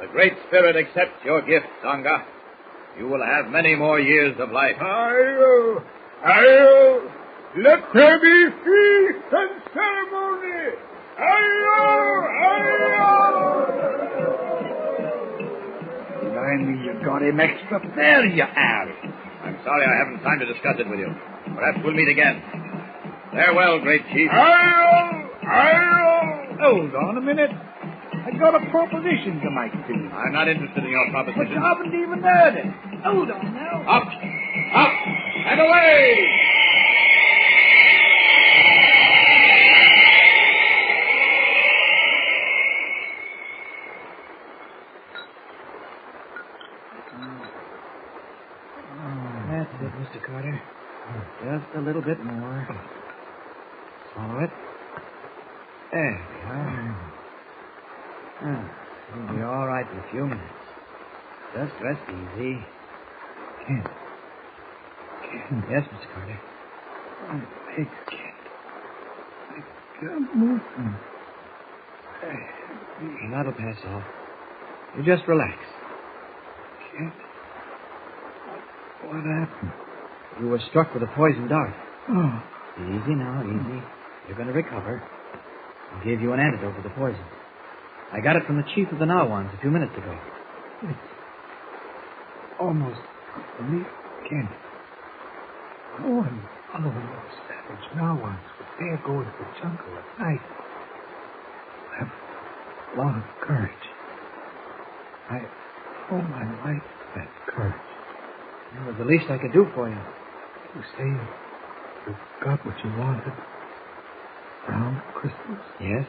The Great Spirit accepts your gift, Sangha. You will have many more years of life. Ayo! Let there be feast and ceremony! Blimey, you got him extra fair, you have. I'm sorry I haven't time to discuss it with you. Perhaps we'll meet again. Farewell, great chief. Hold on a minute. I got a proposition to make to you. I'm not interested in your But proposition. you haven't even heard it. Hold on now. Up, and away! That's it, Mr. Carter. Just a little bit more. Swallow it. There we are. You'll be all right in a few minutes. Just rest easy. Ken. Yes, Mr. Carter. My legs can't. I can't move them. And that'll pass off. You just relax. Can't. What happened? You were struck with a poison dart. Oh. Easy now, easy. You're going to recover. I gave you an antidote to the poison. I got it from the chief of the Nawans a few minutes ago. It's almost for me, Ken. No one other than those savage Nawans would dare go into the jungle at night. I have a lot of courage. I owe my life to that courage. It was the least I could do for you. You say you got what you wanted. Brown crystals? Yes.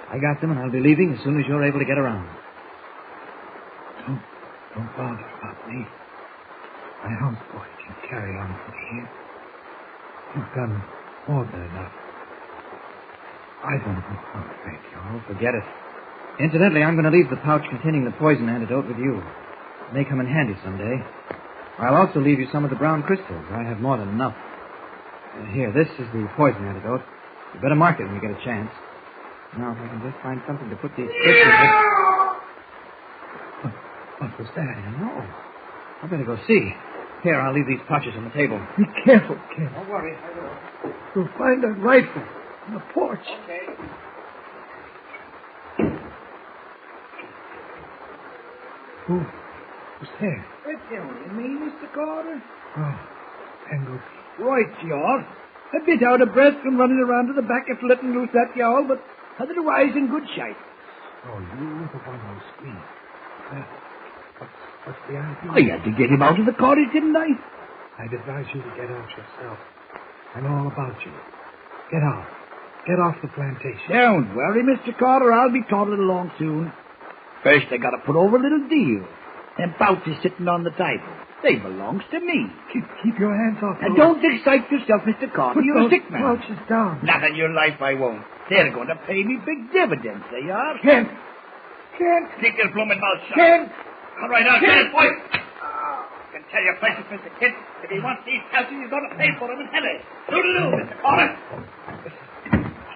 I got them, and I'll be leaving as soon as you're able to get around. Don't bother about me. My houseboy can carry on from here. You've done more than enough. I don't know how to thank you. Oh, forget it. Incidentally, I'm going to leave the pouch containing the poison antidote with you. It may come in handy someday. I'll also leave you some of the brown crystals. I have more than enough. Here, this is the poison antidote. You better mark it when you get a chance. Now, if I can just find something to put these crystals in. What was that? I don't know. I better go see. Here, I'll leave these pouches on the table. Be careful, Ken. Don't worry, I will. You'll find that rifle on the porch. Okay. Who's there? It's you and me, Mr. Carter. Oh, Tango. Right, you are. A bit out of breath from running around to the back after letting loose that yawl, but otherwise in good shape. Oh, you're the one who screamed. What's the idea? I had to get him out of the cottage, didn't I? I'd advise you to get out yourself. I know all about you. Get off. Get off the plantation. Don't worry, Mr. Carter. I'll be toddling along soon. First, I gotta put over a little deal. Them pouches sitting on the table. They belongs to me. Keep your hands off. And don't excite yourself, Mr. Carter. You're a sick man. Pouches down. Not in your life I won't. They're going to pay me big dividends, they are. Kent! Keep your blooming mouth shut. Kent! All right, I'll get it, boy. I can tell your precious, Mr. Kent. If he wants these pouches, he's going to pay for them in heavy. Toodaloo, Mr. Carter.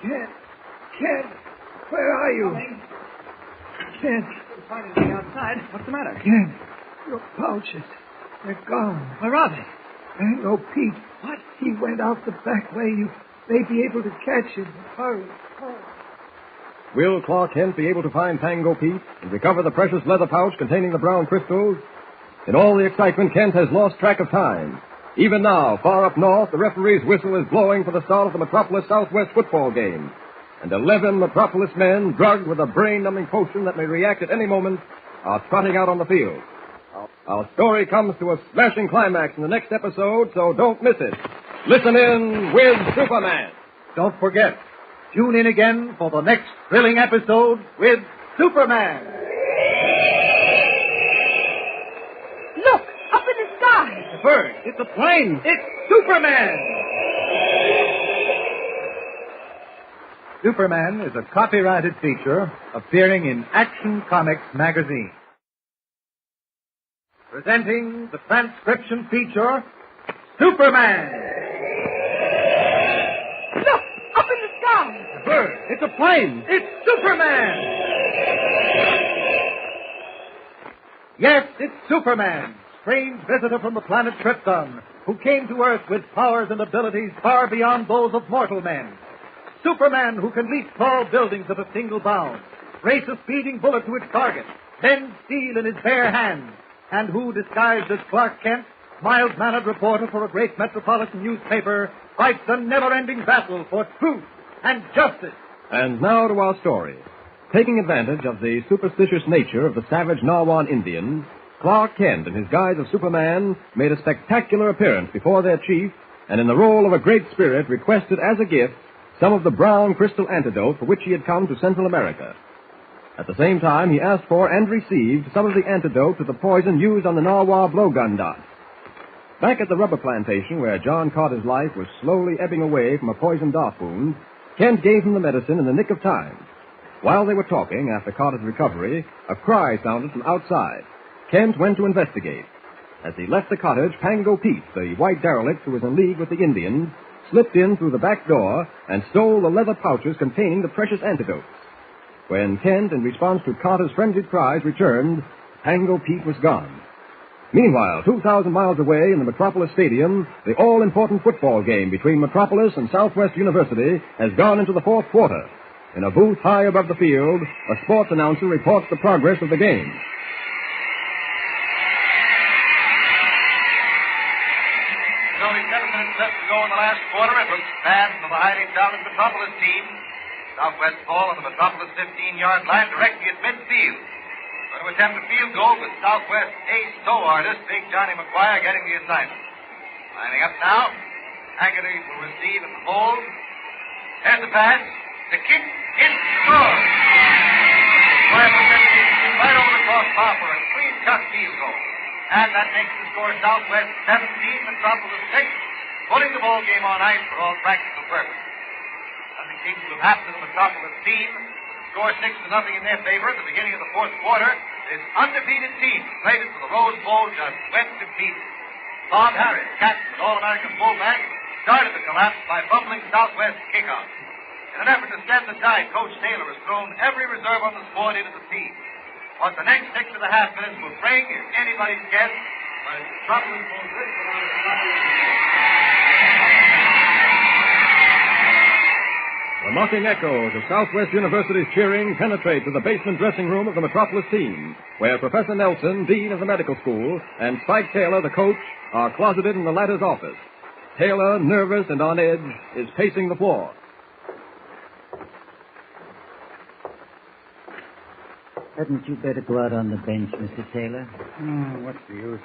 Kent! Where are you? Kent! Finding me outside. What's the matter? Kent, your pouches. They're gone. Where are they? Tango Pete. What? He went out the back way. You may be able to catch him. Hurry. Will Clark Kent be able to find Tango Pete and recover the precious leather pouch containing the brown crystals? In all the excitement, Kent has lost track of time. Even now, far up north, the referee's whistle is blowing for the start of the Metropolis Southwest football game. And 11 Metropolis men, drugged with a brain-numbing potion that may react at any moment, are trotting out on the field. Our story comes to a smashing climax in the next episode, so don't miss it. Listen in with Superman. Don't forget, tune in again for the next thrilling episode with Superman. Look, up in the sky. It's a bird. It's a plane. It's Superman. Superman is a copyrighted feature appearing in Action Comics magazine. Presenting the transcription feature, Superman. Look, up in the sky. It's a bird. It's a plane. It's Superman. Yes, it's Superman, strange visitor from the planet Krypton, who came to Earth with powers and abilities far beyond those of mortal men. Superman who can leap tall buildings at a single bound, race a speeding bullet to its target, bend steel in his bare hands, and who, disguised as Clark Kent, mild-mannered reporter for a great metropolitan newspaper, fights a never-ending battle for truth and justice. And now to our story. Taking advantage of the superstitious nature of the savage Narwan Indians, Clark Kent, in his guise of Superman, made a spectacular appearance before their chief, and in the role of a great spirit requested as a gift some of the brown crystal antidote for which he had come to Central America. At the same time, he asked for and received some of the antidote to the poison used on the Narwa blowgun dots. Back at the rubber plantation where John Carter's life was slowly ebbing away from a poisoned dart wound, Kent gave him the medicine in the nick of time. While they were talking, after Carter's recovery, a cry sounded from outside. Kent went to investigate. As he left the cottage, Tango Pete, the white derelict who was in league with the Indians, slipped in through the back door and stole the leather pouches containing the precious antidotes. When Kent, in response to Carter's frenzied cries, returned, Tango Pete was gone. Meanwhile, 2,000 miles away in the Metropolis Stadium, the all-important football game between Metropolis and Southwest University has gone into the fourth quarter. In a booth high above the field, a sports announcer reports the progress of the game. Only 7 minutes left to go in the last quarter. It looks bad for the highly talented Metropolis team. Southwest ball on the Metropolis 15-yard line directly at midfield. Going to attempt a field goal with Southwest ace toe artist, Big Johnny McGuire, getting the assignment. Lining up now. Haggerty will receive and hold. There's the pass. The kick. It's scored. McGuire puts it right over the crossbar for a clean-cut field goal. And that makes the score Southwest 17, Metropolis 6, putting the ball game on ice for all practical purposes. Nothing seems to have happened to the Metropolis team. The score 6-0 in their favor at the beginning of the fourth quarter. This undefeated team, slated for the Rose Bowl, just went to pieces. Bob Harris, captain of the All-American fullback, started the collapse by fumbling Southwest kickoff. In an effort to stem the tide, Coach Taylor has thrown every reserve on the squad into the team. What the next 6.5 minutes will bring is anybody's guess, but it's Metropolis will live without The mocking echoes of Southwest University's cheering penetrate to the basement dressing room of the Metropolis team, where Professor Nelson, dean of the medical school, and Spike Taylor, the coach, are closeted in the latter's office. Taylor, nervous and on edge, is pacing the floor. Hadn't you better go out on the bench, Mr. Taylor? Oh, what's the use?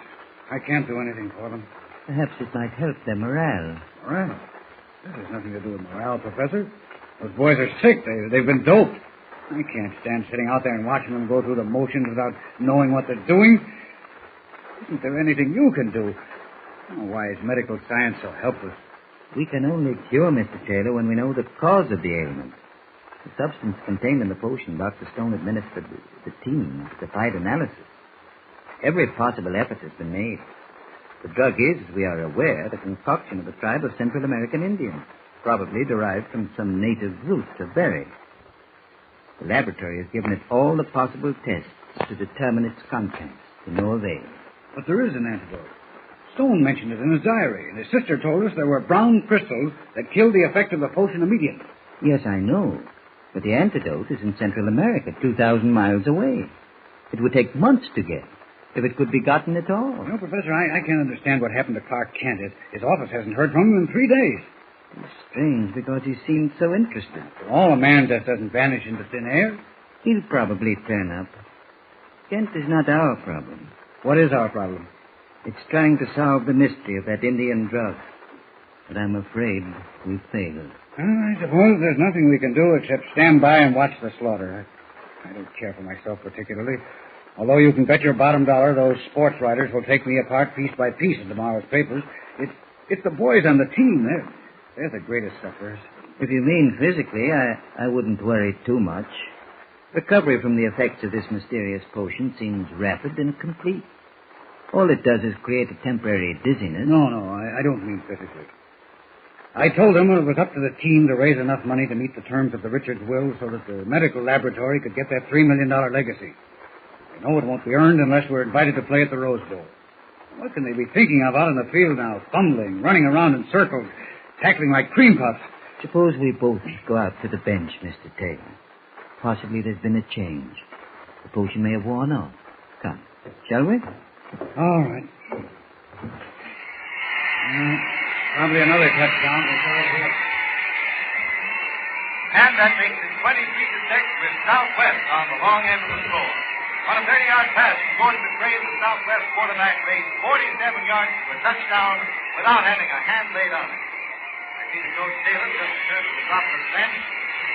I can't do anything for them. Perhaps it might help their morale. Morale? This has nothing to do with morale, Professor. Those boys are sick. They've been doped. I can't stand sitting out there and watching them go through the motions without knowing what they're doing. Isn't there anything you can do? Oh, why is medical science so helpless? We can only cure Mr. Taylor when we know the cause of the ailment. The substance contained in the potion Dr. Stone administered the team defied analysis. Every possible effort has been made. The drug is, as we are aware, the concoction of a tribe of Central American Indians, probably derived from some native root or berry. The laboratory has given it all the possible tests to determine its contents, to no avail. But there is an antidote. Stone mentioned it in his diary, and his sister told us there were brown crystals that killed the effect of the potion immediately. Yes, I know. But the antidote is in Central America, 2,000 miles away. It would take months to get, if it could be gotten at all. You know, Professor, I can't understand what happened to Clark Kent. His office hasn't heard from him in 3 days. It's strange, because he seemed so interested. All a man just doesn't vanish into thin air. He'll probably turn up. Kent is not our problem. What is our problem? It's trying to solve the mystery of that Indian drug. But I'm afraid we've failed. Well, I suppose there's nothing we can do except stand by and watch the slaughter. I don't care for myself particularly. Although you can bet your bottom dollar those sports writers will take me apart piece by piece in tomorrow's papers. It's the boys on the team. They're the greatest sufferers. If you mean physically, I wouldn't worry too much. Recovery from the effects of this mysterious potion seems rapid and complete. All it does is create a temporary dizziness. No, I don't mean physically. I told them it was up to the team to raise enough money to meet the terms of the Richards will so that the medical laboratory could get that $3 million legacy. They know it won't be earned unless we're invited to play at the Rose Bowl. What can they be thinking of out in the field now, fumbling, running around in circles, tackling like cream puffs? Suppose we both go out to the bench, Mr. Taylor. Possibly there's been a change. The potion may have worn off. Come, shall we? All right. Probably another touchdown. And that makes it 23-6 with Southwest on the long end of the score. On a 30-yard pass from Gordon McRae, the Southwest quarterback raced 47 yards to a touchdown without having a hand laid on it. I see that Coach Taylor just returned to the top of the bench,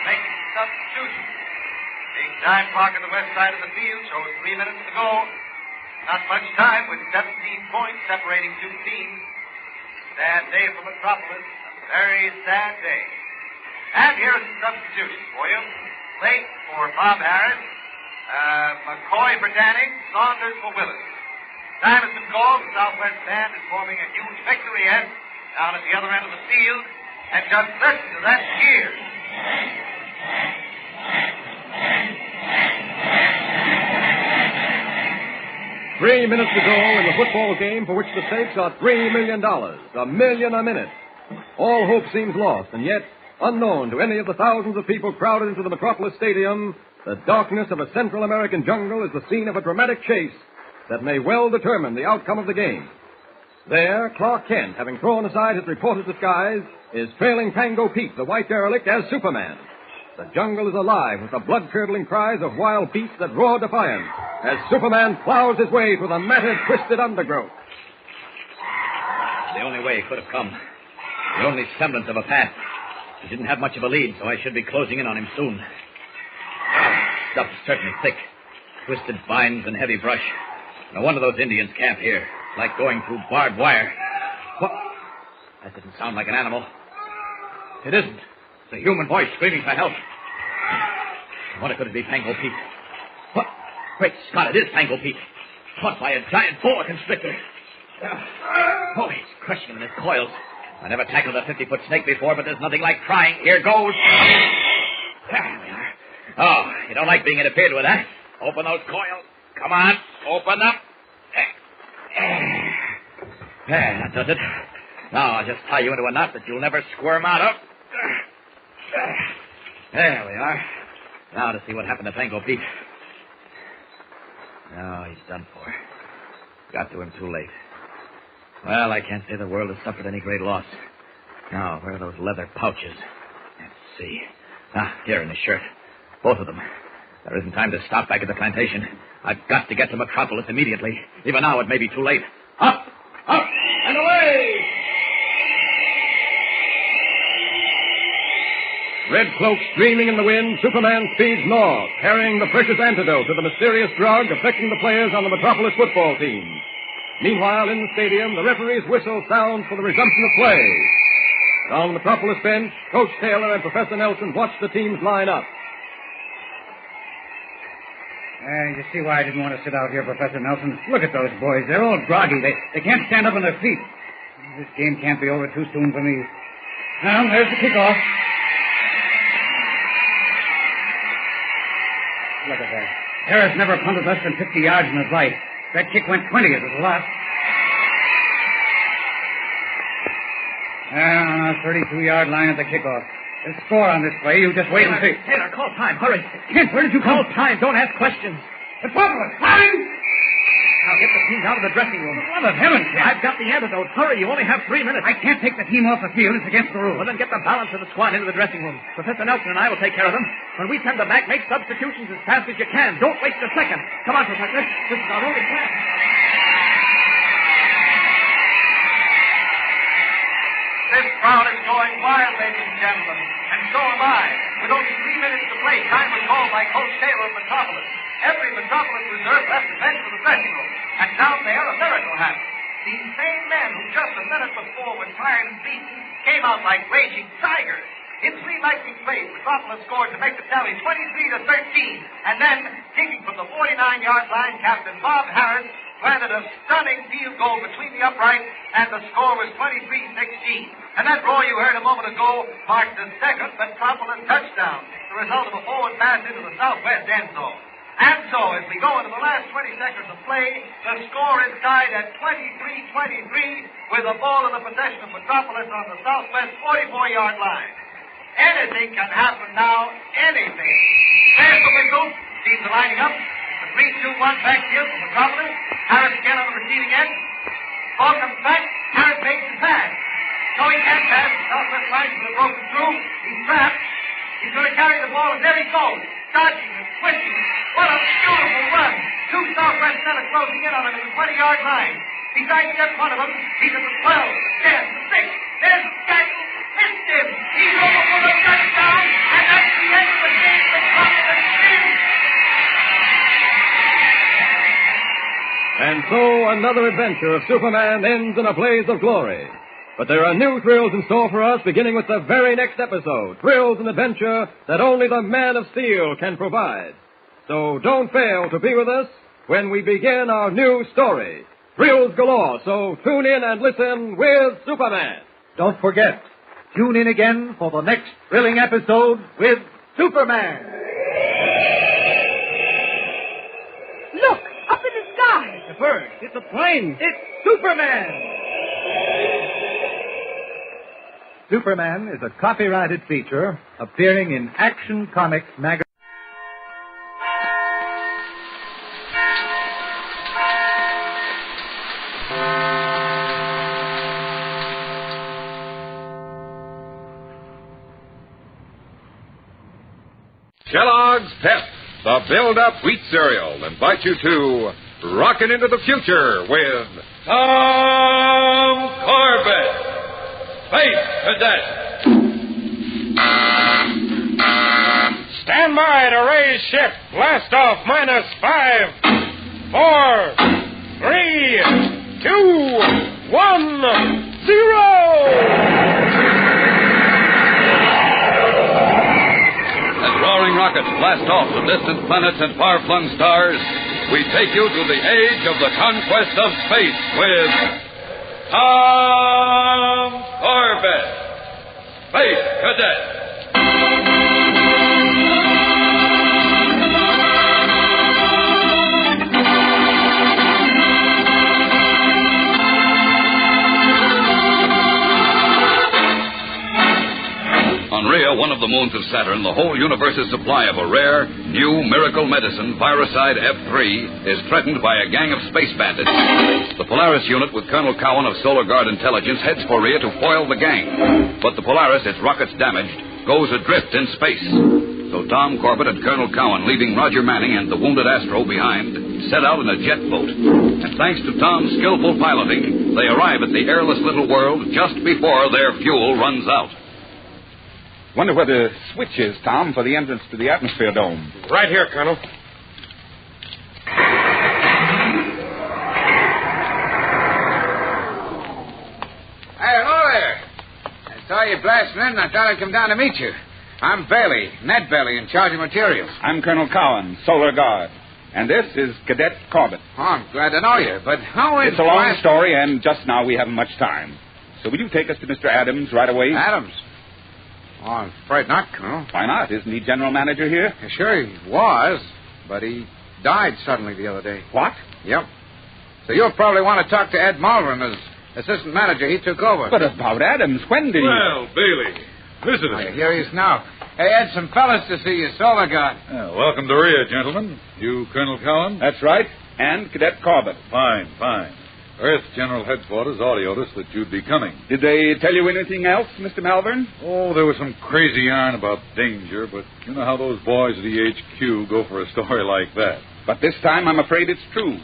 making some substitutions. The time clock on the west side of the field shows 3 minutes to go. Not much time with 17 points separating two teams. Sad day for Metropolis. A very sad day. And here are some substitutions for you. Late for Bob Harris. McCoy for Danning. Saunders for Willis. Time has been called. The Southwest band is forming a huge victory end down at the other end of the field. And just listen to that cheer. 3 minutes to go in the football game for which the stakes are $3 million. $1 million a minute. All hope seems lost, and yet, unknown to any of the thousands of people crowded into the Metropolis Stadium, the darkness of a Central American jungle is the scene of a dramatic chase that may well determine the outcome of the game. There, Clark Kent, having thrown aside his reporter's disguise, is trailing Pango Pete, the white derelict, as Superman. The jungle is alive with the blood-curdling cries of wild beasts that roar defiance as Superman plows his way through the matted, twisted undergrowth. The only way he could have come. The only semblance of a path. He didn't have much of a lead, so I should be closing in on him soon. Stuff's certainly thick. Twisted vines and heavy brush. No wonder those Indians camp here. Like going through barbed wire. What? That didn't sound like an animal. It isn't. It's a human voice screaming for help. I wonder could it be Pango Pete? What? Great Scott, it is Pango Pete. Caught by a giant boa constrictor. Oh, he's crushing him in his coils. I never tackled a 50-foot snake before, but there's nothing like trying. Here goes. There we are. Oh, you don't like being interfered with, huh? Open those coils. Come on, open up. There, that does it. Now I'll just tie you into a knot that you'll never squirm out of. There we are. Now to see what happened to Pango Pete. No, he's done for. Got to him too late. Well, I can't say the world has suffered any great loss. Now, where are those leather pouches? Let's see. Here in his shirt. Both of them. There isn't time to stop back at the plantation. I've got to get to Metropolis immediately. Even now, it may be too late. Up, and away! Red cloak streaming in the wind, Superman speeds north, carrying the precious antidote to the mysterious drug affecting the players on the Metropolis football team. Meanwhile, in the stadium, the referee's whistle sounds for the resumption of play. On the Metropolis bench, Coach Taylor and Professor Nelson watch the teams line up. You see why I didn't want to sit out here, Professor Nelson. Look at those boys. They're all groggy. They can't stand up on their feet. This game can't be over too soon for me. Now, there's the kickoff. Look at that. Harris never punted less than 50 yards in his life. That kick went 20 as it was a lot. 32-yard line at the kickoff. There's a score on this play. You just wait and see. Taylor, call time. Hurry. Kent, where did you call come? time? Don't ask questions. It's Buffalo. Time! Now get the teams out of the dressing room. What of heaven, Kent? I've got the antidote. Hurry. You only have 3 minutes. I can't take the team off the field. It's against the rules. Well, then get the balance of the squad into the dressing room. Professor Nelson and I will take care of them. When we send them back, make substitutions as fast as you can. Don't waste a second. Come on, Professor. This is our only chance. This crowd is going wild, ladies and gentlemen, and so am I. With only 3 minutes to play, time was called by Coach Taylor of Metropolis. Every Metropolis reserve left the bench for the dressing room, and down there a miracle happened. These same men who just a minute before were tired and beaten came out like raging tigers. In 3 lightning plays, Metropolis scored to make the tally 23-13, and then, kicking from the 49-yard line, Captain Bob Harris planted a stunning field goal between the uprights, and the score was 23-16. And that roar you heard a moment ago marked the second Metropolis touchdown, the result of a forward pass into the southwest end zone. And so, as we go into the last 20 seconds of play, the score is tied at 23-23 with the ball in the possession of Metropolis on the southwest 44-yard line. Anything can happen now, anything. There's the whistle. Teams are lining up. The 3-2-1 backfield from Metropolis. Harris again on the receiving end. Ball comes back. Harris makes the pass. No, he can't pass. The southwest lines are broken through. He's trapped. He's going to carry the ball, and there he goes. Dodging and twisting. What a beautiful run. 2 southwest centers closing in on him at the 20-yard line. He's right in front of him. He's at the 12, 10, the 6. There's Garon. Missed him. He's over for the touchdown, and that's the end of the game. Metropolis wins. And so another adventure of Superman ends in a blaze of glory. But there are new thrills in store for us, beginning with the very next episode. Thrills and adventure that only the Man of Steel can provide. So don't fail to be with us when we begin our new story. Thrills galore, so tune in and listen with Superman. Don't forget, tune in again for the next thrilling episode with Superman. Look, up in the sky. It's a bird. It's a plane. It's Superman. Superman is a copyrighted feature appearing in Action Comics magazine. Kellogg's Pep, the build-up wheat cereal, invite you to Rockin' into the Future with Tom Corbett, Space Cadet. Stand by to raise ship. Blast off -5, 4, 3, 2, 1, 0. Roaring rockets blast off to distant planets and far-flung stars, we take you to the age of the conquest of space with Tom Corbett, Space Cadet. On Rhea, one of the moons of Saturn, the whole universe's supply of a rare, new miracle medicine, Viricide F3, is threatened by a gang of space bandits. The Polaris unit, with Colonel Cowan of Solar Guard Intelligence, heads for Rhea to foil the gang. But the Polaris, its rockets damaged, goes adrift in space. So Tom Corbett and Colonel Cowan, leaving Roger Manning and the wounded Astro behind, set out in a jet boat. And thanks to Tom's skillful piloting, they arrive at the airless little world just before their fuel runs out. Wonder where the switch is, Tom, for the entrance to the atmosphere dome. Right here, Colonel. Hey, hello there. I saw you blasting in, and I thought I'd come down to meet you. I'm Bailey, Ned Bailey, in charge of materials. I'm Colonel Cowan, Solar Guard. And this is Cadet Corbett. Oh, I'm glad to know you, but how is... It's a long story, and just now we haven't much time. So will you take us to Mr. Adams right away? Adams? Oh, I'm afraid not, Colonel. Why not? Isn't he general manager here? Sure, he was, but he died suddenly the other day. What? Yep. So you'll probably want to talk to Ed Malvern as assistant manager. He took over. But about Adams, when did he... Well, Bailey, visitor. Oh, here he is now. Hey, Ed, some fellas to see you, Solar Guard. Welcome to Rio, gentlemen. You, Colonel Cowan? That's right. And Cadet Corbett. Fine. Earth General Headquarters audioed us that you'd be coming. Did they tell you anything else, Mr. Malvern? Oh, there was some crazy yarn about danger, but you know how those boys at EHQ go for a story like that. But this time I'm afraid it's true.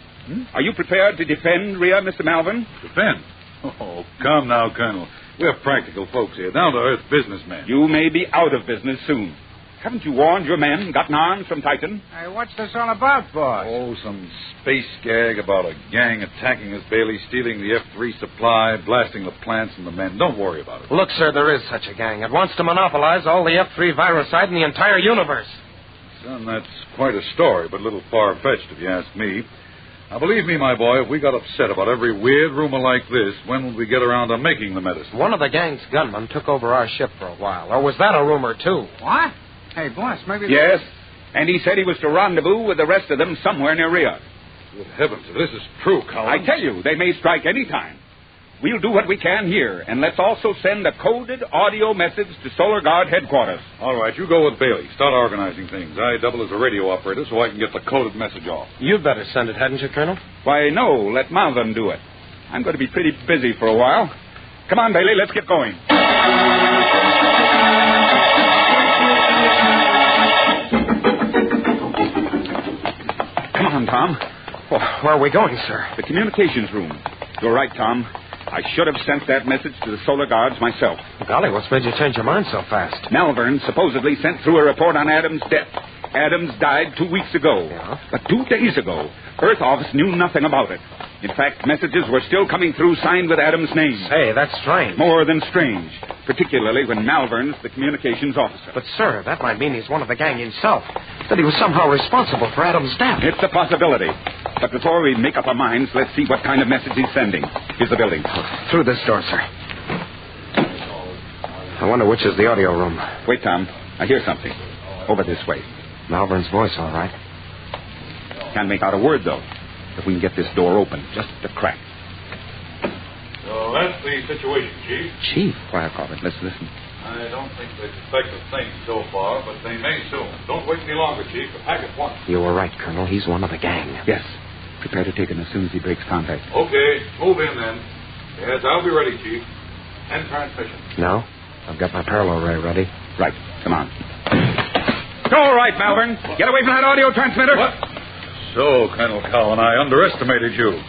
Are you prepared to defend Rio, Mr. Malvern? Defend? Oh, come now, Colonel. We're practical folks here, down-to-earth businessmen. You may be out of business soon. Haven't you warned your men, gotten arms from Titan? Hey, what's this all about, boss? Oh, some space gag about a gang attacking us, Bailey, stealing the F-3 supply, blasting the plants and the men. Don't worry about it. Look, sir, there is such a gang. It wants to monopolize all the F-3 viricide in the entire universe. Son, that's quite a story, but a little far-fetched if you ask me. Now, believe me, my boy, if we got upset about every weird rumor like this, when would we get around to making the medicine? One of the gang's gunmen took over our ship for a while. Or was that a rumor, too? What? Hey, boss, maybe... Yes, and he said he was to rendezvous with the rest of them somewhere near Rio. Good heavens, if this is true, Cowan... I tell you, they may strike any time. We'll do what we can here, and let's also send a coded audio message to Solar Guard headquarters. All right, you go with Bailey. Start organizing things. I double as a radio operator so I can get the coded message off. You'd better send it, hadn't you, Colonel? Why, no, let Malvern do it. I'm going to be pretty busy for a while. Come on, Bailey, let's get going. Come on, Tom. Well, where are we going, sir? The communications room. You're right, Tom. I should have sent that message to the Solar Guards myself. Golly, what's made you change your mind so fast? Malvern supposedly sent through a report on Adams' death. Adams died 2 weeks ago. Yeah? But 2 days ago, Earth Office knew nothing about it. In fact, messages were still coming through signed with Adams' name. Say, that's strange. More than strange, particularly when Malvern's the communications officer. But, sir, that might mean he's one of the gang himself. That he was somehow responsible for Adams' death. It's a possibility. But before we make up our minds, let's see what kind of message he's sending. Here's the building. Through this door, sir. I wonder which is the audio room. Wait, Tom. I hear something. Over this way. Malvern's voice, all right. Can't make out a word, though. If we can get this door open, just a crack. So that's the situation, Chief. Chief? Quiet, Corbett. Let's listen. I don't think they suspect a thing so far, but they may soon. Don't wait any longer, Chief. Attack at once. You were right, Colonel. He's one of the gang. Yes. Prepare to take him as soon as he breaks contact. Okay. Move in, then. Yes, I'll be ready, Chief. End transmission. No? I've got my parallel ray ready. Right. Come on. All right, Malvern. Get away from that audio transmitter. What? So, Colonel Cowan, I underestimated you.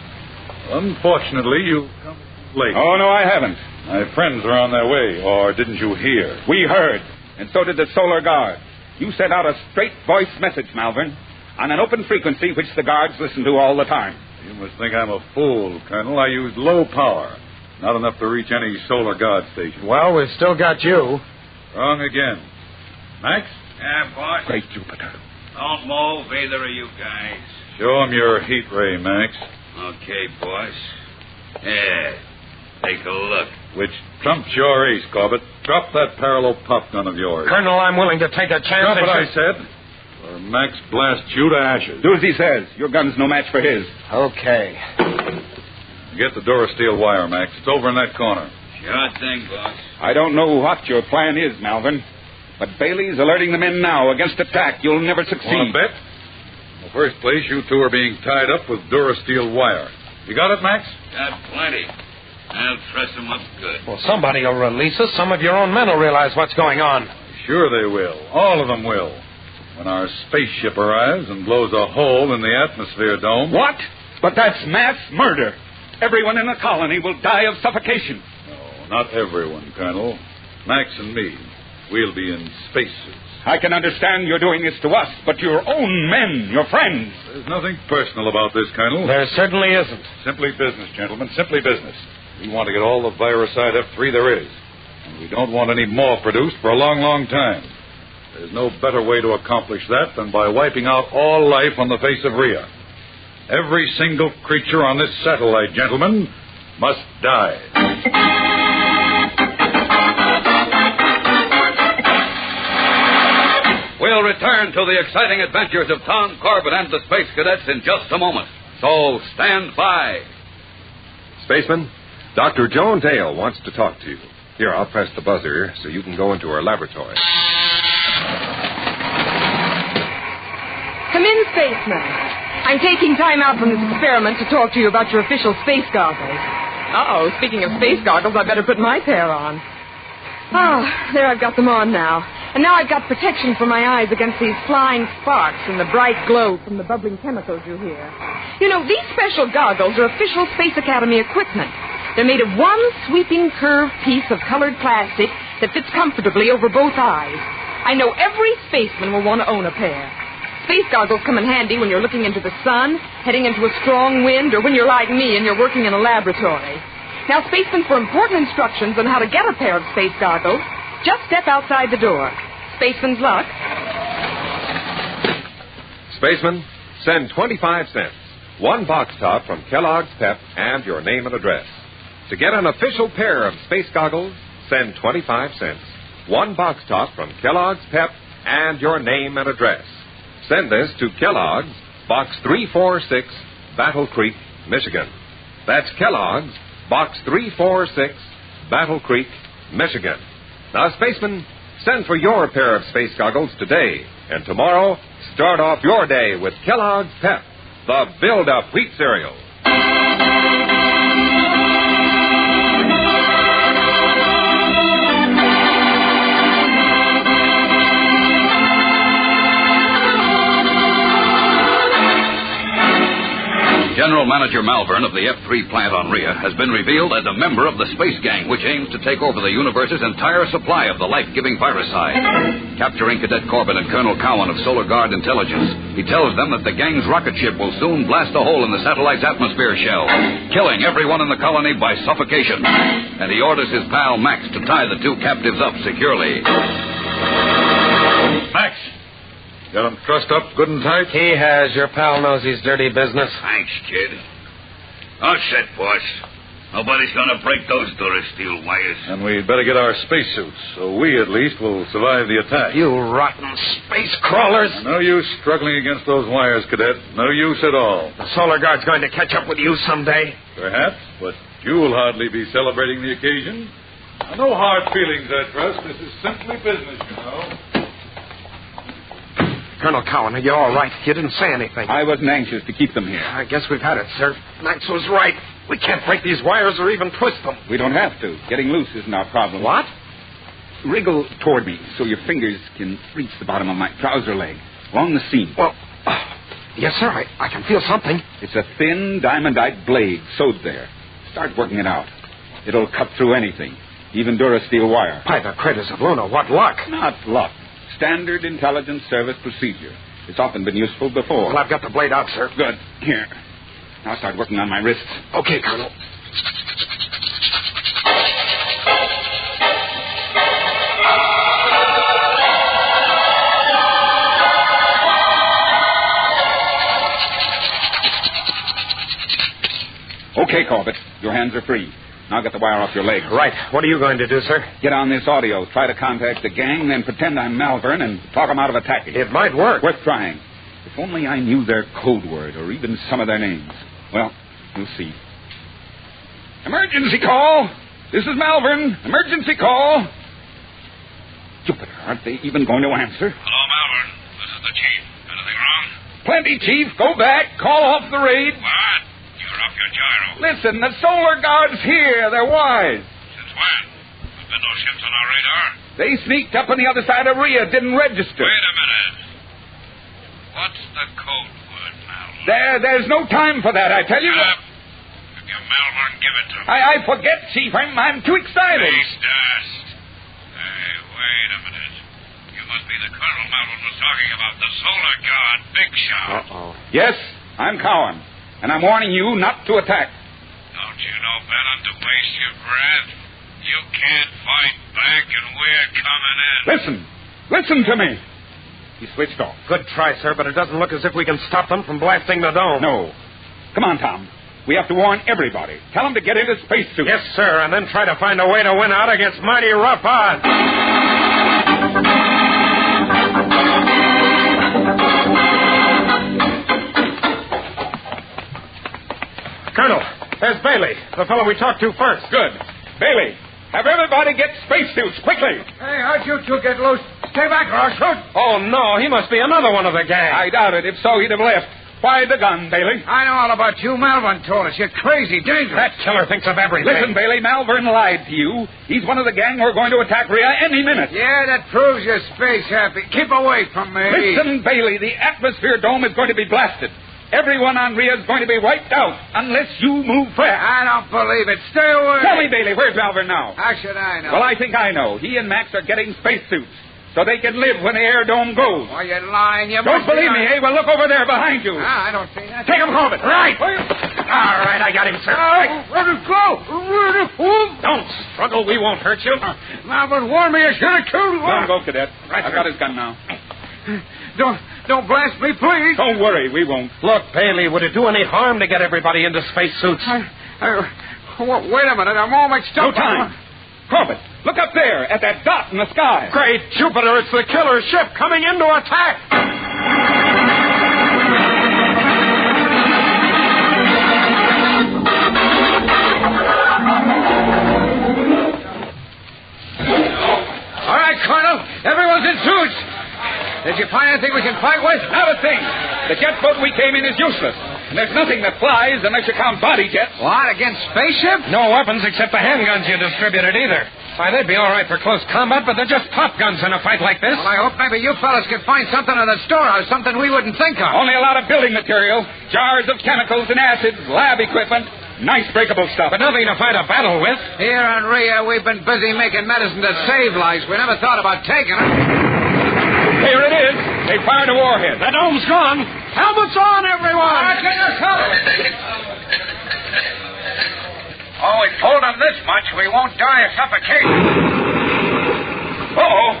Unfortunately, you come late. Oh, no, I haven't. My friends are on their way, or didn't you hear? We heard, and so did the Solar Guard. You sent out a straight voice message, Malvern, on an open frequency which the guards listen to all the time. You must think I'm a fool, Colonel. I used low power. Not enough to reach any Solar Guard station. Well, we've still got you. Wrong again. Max? Yeah, boss? Great Jupiter. Don't move, either of you guys. Show him your heat ray, Max. Okay, boss. Yeah. Take a look. Which trumps your ace, Corbett. Drop that parallel pop gun of yours. Colonel, I'm willing to take a chance. Drop what I said, or Max blasts you to ashes. Do as he says. Your gun's no match for his. Okay. Get the Durasteel wire, Max. It's over in that corner. Sure thing, boss. I don't know what your plan is, Malvern, but Bailey's alerting the men now. Against attack, you'll never succeed. Want to bet? In the first place, you two are being tied up with Durasteel wire. You got it, Max? Got plenty. I'll truss them up good. Well, somebody will release us. Some of your own men will realize what's going on. Sure they will. All of them will. When our spaceship arrives and blows a hole in the atmosphere dome. What? But that's mass murder. Everyone in the colony will die of suffocation. No, not everyone, Colonel. Max and me. We'll be in spacesuits. I can understand you're doing this to us, but your own men, your friends. There's nothing personal about this, Colonel. There certainly isn't. Simply business, gentlemen, simply business. We want to get all the viricide F3 there is. And we don't want any more produced for a long, long time. There's no better way to accomplish that than by wiping out all life on the face of Rhea. Every single creature on this satellite, gentlemen, must die. We'll return to the exciting adventures of Tom Corbett and the Space Cadets in just a moment. So stand by. Spaceman, Dr. Joan Dale wants to talk to you. Here, I'll press the buzzer so you can go into her laboratory. Come in, spaceman. I'm taking time out from this experiment to talk to you about your official space goggles. Uh-oh, speaking of space goggles, I better put my pair on. Oh, there, I've got them on now. And now I've got protection for my eyes against these flying sparks and the bright glow from the bubbling chemicals you hear. You know, these special goggles are official Space Academy equipment. They're made of one sweeping curved piece of colored plastic that fits comfortably over both eyes. I know every spaceman will want to own a pair. Space goggles come in handy when you're looking into the sun, heading into a strong wind, or when you're like me and you're working in a laboratory. Now, spacemen, for important instructions on how to get a pair of space goggles, just step outside the door. Spaceman's luck. Spaceman, send 25 cents. One box top from Kellogg's Pep and your name and address. To get an official pair of space goggles, send 25 cents. One box top from Kellogg's Pep and your name and address. Send this to Kellogg's, Box 346, Battle Creek, Michigan. That's Kellogg's, Box 346, Battle Creek, Michigan. Now, spacemen, send for your pair of space goggles today. And tomorrow, start off your day with Kellogg's Pep, the build-up wheat cereal. General Manager Malvern of the F3 plant on Rhea has been revealed as a member of the space gang which aims to take over the universe's entire supply of the life-giving viricide. Capturing Cadet Corbett and Colonel Cowan of Solar Guard Intelligence, he tells them that the gang's rocket ship will soon blast a hole in the satellite's atmosphere shell, killing everyone in the colony by suffocation. And he orders his pal Max to tie the two captives up securely. Max! Got him trussed up good and tight? He has. Your pal knows his dirty business. Thanks, kid. All set, boss. Nobody's going to break those Durasteel wires. And we'd better get our spacesuits, so we, at least, will survive the attack. You rotten space crawlers. No use struggling against those wires, Cadet. No use at all. The Solar Guard's going to catch up with you someday. Perhaps, but you'll hardly be celebrating the occasion. No hard feelings, I trust. This is simply business, you know. Colonel Cowan, are you all right? You didn't say anything. I wasn't anxious to keep them here. I guess we've had it, sir. Max was right. We can't break these wires or even twist them. We don't have to. Getting loose isn't our problem. What? Wriggle toward me so your fingers can reach the bottom of my trouser leg, along the seam. Well, yes, sir. I can feel something. It's a thin diamondite blade sewed there. Start working it out. It'll cut through anything, even Durasteel wire. By the craters of Luna, what luck. Not luck. Standard intelligence service procedure. It's often been useful before. Well, I've got the blade out, sir. Good. Here. Now start working on my wrists. Okay, Colonel. Okay, Corbett. Your hands are free. Now get the wire off your legs. Right. What are you going to do, sir? Get on this audio. Try to contact the gang, then pretend I'm Malvern and talk them out of attacking. It might work. Worth trying. If only I knew their code word or even some of their names. Well, we'll see. Emergency call! This is Malvern. Emergency call! Jupiter, aren't they even going to answer? Hello, Malvern. This is the chief. Anything wrong? Plenty, Chief. Go back. Call off the raid. What? You're off your gyro. Listen, the Solar Guard's here. They're wise. Since when? There's been no ships on our radar. They sneaked up on the other side of Rhea, didn't register. Wait a minute. What's the code word, Malvern? There's no time for that, I tell you. If you're Malvern, give it to me. I forget, Chief. I'm too excited. Space dust. Hey, wait a minute. the Colonel Melvin was talking about. The solar god, Big Shot. Uh-oh. Yes, I'm Cowan, and I'm warning you not to attack. Don't you know better to waste your breath? You can't fight back, and we're coming in. Listen to me. He switched off. Good try, sir, but it doesn't look as if we can stop them from blasting the dome. No. Come on, Tom. We have to warn everybody. Tell them to get into spacesuits. Yes, sir, and then try to find a way to win out against mighty rough odds. Colonel, there's Bailey, the fellow we talked to first. Good. Bailey, have everybody get spacesuits, quickly. Hey, how'd you two get loose? Stay back or I'll shoot. Oh, no, he must be another one of the gang. I doubt it. If so, he'd have left. Why the gun, Bailey? I know all about you. Melvin told us. You're crazy, dangerous. That killer thinks of everything. Listen, Bailey, Malvern lied to you. He's one of the gang who are going to attack Rhea any minute. Yeah, that proves you're space happy. Keep away from me. Listen, Bailey, the atmosphere dome is going to be blasted. Everyone on Rhea is going to be wiped out unless you move fast. I don't believe it. Stay away. Tell me, Bailey, where's Malvern now? How should I know? Well, I think I know. He and Max are getting spacesuits so they can live when the air dome goes. Oh, you're lying. You Don't believe me, eh? Well, look over there behind you. I don't see that. Take him, Corbett. Right. All right, I got him, sir. Let it go. Don't struggle. We won't hurt you. Malvern warned me I should have killed him. Let him go, Cadet. Right, I've got his gun now. Don't blast me, please. Don't worry, we won't. Look, Bailey, would it do any harm to get everybody into spacesuits? Wait a minute. I'm all mixed up. No time. Corbett, look up there at that dot in the sky. Great Jupiter, it's the killer ship coming in to attack. All right, Colonel. Everyone's in suits. Did you find anything we can fight with? Not a thing. The jet boat we came in is useless. And there's nothing that flies unless you count body jets. What, against spaceships? No weapons except the handguns you distributed either. Why, they'd be all right for close combat, but they're just pop guns in a fight like this. Well, I hope maybe you fellas can find something in the storehouse, something we wouldn't think of. Only a lot of building material, jars of chemicals and acids, lab equipment, nice breakable stuff. But nothing to fight a battle with. Here on Rhea, we've been busy making medicine to save lives. We never thought about taking it. Here it is. They fired a warhead. The dome's gone. Helmets on, everyone! Get your cover. Oh, we told them this much. We won't die of suffocation. Uh-oh.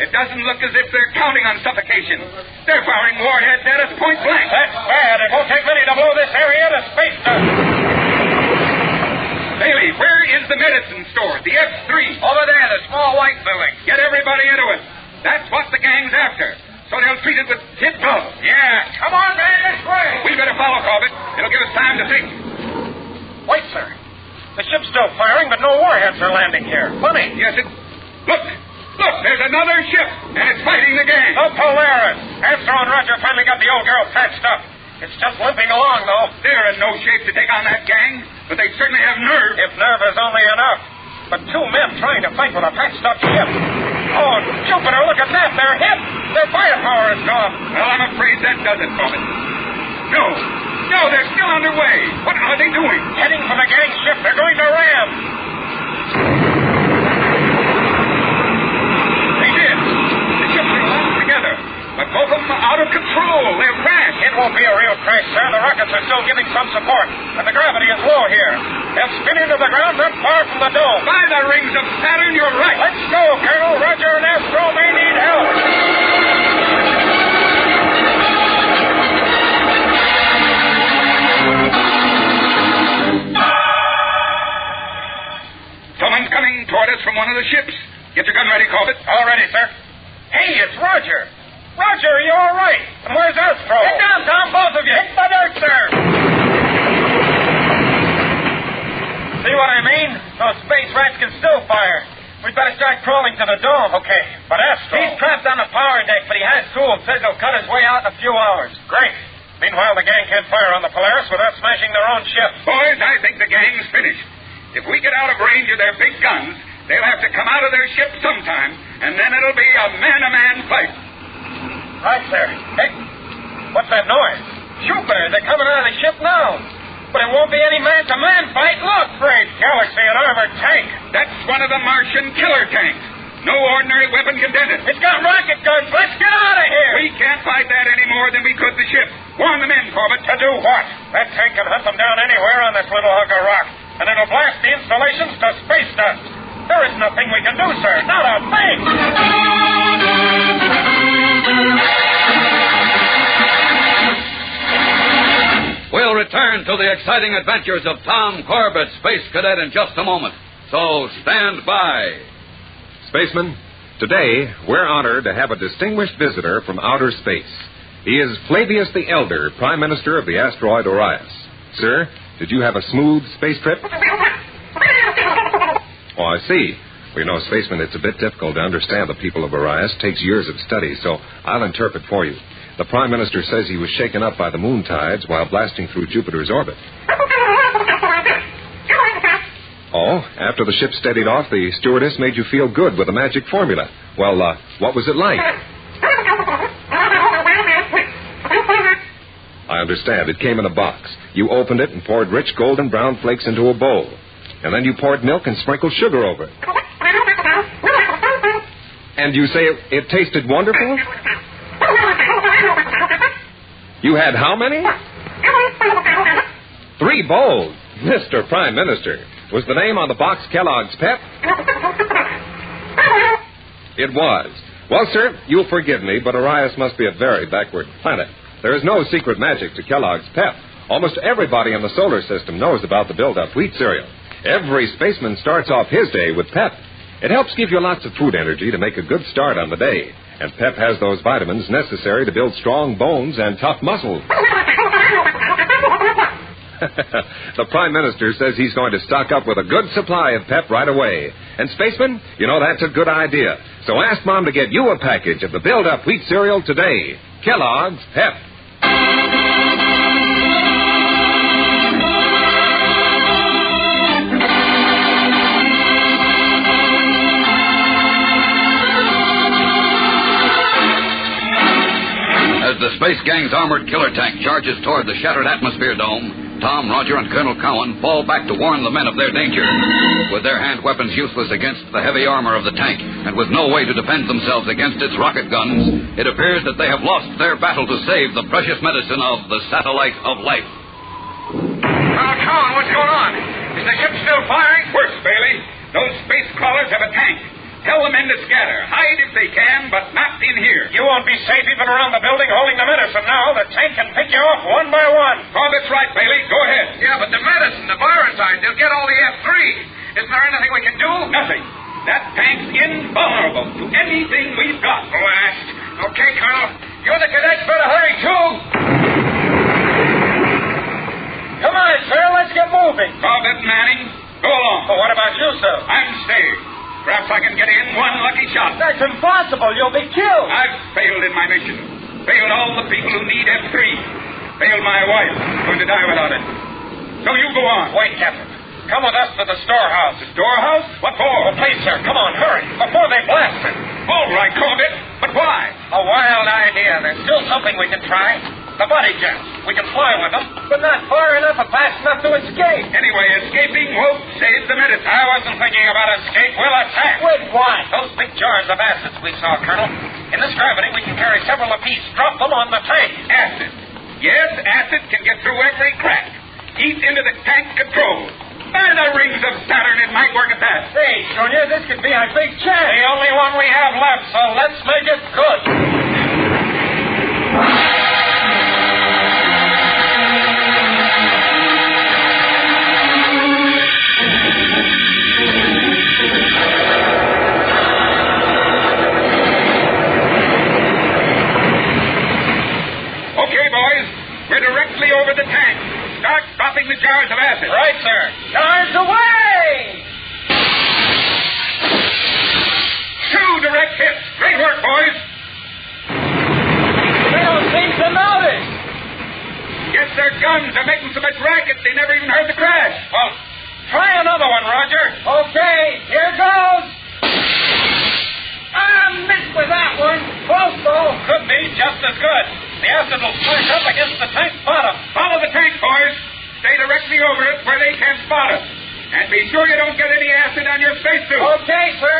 It doesn't look as if they're counting on suffocation. They're firing warheads at us point blank. That's bad. It won't take many to blow this area to space dust. Bailey, where is the medicine store? The F3. Over there, the small white building. Get everybody into it. That's what the gang's after. So they'll treat it with kid gloves. Yeah. Come on, man, this way. We better follow, Corbett. It'll give us time to think. Wait, sir. The ship's still firing, but no warheads are landing here. Funny. Yes, it... Look, there's another ship, and it's fighting the gang. The Polaris. Astro and Roger finally got the old girl patched up. It's just limping along, though. They're in no shape to take on that gang, but they certainly have nerve. If nerve is only enough. But two men trying to fight with a patched-up ship. Oh, Jupiter, look at that. They're hit. Their firepower is gone. Well, I'm afraid that does it, Corbett. No, they're still underway. What are they doing? Heading for the gang ship. They're going to ram. They did. The ships are locked together. But both of them are out of control. They're crashed. It won't be a real crash, sir. The rockets are still giving some support. And the gravity is low here. They'll spin into the ground not far from the dome. By the rings of Saturn, you're right. Let's go, Colonel. Roger and Astro may need help. Someone's coming toward us from one of the ships. Get your gun ready, Corbett. All ready, sir. Hey, it's Roger. Roger, are you all right? And where's Astro? Get down, Tom, both of you. Hit the dirt, sir. See what I mean? Those space rats can still fire. We'd better start crawling to the dome. Okay, but Astro... He's trapped on the power deck, but he has tools. Says he'll cut his way out in a few hours. Great. Meanwhile, the gang can't fire on the Polaris without smashing their own ship. Boys, I think the gang's finished. If we get out of range of their big guns, they'll have to come out of their ship sometime, and then it'll be a man-to-man fight. Right, sir. Hey, what's that noise? Jupiter, they're coming out of the ship now. But it won't be any man-to-man fight. Look! Great galaxy, an armored tank. That's one of the Martian killer tanks. No ordinary weapon can dent it. It's got rocket guns. Let's get out of here. We can't fight that any more than we could the ship. Warn the men, Corbett. To do what? That tank can hunt them down anywhere on this little hunk of rock. And it'll blast the installations to space dust. There is nothing we can do, sir. Not a thing. We'll return to the exciting adventures of Tom Corbett, Space Cadet, in just a moment. So stand by. Spacemen, today we're honored to have a distinguished visitor from outer space. He is Flavius the Elder, Prime Minister of the asteroid Orias. Sir, did you have a smooth space trip? Oh, I see. Well, you know, spacemen, it's a bit difficult to understand the people of Orias. It takes years of study, so I'll interpret for you. The Prime Minister says he was shaken up by the moon tides while blasting through Jupiter's orbit. Oh, after the ship steadied off, the stewardess made you feel good with a magic formula. Well, what was it like? I understand. It came in a box. You opened it and poured rich golden brown flakes into a bowl. And then you poured milk and sprinkled sugar over it. And you say it tasted wonderful? You had how many? 3 bowls. Mr. Prime Minister. Was the name on the box Kellogg's Pep? It was. Well, sir, you'll forgive me, but Orias must be a very backward planet. There is no secret magic to Kellogg's Pep. Almost everybody in the solar system knows about the build-up wheat cereal. Every spaceman starts off his day with Pep. It helps give you lots of food energy to make a good start on the day. And Pep has those vitamins necessary to build strong bones and tough muscles. The Prime Minister says he's going to stock up with a good supply of Pep right away. And, spacemen, you know, that's a good idea. So ask Mom to get you a package of the build-up wheat cereal today. Kellogg's Pep. As the Space Gang's armored killer tank charges toward the shattered atmosphere dome, Tom, Roger, and Colonel Cowan fall back to warn the men of their danger. With their hand weapons useless against the heavy armor of the tank, and with no way to defend themselves against its rocket guns, it appears that they have lost their battle to save the precious medicine of the satellite of life. Colonel Cowan, what's going on? Is the ship still firing? Worse, Bailey. Those space crawlers have a tank. Tell the men to scatter. Hide if they can, but not in here. You won't be safe even around the building holding the medicine now. The tank can pick you off one by one. Corbett's right, Bailey. Go ahead. Yeah, but the medicine, the viricide, they'll get all the F3. Isn't there anything we can do? Nothing. That tank's invulnerable to anything we've got. Blast. Okay, Colonel. You and the cadets better hurry, too. Come on, sir. Let's get moving. Corbett, Manning, go along. Well, what about you, sir? I'm staying. Perhaps I can get in one lucky shot. That's impossible. You'll be killed. I've failed in my mission. Failed all the people who need F3. Failed my wife. Going to die without it. So you go on. Wait, Captain. Come with us to the storehouse. The storehouse? What for? Oh, please, sir. Come on, hurry. Before they blast it. All right, Corbett. But why? A wild idea. There's still something we can try. The buddy jets. We can fly with them, but not far enough or fast enough to escape. Anyway, escaping won't save the medicine. I wasn't thinking about escape. We'll attack. With what? Those big jars of acids we saw, Colonel. In this gravity, we can carry several apiece. Drop them on the tank. Acid. Yes, acid can get through every crack. Eat into the tank controls. By the rings of Saturn, it might work at that. Say, Junior, this could be our big chance. The only one we have left, so let's make it good. We're directly over the tank. Start dropping the jars of acid. Right, sir. Jars away! 2 direct hits. Great work, boys. They don't seem to notice. Guess their guns are making so much racket they never even heard the crash. Well, try another one, Roger. Okay, here goes. Missed with that one. Close, though. Could be just as good. The acid will splash up against the tank's bottom. Follow the tank, boys. Stay directly over it where they can't spot us. And be sure you don't get any acid on your spacesuit. Okay, sir.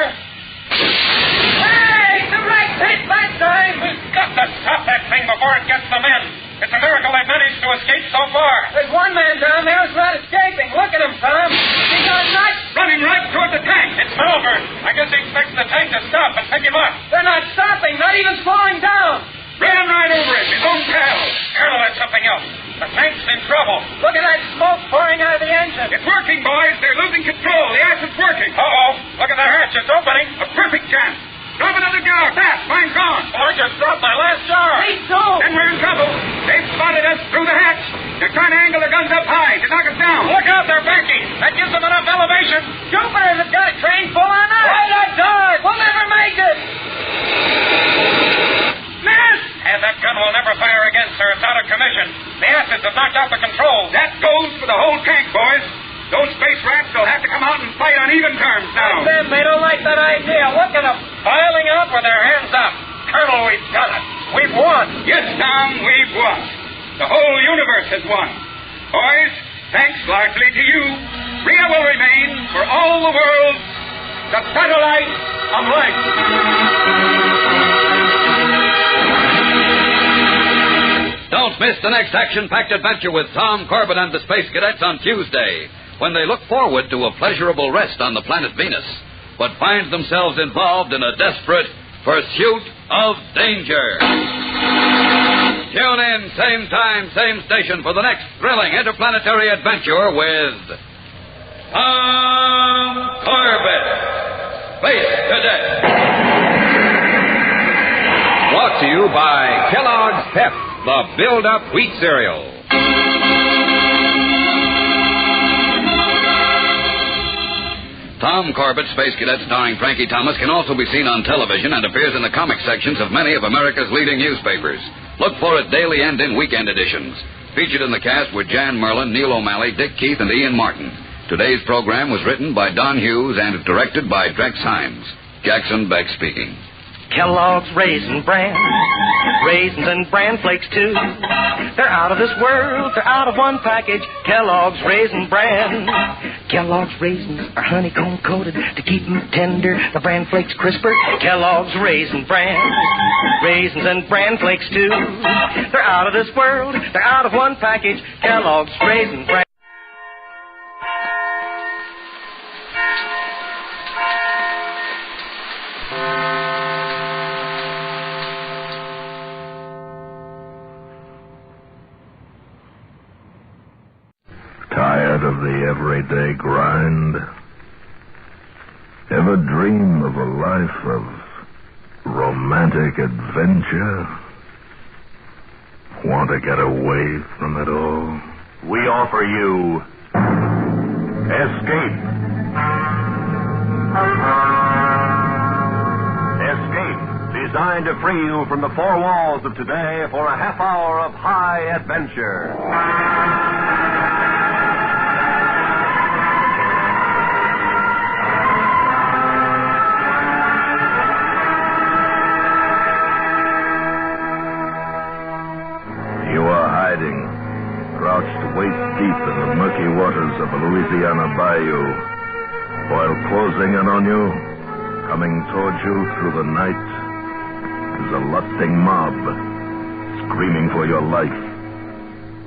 Hey, the right hit that time! We've got to stop that thing before it gets the men. It's a miracle they've managed to escape so far. There's one man down there who's not escaping. Look at him, Tom. He's on nuts. Running right toward the tank. It's Malvern. I guess he expects the tank to stop and pick him up. They're not stopping, not even slowing down. Ran right over him, his own pal. Colonel, that's something else. The tank's in trouble. Look at that smoke pouring out of the engine. It's working, boys. They're losing control. The acid's working. Uh-oh. Look at the hatch. It's opening. A perfect chance. Drop another jar. Fast. Mine's gone. Oh, I just dropped my last jar. Me too. Then we're in trouble. They've spotted us through the hatch. They're trying to angle their guns up high to knock us down. Look out, they're backing. That gives them enough elevation. Jupiter has got a train full on us. Why not dodge? We'll never make it. Miss! And that gun will never fire again, sir. It's out of commission. The acids have knocked out the controls. That goes for the whole tank, boys. Those space rats will have to come out and fight on even terms now. Them, they don't like that idea. Look at them, piling up with their hands up. Colonel, we've done it. We've won. Yes, Tom, we've won. The whole universe has won. Boys, thanks largely to you, Rhea will remain, for all the world, the satellite of light. Don't miss the next action-packed adventure with Tom, Corbett, and the Space Cadets on Tuesday, when they look forward to a pleasurable rest on the planet Venus, but find themselves involved in a desperate pursuit of danger. Tune in, same time, same station, for the next thrilling interplanetary adventure with Tom Corbett, Space Cadet. Brought to you by Kellogg's Pep, the build-up wheat cereal. Tom Corbett, Space Cadet, starring Frankie Thomas, can also be seen on television and appears in the comic sections of many of America's leading newspapers. Look for it daily and in weekend editions. Featured in the cast were Jan Merlin, Neil O'Malley, Dick Keith, and Ian Martin. Today's program was written by Don Hughes and directed by Drex Hines. Jackson Beck speaking. Kellogg's Raisin Bran. Raisins and Bran Flakes, too. They're out of this world. They're out of one package. Kellogg's Raisin Bran. Kellogg's raisins are honeycomb coated to keep them tender. The Bran Flakes crisper. Kellogg's Raisin Bran. Raisins and Bran Flakes, too. They're out of this world. They're out of one package. Kellogg's Raisin Bran. Tired of the everyday grind? Ever dream of a life of romantic adventure? Want to get away from it all? We offer you Escape. Escape, designed to free you from the four walls of today for a half hour of high adventure. Crouched waist deep in the murky waters of the Louisiana Bayou, while closing in on you, coming towards you through the night, is a lusting mob, screaming for your life.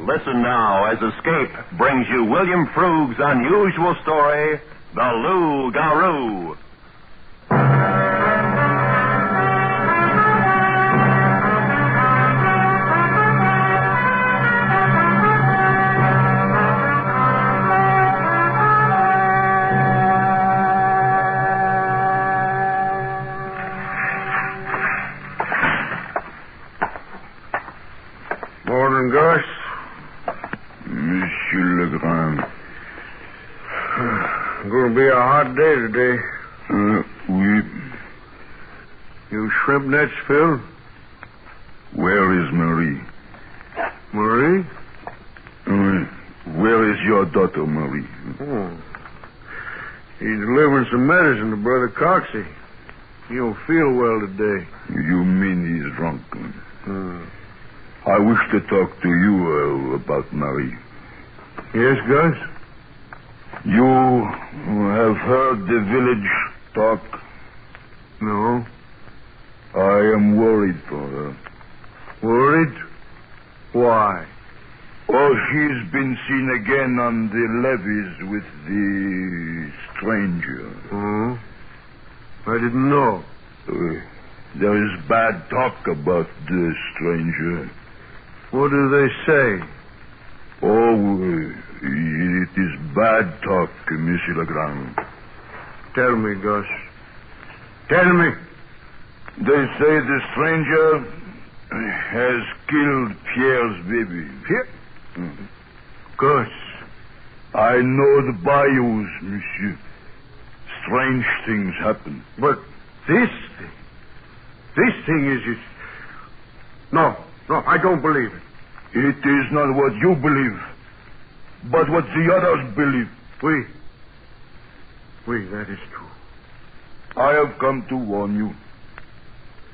Listen now as Escape brings you William Frug's unusual story, The Loup-Garou. Morning, Gus. Monsieur Legrand. Going to be a hot day today. Oui. You shrimp nets filled? Where is Marie? Marie? Where is your daughter, Marie? Oh. He's delivering some medicine to Brother Coxey. He don't feel well today. You mean he's drunk? I wish to talk to you about Marie. Yes, Gus? You have heard the village talk? No. I am worried for her. Worried? Why? Oh, she's been seen again on the levees with the stranger. Oh? I didn't know. There is bad talk about the stranger. What do they say? Oh, it is bad talk, Monsieur Legrand. Tell me, Gus. Tell me. They say the stranger has killed Pierre's baby. Pierre? Gus. I know the bayous, monsieur. Strange things happen. But this thing is... No, I don't believe it. It is not what you believe, but what the others believe. That is true. I have come to warn you.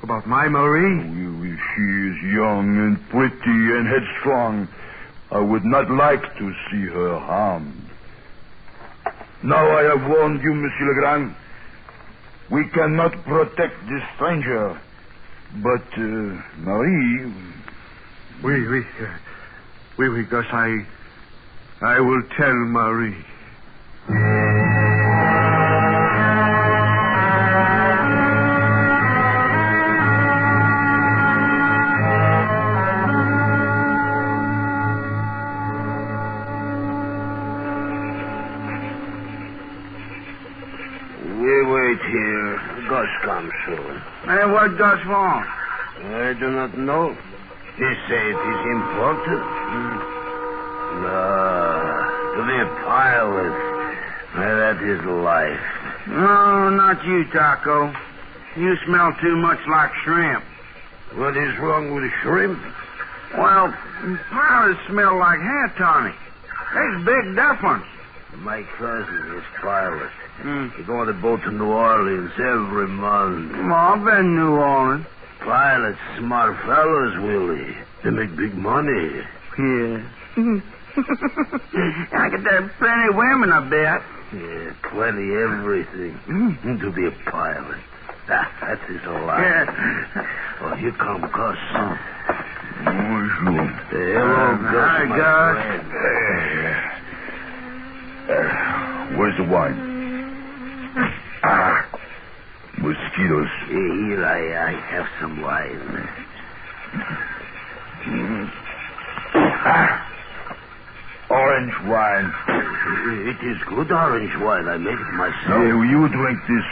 About my Marie? She is young and pretty and headstrong. I would not like to see her harmed. Now I have warned you, Monsieur Legrand. We cannot protect this stranger. But, Marie... Oui, Gus, I will tell Marie. We wait here. Gus comes soon. And what Gus want? I do not know. He said he's important. To be a pilot. That is life. No, not you, Taco. You smell too much like shrimp. What is wrong with shrimp? Well, pilots smell like hair tonic. There's a big difference. My cousin is pilot. He go on the boat to New Orleans every month. I've been in New Orleans. Pilots, smart fellows, Willie. They make big money. Yeah. I get there plenty of women, I bet. Yeah, plenty everything. To be a pilot. That is a lot. Yeah. Oh, here come Gus. Bonjour. Hello, Gus. Hi, Gus. Where's the wine? Mosquitoes. Here, I have some wine. Orange wine. It is good orange wine. I made it myself. Yeah, you drink this.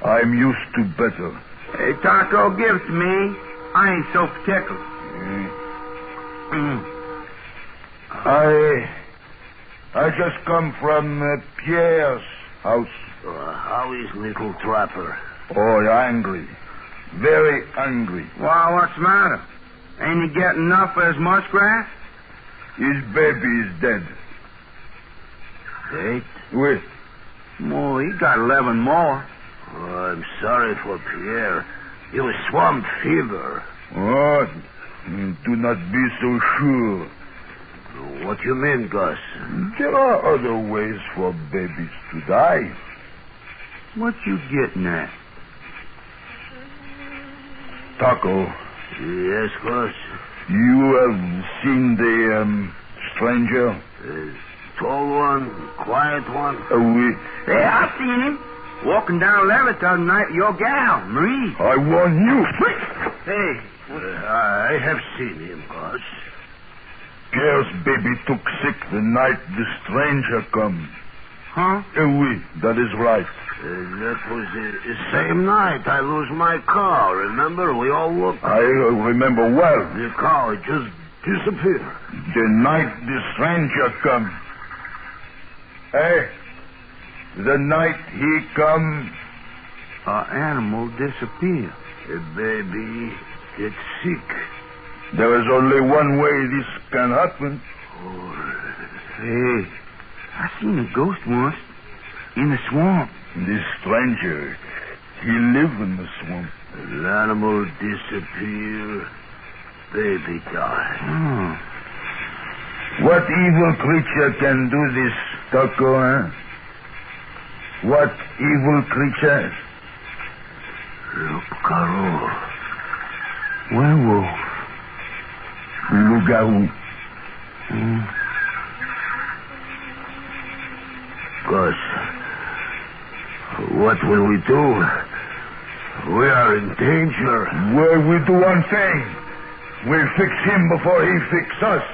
I'm used to better. Hey, Taco, give it to me. I ain't so particular. I just come from Pierre's house. How is little Trapper? Oh, angry. Very angry. Well, what's the matter? Ain't he getting enough for his muskrat? His baby is dead. Dead? Oui. Oh, he got 11 more. Oh, I'm sorry for Pierre. He was swamp fever. Oh, do not be so sure. What do you mean, Gus? There are other ways for babies to die. What you getting at? Taco. Yes, Gus. You have seen the stranger? Tall one, quiet one. Oui. Hey, I've seen him. Walking down Levitt the other night with your gal, Marie. I warn you. Hey. I have seen him, Gus. Pierre's baby took sick the night the stranger come. Huh? Oui, that is right. That was the same night I lose my car. Remember? We all looked. I remember well. The car just disappeared. The night the stranger come. Hey, the night he come. An animal disappeared. The baby gets sick. There is only one way this can happen. Hey, I seen a ghost once in the swamp. This stranger, he live in the swamp. An animal disappear, baby die. What evil creature can do this, Taco, huh? What evil creature? Caro. Werewolf. Loup-garou. Gus, what will we do? We are in danger. Well, we do one thing. We'll fix him before he fix us.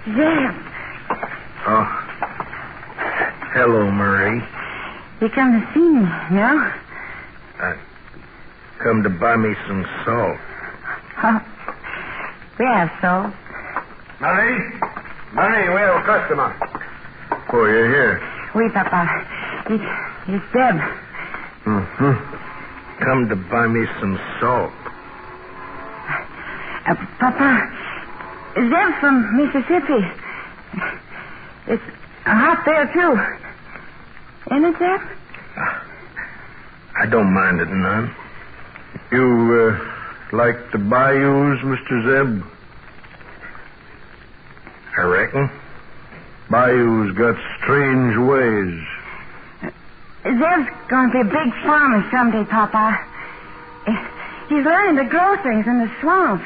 Zeb. Oh. Hello, Marie. You come to see me, no? Come to buy me some salt. Oh. We have salt. Marie, we have a customer. Oh, you're here. Oui, Papa. It's Zeb. Mm-hmm. Come to buy me some salt. Papa, Zeb from Mississippi. It's hot there, too. Ain't it, Zeb? I don't mind it none. You, like the bayous, Mr. Zeb? I reckon. Bayous got strange ways. Zeb's going to be a big farmer someday, Papa. He's learning to grow things in the swamps.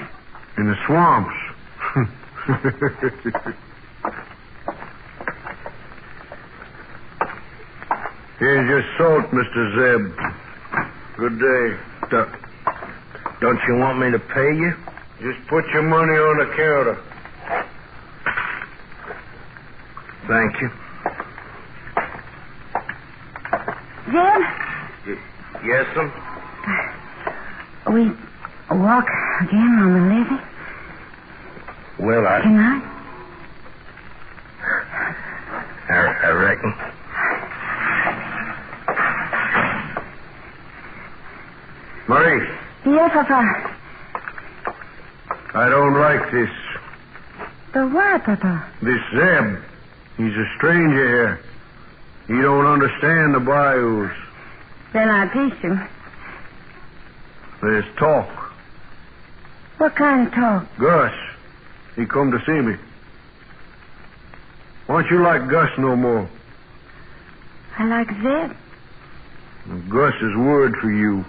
In the swamps? Here's your salt, Mr. Zeb. Good day. Don't you want me to pay you? Just put your money on the counter. Thank you. Zeb? Yes, sir? We walk again on the levee? Well, Tonight? I reckon. Marie. Yes, Papa. I don't like this. The what, Papa? This Zeb. He's a stranger here. He don't understand the bayous. Then I teach him. There's talk. What kind of talk? Gus. He come to see me. Why don't you like Gus no more? I like Zeb. Gus is word for you.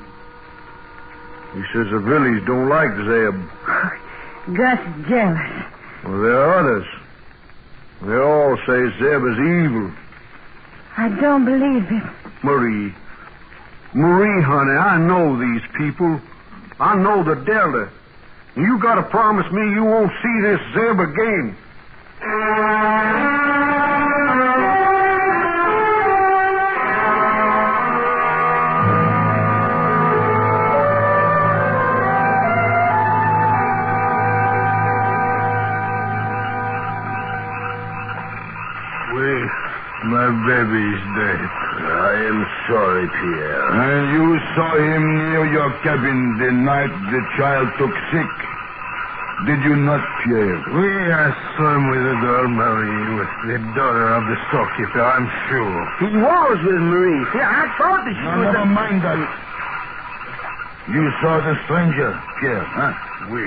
He says the village don't like Zeb. Gus is jealous. Well, there are others. They all say Zeb is evil. I don't believe it. Marie, honey, I know these people. I know the Delta. You gotta promise me you won't see this Zeb again. My baby's dead. I am sorry, Pierre. And you saw him near your cabin the night the child took sick. Did you not, Pierre? I saw him with the girl, Marie, with the daughter of the storekeeper, I'm sure. He was with Marie. See, I thought that she was... Never mind that. You saw the stranger, Pierre, huh? Oui.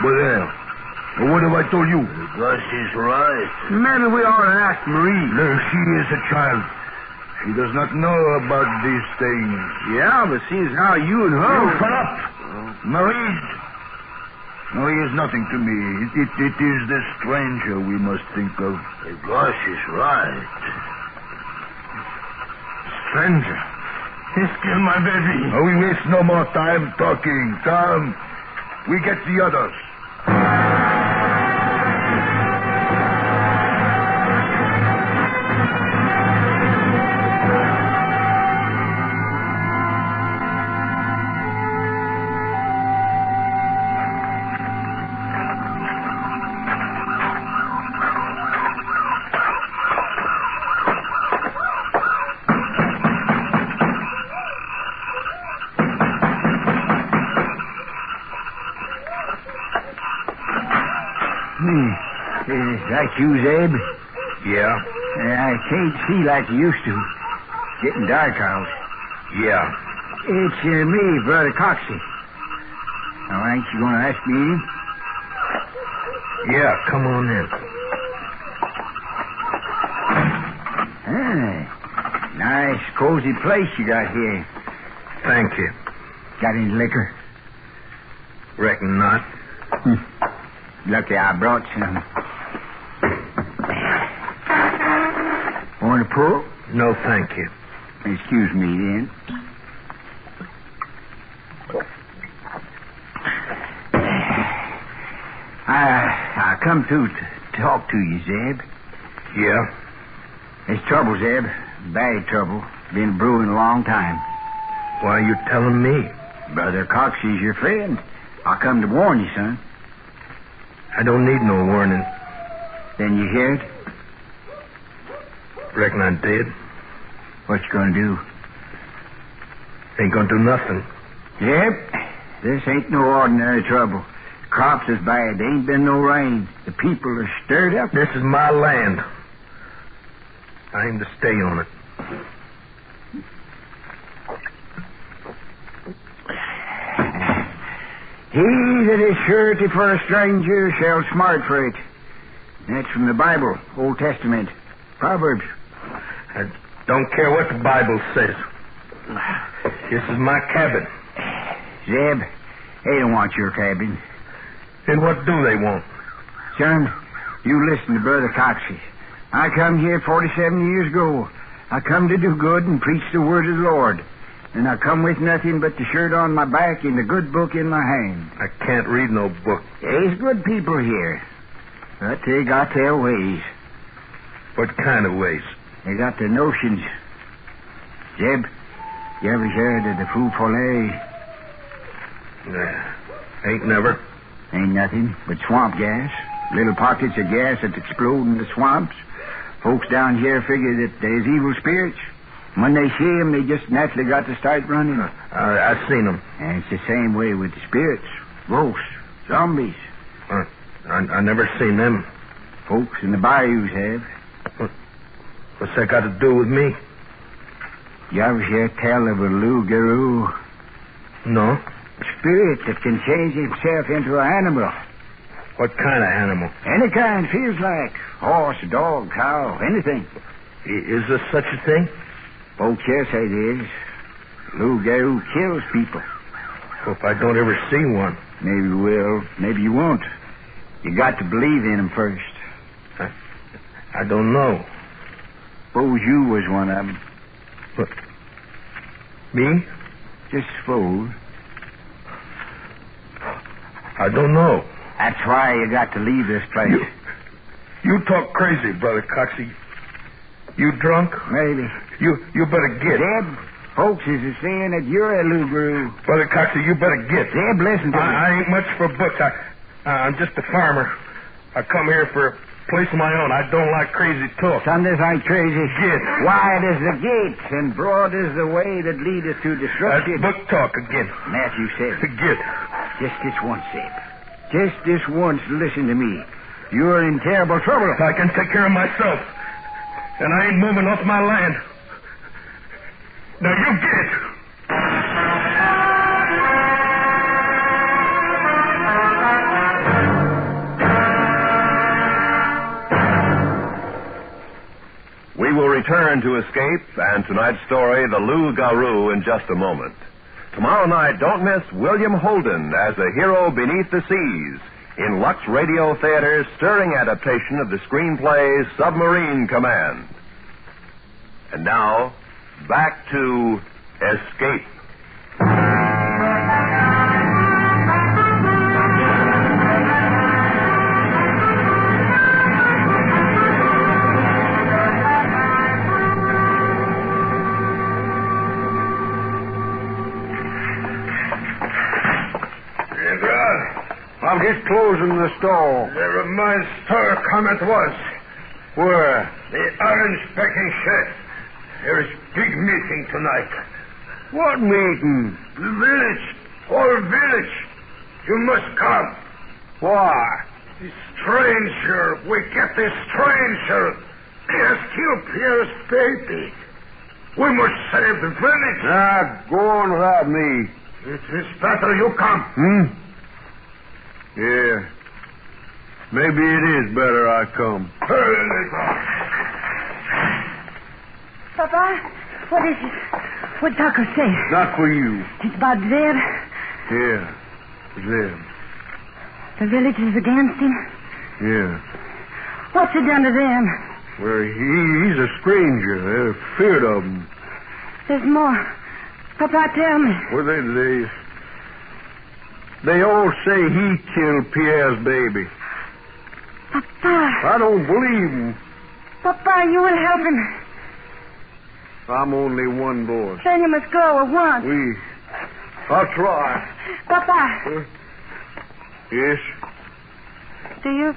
But there. What have I told you? Gus is right. Maybe we ought to ask Marie. No, she is a child. She does not know about these things. Yeah, but seeing how you and her... You shut up. Marie is nothing to me. It is the stranger we must think of. Gus is right. Stranger? He's killed my baby. Oh, we waste no more time talking. Come. We get the others. Is that you, Zeb? Yeah. I can't see like you used to. Getting dark out. Yeah. It's me, Brother Coxey. Now, ain't you going to ask me in? Yeah, come on in. Nice, cozy place you got here. Thank you. Got any liquor? Reckon not. Lucky I brought some. Want a pull? No, thank you. Excuse me, then. I come to talk to you, Zeb. Yeah? There's trouble, Zeb. Bad trouble. Been brewing a long time. Why are you telling me? Brother Coxey's your friend. I come to warn you, son. I don't need no warning. Then you hear it? Reckon I did. What you gonna do? Ain't gonna do nothing. Yep. This ain't no ordinary trouble. Crops is bad. There ain't been no rain. The people are stirred up. This is my land. I aim to stay on it. He that is surety for a stranger shall smart for it. That's from the Bible, Old Testament, Proverbs. I don't care what the Bible says. This is my cabin. Zeb, they don't want your cabin. Then what do they want? Son, you listen to Brother Coxey. I come here 47 years ago. I come to do good and preach the word of the Lord. And I come with nothing but the shirt on my back and the good book in my hand. I can't read no book. There's good people here. But they got their ways. What kind of ways? They got their notions. Jeb, you ever heard of the Foo Follet? Nah, ain't never. Ain't nothing but swamp gas. Little pockets of gas that explode in the swamps. Folks down here figure that there's evil spirits. When they see them, they just naturally got to start running. I've seen them. And it's the same way with the spirits. Ghosts. Zombies. I never seen them. Folks in the bayous have. What's that got to do with me? You ever hear tell of a loup-garou? No. Spirit that can change himself into an animal. What kind of animal? Any kind, feels like. Horse, dog, cow, anything. Is there such a thing? Folks here say it is. Loup-garou kills people. Hope I don't ever see one. Maybe you will, maybe you won't. You got to believe in them first. I don't know. Suppose you was one of them. What? Me? Just suppose. I don't know. That's why you got to leave this place. You talk crazy, Brother Coxey. You drunk? Maybe. You better get. Zeb, folks is saying that you're a loup-garou. Brother Coxey, you better get. Zeb, listen to me. I ain't much for books. I'm just a farmer. I come here for a place of my own. I don't like crazy talk. Son, this ain't crazy. Get. Wide is the gate, and broad is the way that leadeth to destruction. That's book talk again. Matthew said. Get. Just this once, Zeb. Just this once, listen to me. You're in terrible trouble. I can take care of myself. And I ain't moving off my land. Now you get. We will return to Escape and tonight's story, The Loup-garou, in just a moment. Tomorrow night, don't miss William Holden as a hero beneath the seas in Lux Radio Theater's stirring adaptation of the screenplay Submarine Command. And now, back to Escape. I'm just closing the store. There my store come at once. Where? The orange packing shed. There is big meeting tonight. What meeting? The village. Whole village. You must come. Why? The stranger. We get the stranger. He has killed Pierre's baby. We must save the village. Go on without me. It is better you come. Yeah. Maybe it is better I come. Papa, what is it? What Tucker say? Not for you. It's about Zeb. Yeah. Zeb. The village is against him. Yeah. What's it done to them? Well, he's a stranger. They're afraid of him. There's more. Papa, tell me. Well, they all say he killed Pierre's baby. Papa. I don't believe him. Papa, you will help him. I'm only one boy. Then you must go at once. I'll try. Papa. Yes? Do you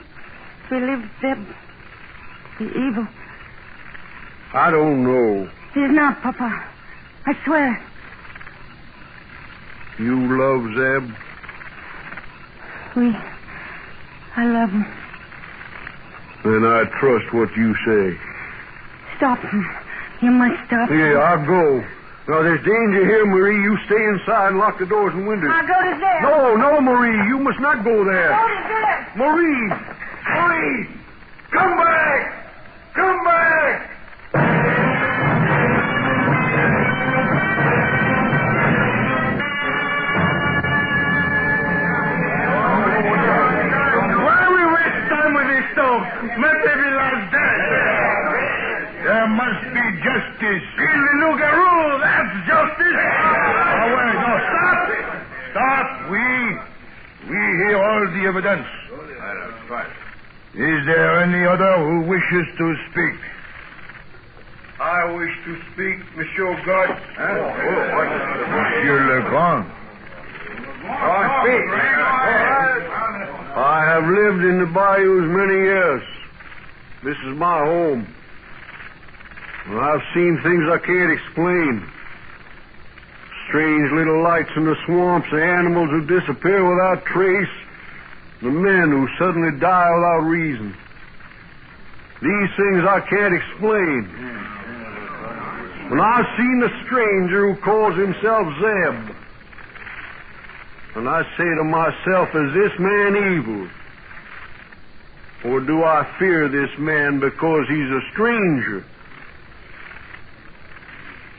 believe Zeb the evil? I don't know. He's not, Papa. I swear. You love Zeb? I love him. Then I trust what you say. Stop him. You must stop him. Yeah, I'll go. Now, there's danger here, Marie. You stay inside and lock the doors and windows. I'll go to Zeb. No, Marie. You must not go there. Go to Zeb. Marie! Come back! Come back! There must be justice. In the Loup-garou, that's justice. Oh, wait, no, stop. Stop. We hear all the evidence. Is there any other who wishes to speak? I wish to speak, Monsieur God. Monsieur Legrand. Speak. I have lived in the bayous many years. This is my home. Well, I've seen things I can't explain. Strange little lights in the swamps, the animals who disappear without trace, the men who suddenly die without reason. These things I can't explain. And I've seen the stranger who calls himself Zeb. And I say to myself, is this man evil? Or do I fear this man because he's a stranger?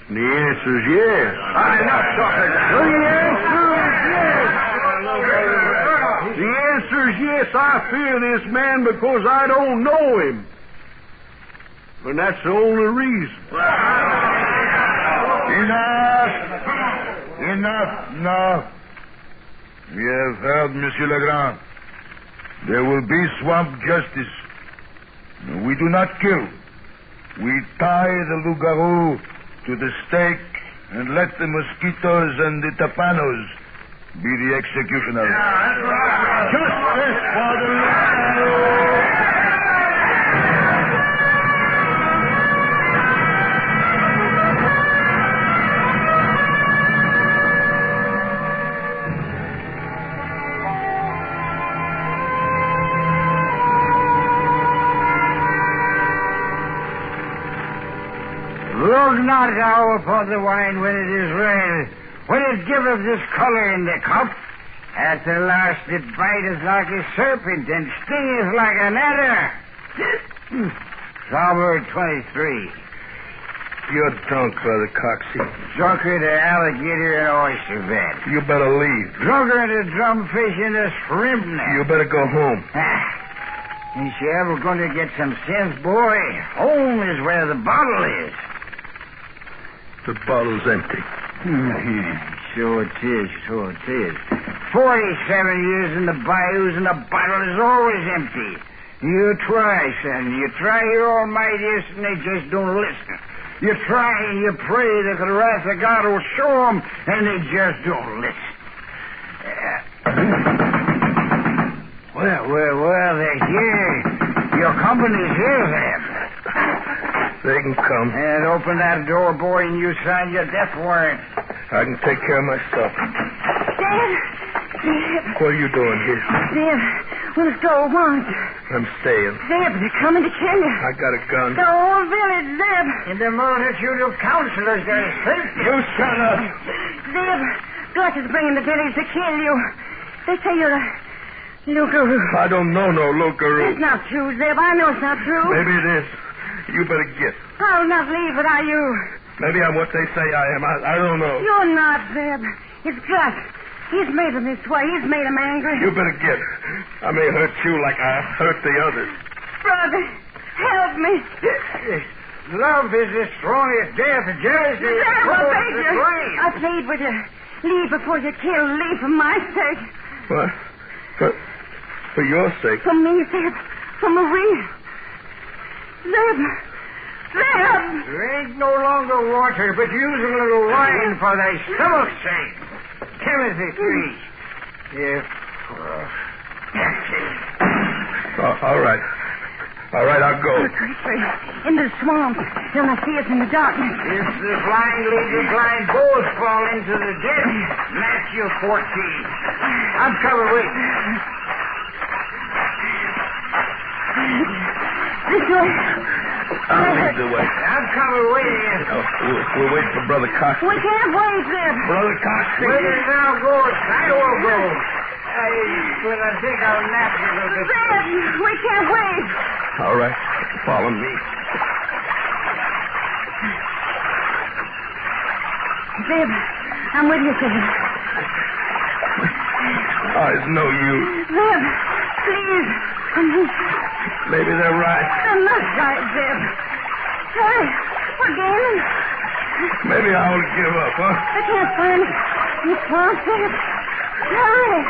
And the answer is yes. The answer is yes. I fear this man because I don't know him. And that's the only reason. Enough. No. We have heard, Monsieur Legrand. There will be swamp justice. We do not kill. We tie the loup-garou to the stake and let the mosquitoes and the tapanos be the executioners. Justice for the loup-garou! Look not thou upon the wine when it is red, when it giveth this color in the cup. At the last it biteth like a serpent and stingeth like an adder. Proverb 23. You're drunk, Brother Coxey. Drunker than alligator in oyster bed. You better leave. Drunker than drumfish in a shrimp net. You better go home. Ain't you ever going to get some sense, boy? Home is where the bottle is. The bottle's empty. Sure it is. 47 years in the bayous and the bottle is always empty. You try, son. You try your almightiest and they just don't listen. You try and you pray that the wrath of God will show them and they just don't listen. Well, they're here. Your company's here, then. They can come. And open that door, boy, and you sign your death warrant. I can take care of myself. What are you doing here? Zeb, we'll go once. I'm staying. Zeb, they're coming to kill you. I got a gun. The whole village, Zeb. And the multitude of counselors there. You shut up. Zeb, Gus is bringing the village to kill you. They say you're a Lookaroo. I don't know no Lookaroo. It's not true, Zeb. I know it's not true. Maybe it is. You better get. I'll not leave without you. Maybe I'm what they say I am. I don't know. You're not, Zeb. It's Gus. He's made him this way. He's made him angry. You better get. I may hurt you like I hurt the others. Brother, help me. Love is as strong as death. Jealousy is Zeb, I beg you. flame. I plead with you. Leave before you kill. Leave for my sake. What? For your sake? For me, Zeb. For Marie. Zeb. Zeb! Drink no longer water, but use a little wine for thy stomach's sake. Timothy 3. If... all right. All right, I'll go. Quickly. Into the swamp. They'll not see us in the darkness. If the blind lead the blind, both fall into the ditch. Matthew 14. I'm covered with. This way. I'll lead the way. I'm covered with you. We'll wait for Brother Cox. We can't wait, Zeb. Brother Cox. Whether thou goest, I will go. When I think I'll nap you a little bit. Zeb, we can't wait. All right. Follow me. Zeb, I'm with you, Zeb. Oh, it's no use. Zeb, please. Maybe they're right. I'm not right, Zeb. Hurry. We're gaining. Maybe I'll give up, huh? I can't find it. You can't, Zeb. Hurry.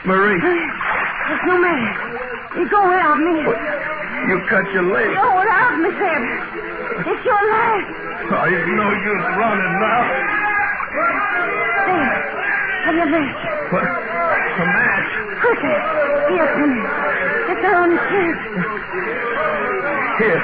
Marie. It's no matter. You go without me. You cut your leg. Go without me, Zeb. It's your life. Oh, it's no use running now. There. Have your match. What? A match? Quicker. Here, Penny. It's our only chance. Here.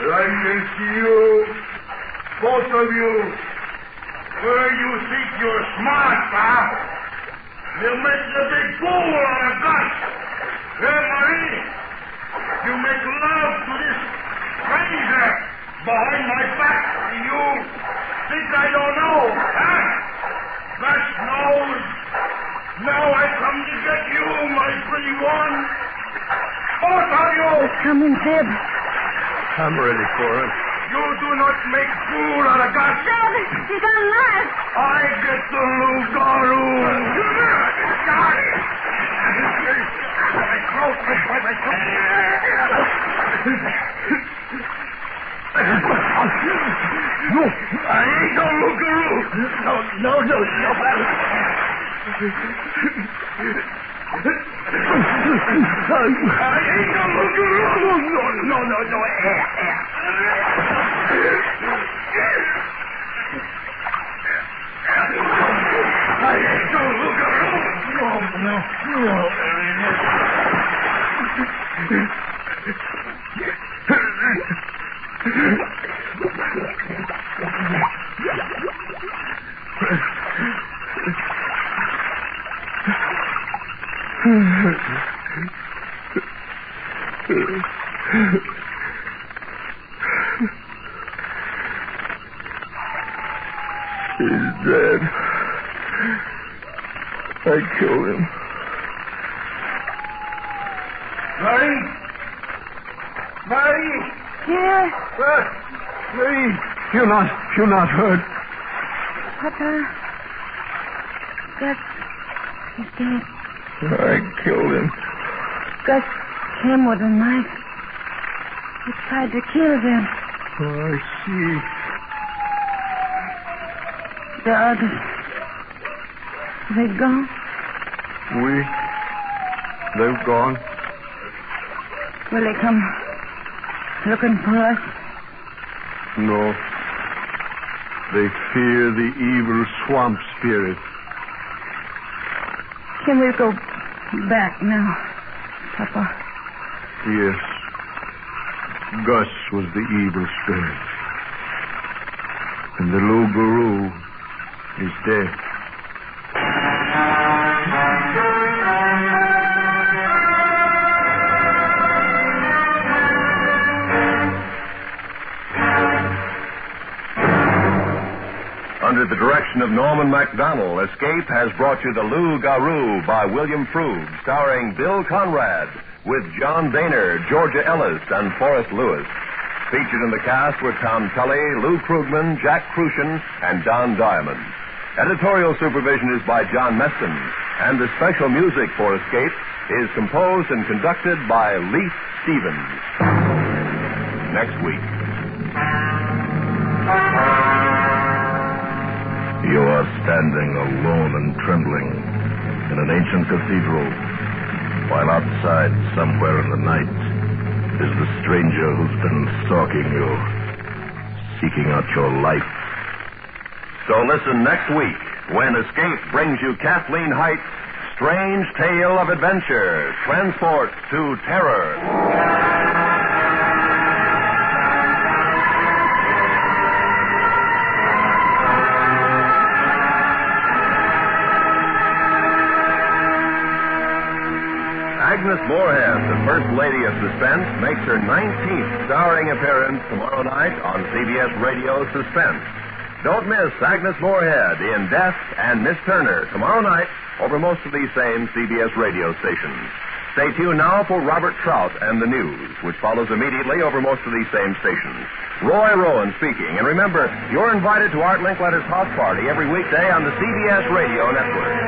I can see you, both of you, where you think you're smart, huh? You make a big fool out of us. Hey, Marie, you make love to this stranger behind my back. You think I don't know, huh? Gus knows. Now I come to get you, my pretty one. Both of you. It's coming, Zeb. I'm ready for him. You do not make fool out of Gus. Zeb, he's got a knife. I get the Lookaroo. No, I ain't no Lookaroo. No. I ain't no Lookaroo. No. I ain't no Lookaroo. No. He's dead. I killed him. Marie! Yes? Marie, you're not hurt. Papa. Gus is dead. I killed him. Gus came with a knife. He tried to kill them. I see. The others. They gone? They've gone. Will they come looking for us? No. They fear the evil swamp spirit. Can we go back now, Papa? Yes. Gus was the evil spirit. And the little guru is dead. Under the direction of Norman MacDonald, Escape has brought you The Loup-Garou by William Froug, starring Bill Conrad, with John Boehner, Georgia Ellis, and Forrest Lewis. Featured in the cast were Tom Tully, Lou Krugman, Jack Crucian, and Don Diamond. Editorial supervision is by John Meston, and the special music for Escape is composed and conducted by Leith Stevens. Next week. You are standing alone and trembling in an ancient cathedral, while outside, somewhere in the night, is the stranger who's been stalking you, seeking out your life. So listen next week when Escape brings you Kathleen Height's strange tale of adventure, transport to terror. Agnes Moorehead, the First Lady of Suspense, makes her 19th starring appearance tomorrow night on CBS Radio Suspense. Don't miss Agnes Moorehead in Death and Miss Turner tomorrow night over most of these same CBS radio stations. Stay tuned now for Robert Trout and the News, which follows immediately over most of these same stations. Roy Rowan speaking. And remember, you're invited to Art Linkletter's house party every weekday on the CBS Radio Network.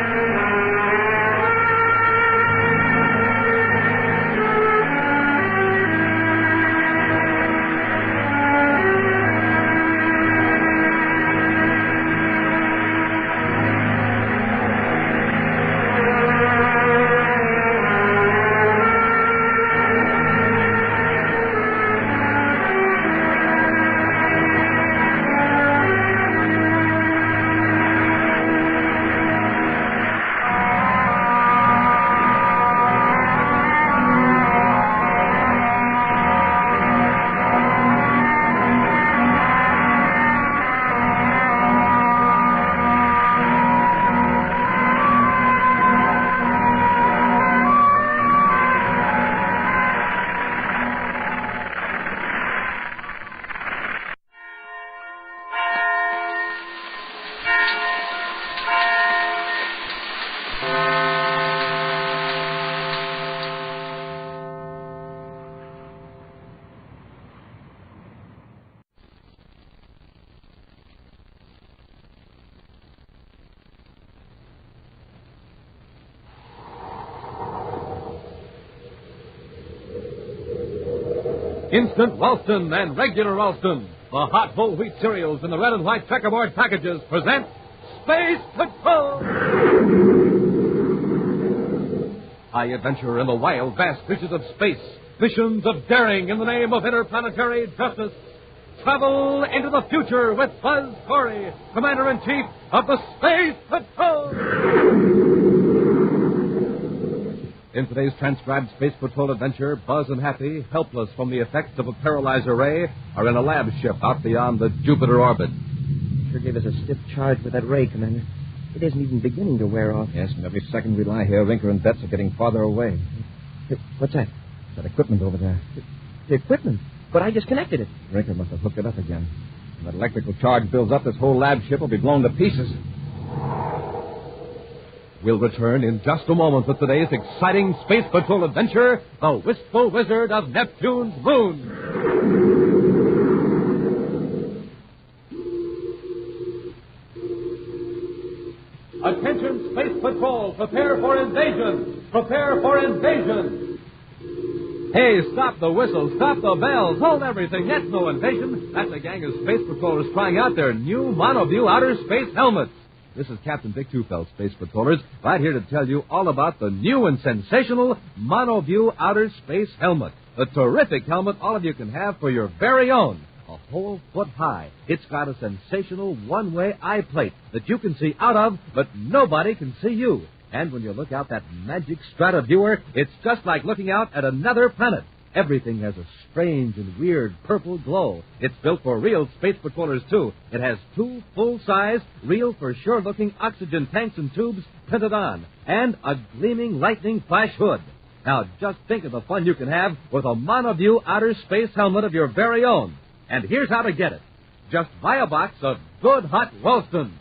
Instant Ralston and regular Ralston, the hot whole wheat cereals in the red and white checkerboard packages, present Space Patrol! High adventure in the wild, vast reaches of space. Missions of daring in the name of interplanetary justice. Travel into the future with Buzz Corey, Commander-in-Chief of the Space Patrol! In today's transcribed Space Patrol adventure, Buzz and Happy, helpless from the effects of a paralyzer ray, are in a lab ship out beyond the Jupiter orbit. Sure gave us a stiff charge with that ray, Commander. It isn't even beginning to wear off. Yes, and every second we lie here, Rinker and Betts are getting farther away. What's that? That equipment over there. The equipment? But I just connected it. Rinker must have hooked it up again. When that electrical charge builds up, this whole lab ship will be blown to pieces. We'll return in just a moment with today's exciting Space Patrol adventure, The Wistful Wizard of Neptune's Moon. Attention, Space Patrol, prepare for invasion. prepare for invasion. Hey, stop the whistles, stop the bells, hold everything. That's no invasion. That's a gang of space patrollers trying out their new monoview outer space helmets. This is Captain Vic Tufeld, Space Patrollers, right here to tell you all about the new and sensational monoview outer space helmet. The terrific helmet all of you can have for your very own. A whole foot high. It's got a sensational one-way eye plate that you can see out of, but nobody can see you. And when you look out that magic strata viewer, it's just like looking out at another planet. Everything has a strange and weird purple glow. It's built for real space patrollers, too. It has 2 full-size, real-for-sure-looking oxygen tanks and tubes printed on, and a gleaming lightning flash hood. Now, just think of the fun you can have with a monoview outer space helmet of your very own. And here's how to get it. Just buy a box of good hot Ralston.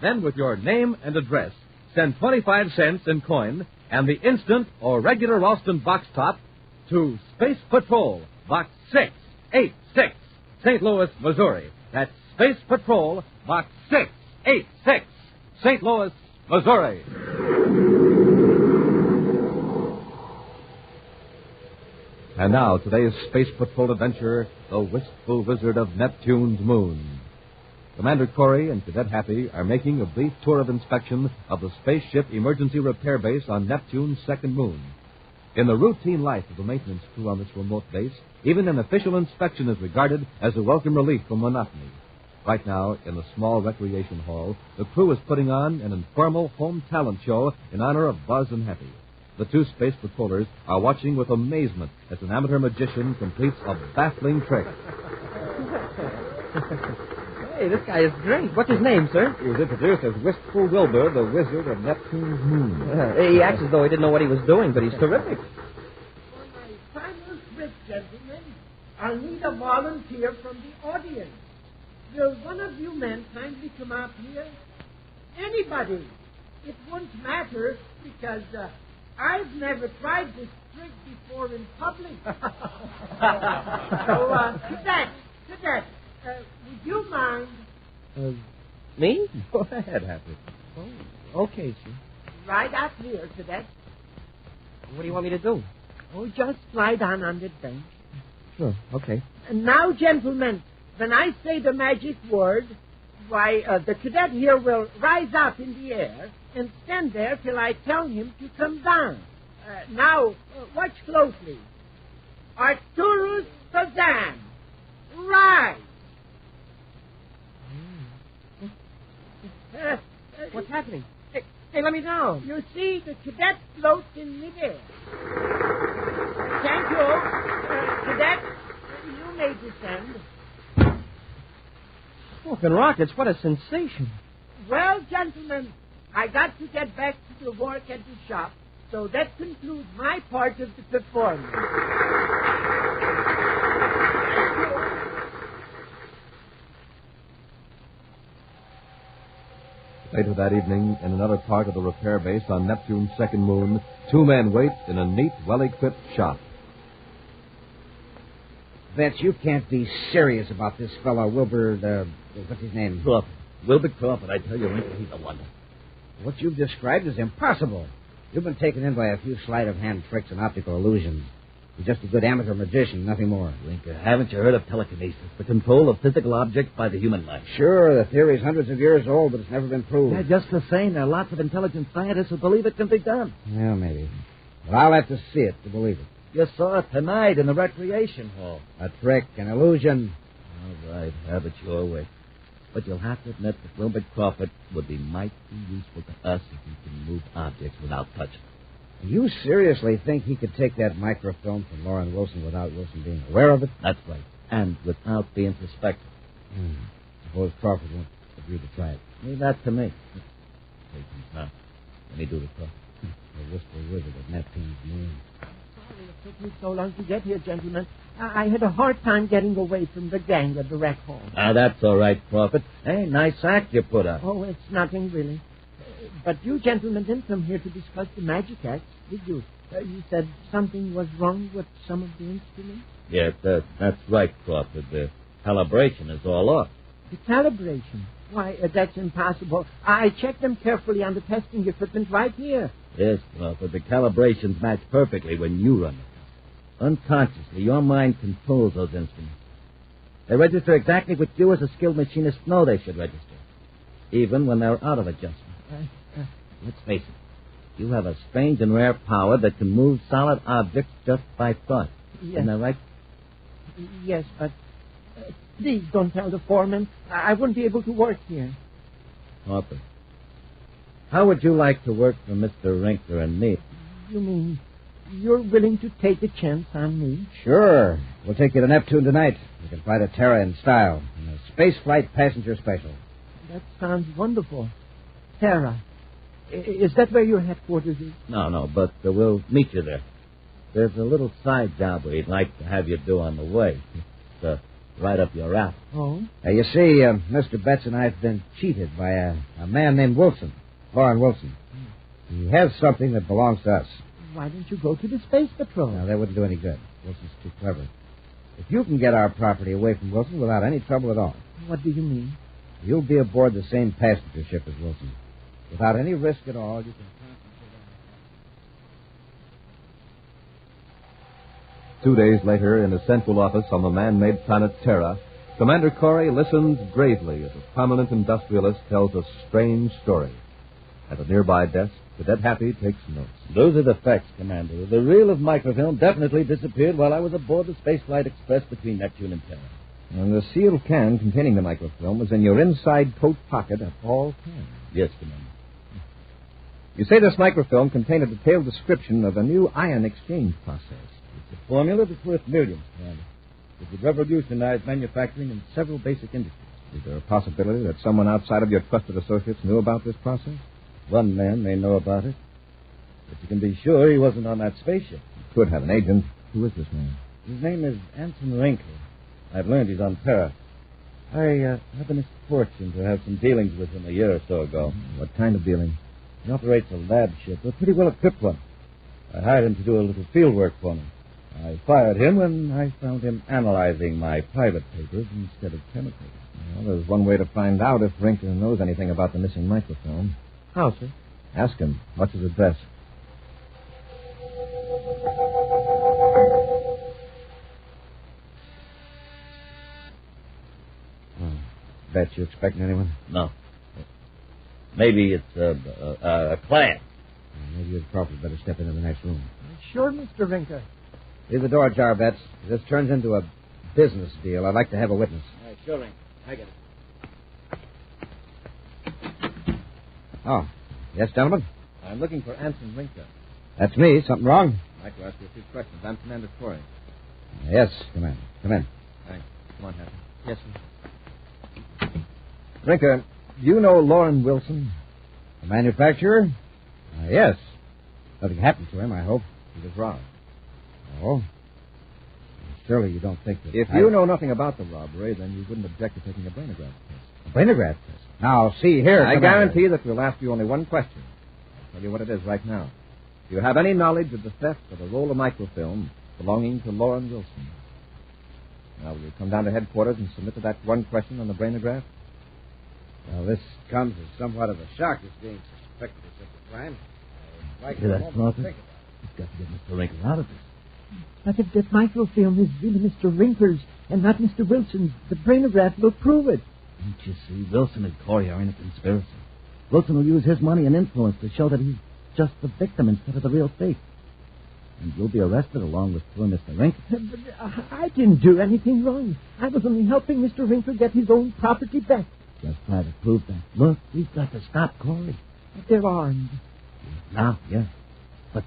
Then, with your name and address, send 25 cents in coin and the instant or regular Ralston box top to Space Patrol, Box 686, St. Louis, Missouri. That's Space Patrol, Box 686, St. Louis, Missouri. And now, today's Space Patrol adventure, the Wistful Wizard of Neptune's Moon. Commander Corey and Cadet Happy are making a brief tour of inspection of the spaceship emergency repair base on Neptune's second moon. In the routine life of the maintenance crew on this remote base, even an official inspection is regarded as a welcome relief from monotony. Right now, in the small recreation hall, the crew is putting on an informal home talent show in honor of Buzz and Happy. The 2 space patrollers are watching with amazement as an amateur magician completes a baffling trick. Hey, this guy is great. What's his name, sir? He was introduced as Wistful Wilbur, the Wizard of Neptune's Moon. He acts as though he didn't know what he was doing, but he's terrific. For my final trick, gentlemen, I'll need a volunteer from the audience. Will one of you men kindly come out here? Anybody. It won't matter because I've never tried this trick before in public. Cadet, would you mind? Me? Go ahead, Happy. Oh, okay, sir. Right out here, Cadet. What do you want me to do? Oh, just lie down on the bench. Sure, okay. And now, gentlemen, when I say the magic word, why, the cadet here will rise up in the air and stand there till I tell him to come down. Now, watch closely. Arturus Kazan, rise. What's happening? Hey, let me down. You see, the cadet floats in midair. Thank you. Cadet, you may descend. Smoking rockets, what a sensation. Well, gentlemen, I got to get back to the work at the shop, so that concludes my part of the performance. Later that evening, in another part of the repair base on Neptune's second moon, 2 men wait in a neat, well-equipped shop. Vince, you can't be serious about this fellow, Wilbur, what's his name? Corbett. Wilbur Corbett, I tell you, he's a wonder. What you've described is impossible. You've been taken in by a few sleight-of-hand tricks and optical illusions. You're just a good amateur magician, nothing more. Linker, haven't you heard of telekinesis, the control of physical objects by the human mind? Sure, the theory's hundreds of years old, but it's never been proved. Yeah, just the same, there are lots of intelligent scientists who believe it can be done. Well, maybe. But I'll have to see it to believe it. You saw it tonight in the recreation hall. A trick, an illusion. All right, have it your way. But you'll have to admit that Wilbur Corbett would be mighty useful to us if he can move objects without touching them. You seriously think he could take that microfilm from Lauren Wilson without Wilson being aware of it? That's right. And without being suspected. Suppose Crawford won't agree to try it. Leave that to me. Now, let me do the talk. The Wistful Wizard of Neptune's Moon. Sorry it took me so long to get here, gentlemen. I had a hard time getting away from the gang at the rec hall. Ah, that's all right, Corbett. Hey, nice act you put up. Oh, it's nothing really. But you gentlemen didn't come here to discuss the magic act, did you? You said something was wrong with some of the instruments? Yes, that's right, Crawford. The calibration is all off. The calibration? Why, that's impossible. I checked them carefully on the testing equipment right here. Yes, Crawford, the calibrations match perfectly when you run it. Unconsciously, your mind controls those instruments. They register exactly what you as a skilled machinist know they should register, even when they're out of adjustment. Let's face it, you have a strange and rare power that can move solid objects just by thought. Yes. Isn't that right? Yes, but please don't tell the foreman. I wouldn't be able to work here. Harper, how would you like to work for Mr. Rinker and me? You mean you're willing to take a chance on me? Sure. We'll take you to Neptune tonight. You can fly the Terra in style. In a space flight passenger special. That sounds wonderful. Terra. Is that where your headquarters is? No, but we'll meet you there. There's a little side job we'd like to have you do on the way. It's right up your alley. Oh? You see, Mr. Betts and I have been cheated by a man named Wilson, Loren Wilson. He has something that belongs to us. Why don't you go to the Space Patrol? No, that wouldn't do any good. Wilson's too clever. If you can get our property away from Wilson without any trouble at all. What do you mean? You'll be aboard the same passenger ship as Wilson. Without any risk at all, you can concentrate on... 2 days later, in his central office on the man-made planet Terra, Commander Corey listens gravely as a prominent industrialist tells a strange story. At a nearby desk, Cadet Happy takes notes. Those are the facts, Commander. The reel of microfilm definitely disappeared while I was aboard the Spaceflight Express between Neptune and Terra. And the sealed can containing the microfilm was in your inside coat pocket at all times. Yes, Commander. You say this microfilm contained a detailed description of a new ion exchange process. It's a formula that's worth millions, Commander. It would revolutionize manufacturing in several basic industries. Is there a possibility that someone outside of your trusted associates knew about this process? One man may know about it, but you can be sure he wasn't on that spaceship. He could have an agent. Who is this man? His name is Anson Rinker. I've learned he's on Terra. I had the misfortune to have some dealings with him a year or so ago. What kind of dealing? He operates a lab ship, a pretty well-equipped one. I hired him to do a little field work for me. I fired him when I found him analyzing my private papers instead of chemicals. Well, there's one way to find out if Rinker knows anything about the missing microfilm. How, sir? Ask him. What's his address? Bet you expecting anyone? No. Maybe it's a client. Maybe you probably better step into the next room. Sure, Mr. Rinker. Leave the door ajar, Betts. This turns into a business deal. I'd like to have a witness. Sure, Rinker. I get it. Oh. Yes, gentlemen? I'm looking for Anson Rinker. That's me. Something wrong? I'd like to ask you a few questions. I'm Commander Corey. Yes, Commander. Come in. Thanks. Come on, Happy. Yes, sir. Rinker, do you know Loren Wilson? The manufacturer? Yes. Nothing happened to him, I hope. He was robbed. Oh? Surely you don't think that... If you know nothing about the robbery, then you wouldn't object to taking a brainograph test. A brainograph test? Now, see here, I Commander. guarantee that we'll ask you only one question. I'll tell you what it is right now. Do you have any knowledge of the theft of a roll of microfilm belonging to Loren Wilson? Now, will you come down to headquarters and submit to that one question on the brainograph? Well, this comes as somewhat of a shock, as being suspected of such a crime. I'd like Hear a that, moment Crawford? to think about it. We've got to get Mr. Rinker out of this. But if that microfilm is really Mr. Rinker's and not Mr. Wilson's, the brainograph will prove it. Don't you see? Wilson and Corey are in a conspiracy. Wilson will use his money and influence to show that he's just the victim instead of the real thief. And you'll be arrested along with poor Mr. Rinker. But I didn't do anything wrong. I was only helping Mr. Rinker get his own property back. Just try to prove that. Look, we've got to stop Corey. But they're armed. Now, yes. But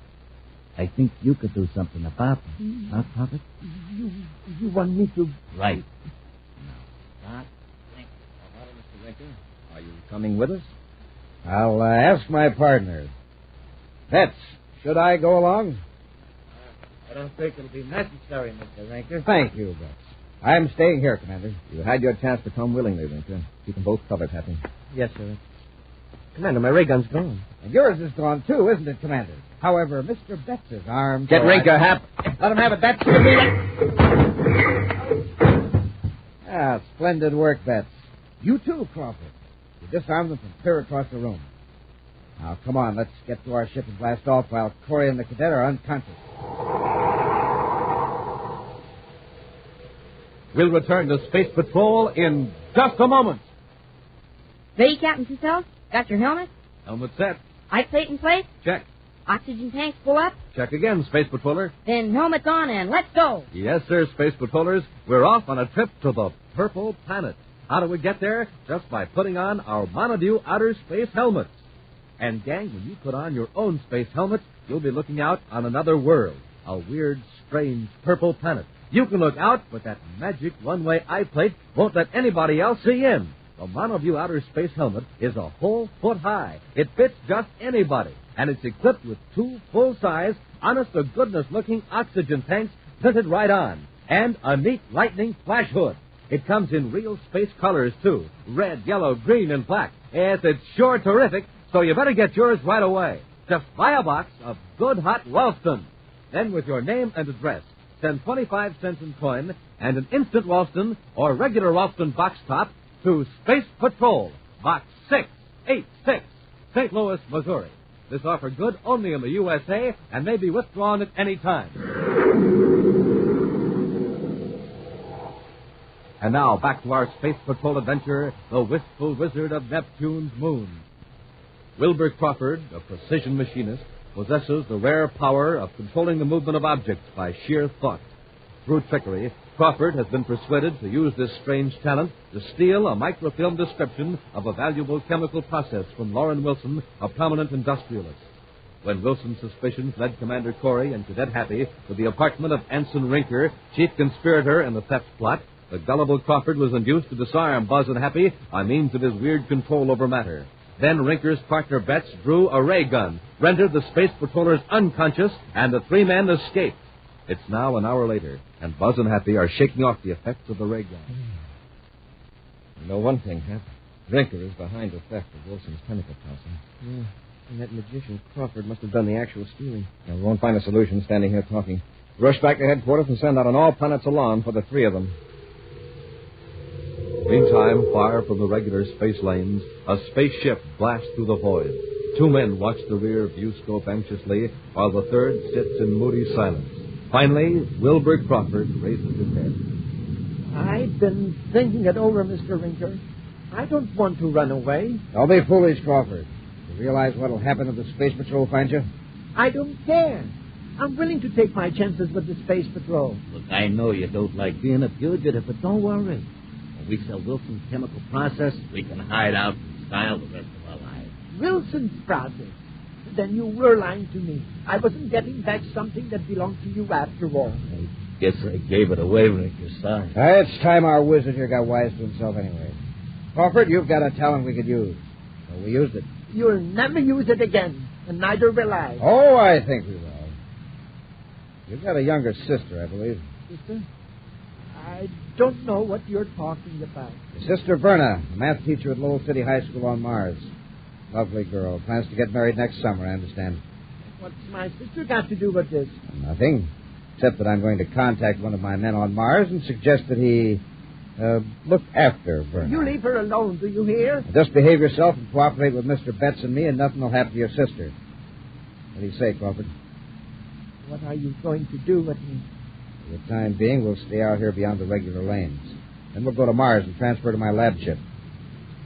I think you could do something about them. Huh, Corbett? You want me to... Right. Now, Mr. Rinker, are you coming with us? I'll ask my partner. Betts, should I go along? I don't think it'll be necessary, Mr. Rinker. Thank you, Betts. I'm staying here, Commander. You had your chance to come willingly, Rinker. You can both cover it, Happy. Yes, sir. Commander, my ray gun's gone. And yours is gone, too, isn't it, Commander? However, Mr. Betts is armed. Get Rinker, Hap. Let him have it, Betts. Ah, splendid work, Betts. You too, Crawford. You disarmed them from clear across the room. Now, come on, let's get to our ship and blast off while Corey and the cadet are unconscious. We'll return to Space Patrol in just a moment. Ready, Captain Cecil? Got your helmet? Helmet set. Ice plate in place? Check. Oxygen tanks full up? Check again, Space Patroller. Then helmets on and let's go. Yes, sir, Space Patrollers. We're off on a trip to the Purple Planet. How do we get there? Just by putting on our Montague outer space helmets. And, gang, when you put on your own space helmet, you'll be looking out on another world. A weird, strange purple planet. You can look out, but that magic one-way eye plate won't let anybody else see in. The Montague outer space helmet is a whole foot high. It fits just anybody. And it's equipped with 2 full-size, honest-to-goodness-looking oxygen tanks printed right on. And a neat lightning flash hood. It comes in real space colors, too. Red, yellow, green, and black. Yes, it's sure terrific, so you better get yours right away. Just buy a box of good hot Ralston. Then with your name and address, send 25 cents in coin and an instant Ralston or regular Ralston box top to Space Patrol, Box 686, St. Louis, Missouri. This offer good only in the USA and may be withdrawn at any time. And now, back to our Space Patrol adventure, the Wistful Wizard of Neptune's Moon. Wilbur Crawford, a precision machinist, possesses the rare power of controlling the movement of objects by sheer thought. Through trickery, Crawford has been persuaded to use this strange talent to steal a microfilm description of a valuable chemical process from Loren Wilson, a prominent industrialist. When Wilson's suspicions led Commander Corey and Cadet Happy to the apartment of Anson Rinker, chief conspirator in the theft plot, the gullible Crawford was induced to disarm Buzz and Happy by means of his weird control over matter. Then Rinker's partner Betts drew a ray gun, rendered the Space Patrollers unconscious, and the 3 men escaped. It's now an hour later, and Buzz and Happy are shaking off the effects of the ray gun. You know one thing, Hap. Rinker is behind the theft of Wilson's chemical process. Yeah, and that magician Crawford must have done the actual stealing. Now, we won't find a solution standing here talking. Rush back to headquarters and send out an all-planets alarm for the 3 of them. Meantime, far from the regular space lanes, a spaceship blasts through the void. 2 men watch the rear viewscope anxiously, while the third sits in moody silence. Finally, Wilbur Crawford raises his head. I've been thinking it over, Mr. Rinker. I don't want to run away. Don't be foolish, Crawford. You realize what'll happen if the Space Patrol finds you? I don't care. I'm willing to take my chances with the Space Patrol. Look, I know you don't like being a fugitive, but don't worry. When we sell Wilson's chemical process, we can hide out in style the rest of our lives. Wilson's process? Then you were lying to me. I wasn't getting back something that belonged to you after all. I guess I gave it away, Rinker. Sorry. It's time our wizard here got wise to himself anyway. Crawford, you've got a talent we could use. So we used it. You'll never use it again, and neither will I. Oh, I think we will. You've got a younger sister, I believe. Sister? I don't know what you're talking about. Your sister Verna, a math teacher at Lowell City High School on Mars. Lovely girl. Plans to get married next summer, I understand. What's my sister got to do with this? Nothing. Except that I'm going to contact one of my men on Mars and suggest that he look after Verna. You leave her alone, do you hear? Just behave yourself and cooperate with Mr. Betts and me, and nothing will happen to your sister. What do you say, Crawford? What are you going to do with me? For the time being, we'll stay out here beyond the regular lanes. Then we'll go to Mars and transfer to my lab ship.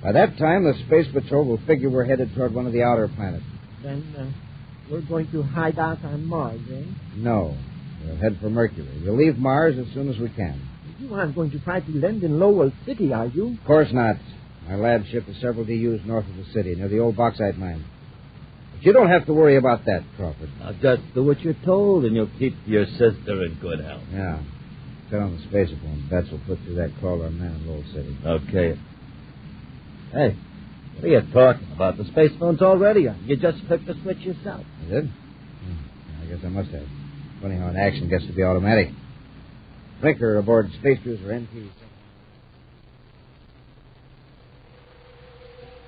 By that time, the Space Patrol will figure we're headed toward one of the outer planets. Then we're going to hide out on Mars, eh? No. We'll head for Mercury. We'll leave Mars as soon as we can. You aren't going to try to land in Lowell City, are you? Of course not. My lab ship is several DUs north of the city, near the old bauxite mine. But you don't have to worry about that, Crawford. Now, just do what you're told, and you'll keep your sister in good health. Yeah. Turn on the spacer phone. Betts will put through that call our man in Lowell City. Okay. Hey, what are you talking about? The space phone's already on. You just flipped the switch yourself. I did? I guess I must have. Funny how an action gets to be automatic. Rinker aboard Space Cruiser NP.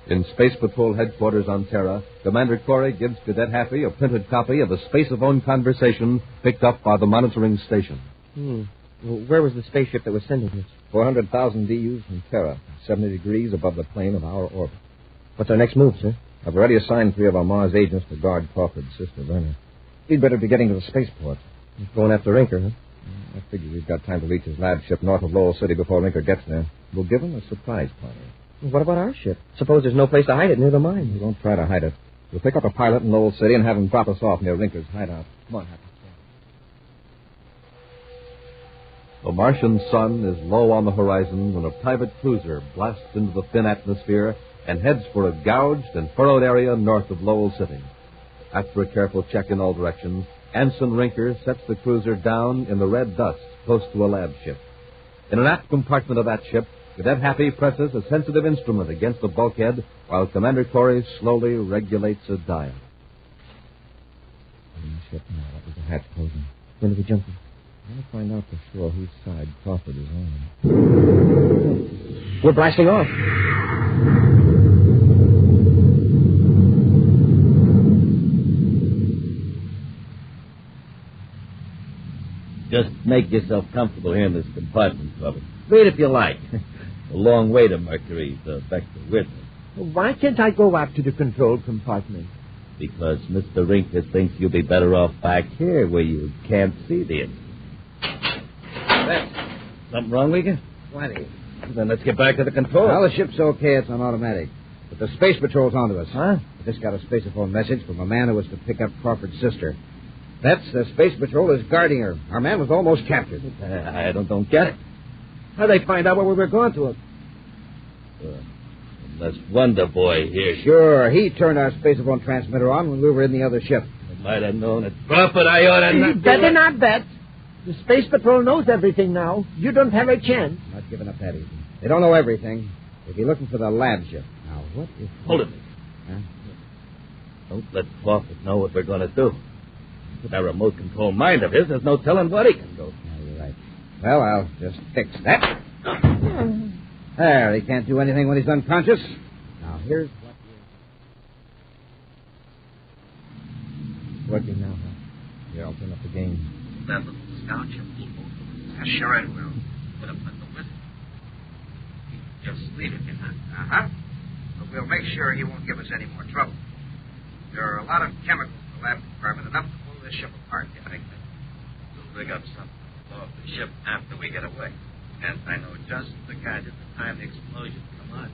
In Space Patrol headquarters on Terra, Commander Corey gives Cadet Happy a printed copy of a space-phone conversation picked up by the monitoring station. Well, where was the spaceship that was sending this? 400,000 DUs from Terra, 70 degrees above the plane of our orbit. What's our next move, sir? I've already assigned 3 of our Mars agents to guard Crawford's sister, Verna. He'd better be getting to the spaceport. He's going after Rinker, huh? I figure we've got time to reach his lab ship north of Lowell City before Rinker gets there. We'll give him a surprise party. What about our ship? Suppose there's no place to hide it near the mine. We won't try to hide it. We'll pick up a pilot in Lowell City and have him drop us off near Rinker's hideout. Come on, Happy. The Martian sun is low on the horizon when a private cruiser blasts into the thin atmosphere and heads for a gouged and furrowed area north of Lowell City. After a careful check in all directions, Ensign Rinker sets the cruiser down in the red dust close to a lab ship. In an aft compartment of that ship, Cadet Happy presses a sensitive instrument against the bulkhead while Commander Corey slowly regulates a dial. In the ship now, that was the hatch closing. When do we jump in? I want to find out for sure whose side Crawford is on. We're blasting off. Just make yourself comfortable here in this compartment, Corbett. Wait if you like. A long way to Mercury, the Vector Witness. Why can't I go up to the control compartment? Because Mr. Rinker thinks you'll be better off back here where you can't see the instrument. Something wrong, Rinker? Plenty. Then let's get back to the control. Well, the ship's okay. It's on automatic. But the space patrol's onto us. Huh? I just got a spaceophone message from a man who was to pick up Crawford's sister. That's the space patrol is guarding her. Our man was almost captured. I don't get it. How'd they find out where we were going to? Unless Wonder Boy here. Sure, he turned our spaceophone transmitter on when we were in the other ship. I might have known it. Crawford, I ought to not... Better not bet. The space patrol knows everything now. You don't have a chance. I'm not giving up that easy. They don't know everything. They'd be looking for the lab ship. Now, what if... Hold it. Huh? Don't let Crawford know what we're going to do. With that remote control mind of his, there's no telling what he can do. Yeah, you're right. Well, I'll just fix that. There, he can't do anything when he's unconscious. Now, here's what you're... Working now, huh? Here, I'll turn up the gain. That little scout ship will move. Sure it will. Put up at the Wistful. Just leave it, Uh-huh. But we'll make sure he won't give us any more trouble. There are a lot of chemicals in the lab compartment, enough to pull this ship apart, you think? We'll rig up something to blow up the ship after we get away. And I know just the kind at the time the explosion come on.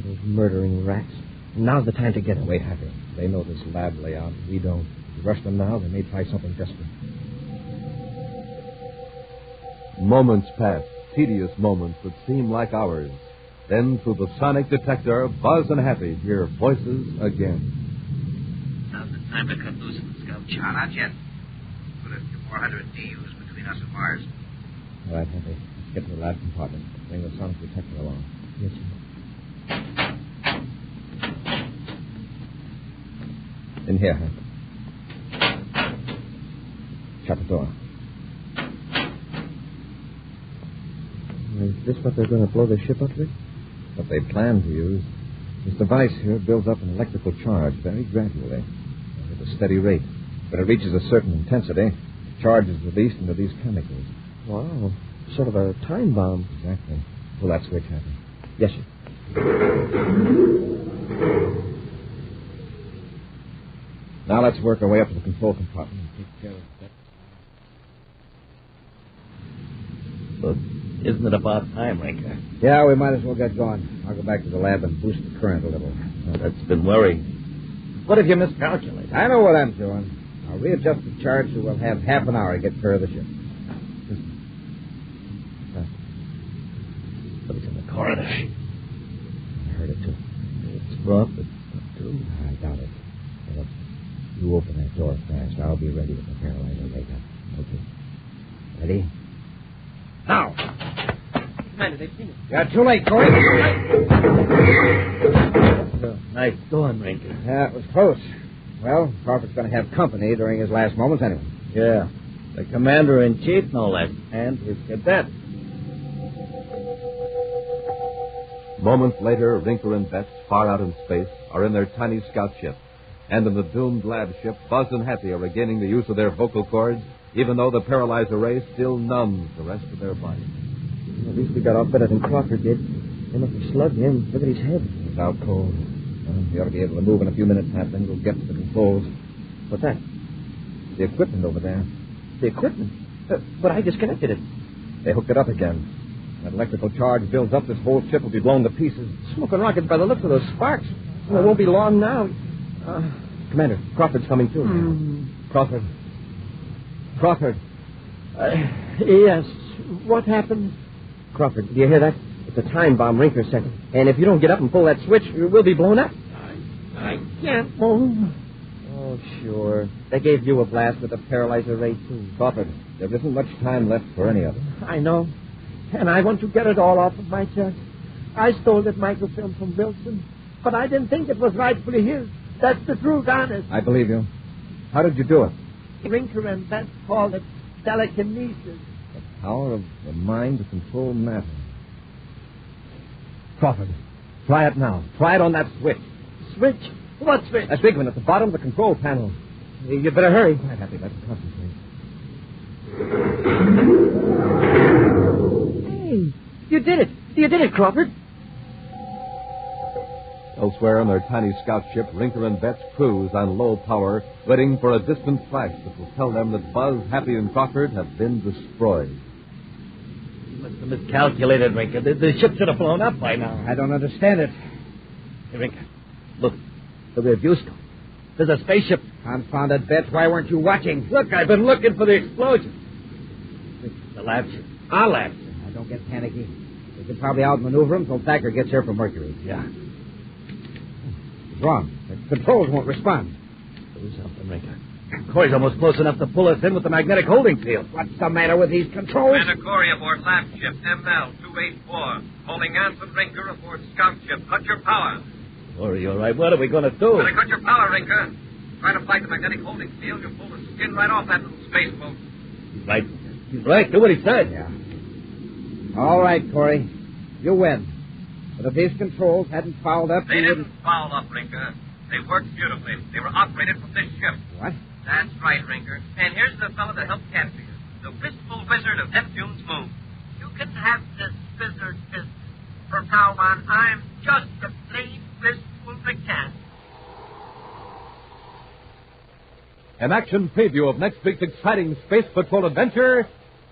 Those murdering rats. Now's the time to get them. Wait, Happy. They know this lab layout. We don't. If we rush them now, they may try something desperate. Moments pass, tedious moments that seem like hours. Then, through the sonic detector, Buzz and Happy hear voices again. Now's the time to cut loose in the scout ship. No, not yet. Put a few more hundred DUs between us and Mars. All right, Happy. Let's get to the lab compartment. Bring the sonic detector along. Yes, sir. In here, Happy. Shut the door. Is this what they're going to blow their ship up with? What they plan to use. This device here builds up an electrical charge very gradually, at a steady rate. When it reaches a certain intensity, the charge is released into these chemicals. Wow. Sort of a time bomb. Exactly. Pull that switch, Happy. Yes, sir. Now let's work our way up to the control compartment and take care of that. Look, isn't it about time, Rinker? Yeah, we might as well get going. I'll go back to the lab and boost the current a little. Well, that's been worrying. What if you miscalculate? I know what I'm doing. I'll readjust the charge so we'll have half an hour to get clear of the ship. Somebody's in the corridor. I heard it, too. It's Crawford, too. I doubt it. Well, you open that door fast. I'll be ready with the paralyzer later. Okay. Ready? Now! Commander, they've seen it. You're too late, Corey. Nice going, Rinker. Yeah, it was close. Well, Crawford's going to have company during his last moments anyway. Yeah. The commander-in-chief, no less, and his cadet. Moments later, Rinker and Betts, far out in space, are in their tiny scout ship. And in the doomed lab ship, Buzz and Happy are regaining the use of their vocal cords, even though the paralyzer ray still numbs the rest of their bodies. At least we got off better than Crawford did. They must have slugged him. Look at his head. He's out cold. You ought to be able to move in a few minutes, Hap. Then we'll get to the controls. What's that? The equipment over there. The equipment? But I disconnected it. They hooked it up again. That electrical charge builds up, this whole ship will be blown to pieces. Smoking rockets by the looks of those sparks. Well, it won't be long now. Commander, Crawford's coming too. Crawford. Crawford. Yes. What happened? Crawford, do you hear that? It's a time bomb Rinker sent. And if you don't get up and pull that switch, we'll be blown up. I can't move. Oh, sure. They gave you a blast with a paralyzer ray, too. Crawford, there isn't much time left for any of it. I know. And I want to get it all off of my chest. I stole that microfilm from Wilson, but I didn't think it was rightfully his. That's the truth, honest. I believe you. How did you do it? Rinker and Beth called it telekinesis. The power of the mind to control matter. Crawford, try it now. Try it on that switch. Switch? What switch? That big one at the bottom of the control panel. You better hurry. Right, Happy. Let's concentrate. Hey, you did it. You did it, Crawford. Elsewhere on their tiny scout ship, Rinker and Betts cruise on low power, waiting for a distant flash that will tell them that Buzz, Happy, and Crawford have been destroyed. You must have miscalculated, Rinker. The ship should have blown up by now. I don't understand it. Hey, Rinker, look. The rear view's gone. There's a spaceship. Confounded Betts, why weren't you watching? Look, I've been looking for the explosion. The lab ship. Our lab ship. Now, don't get panicky. We can probably outmaneuver him until Thacker gets here from Mercury. Yeah. What's wrong? The controls won't respond. Do something, Rinker. Corey's almost close enough to pull us in with the magnetic holding field. What's the matter with these controls? Commander Corey aboard lab ship ML-284. Holding Anson Rinker aboard scout ship. Cut your power. Corey, all right. What are we going to do? When I cut your power, Rinker, try to fight the magnetic holding field. You'll pull the skin right off that little space boat. He's right. He's right. Do what he said. Yeah. All right, Corey. You win. But if these controls hadn't fouled up... They didn't foul up, Rinker. They worked beautifully. They were operated from this ship. What? That's right, Rinker. And here's the fellow that helped capture you. The Wistful Wizard of Neptune's moon. You can have this wizard business. From now on, I'm just a plain wistful mechanic. An action preview of next week's exciting Space Patrol adventure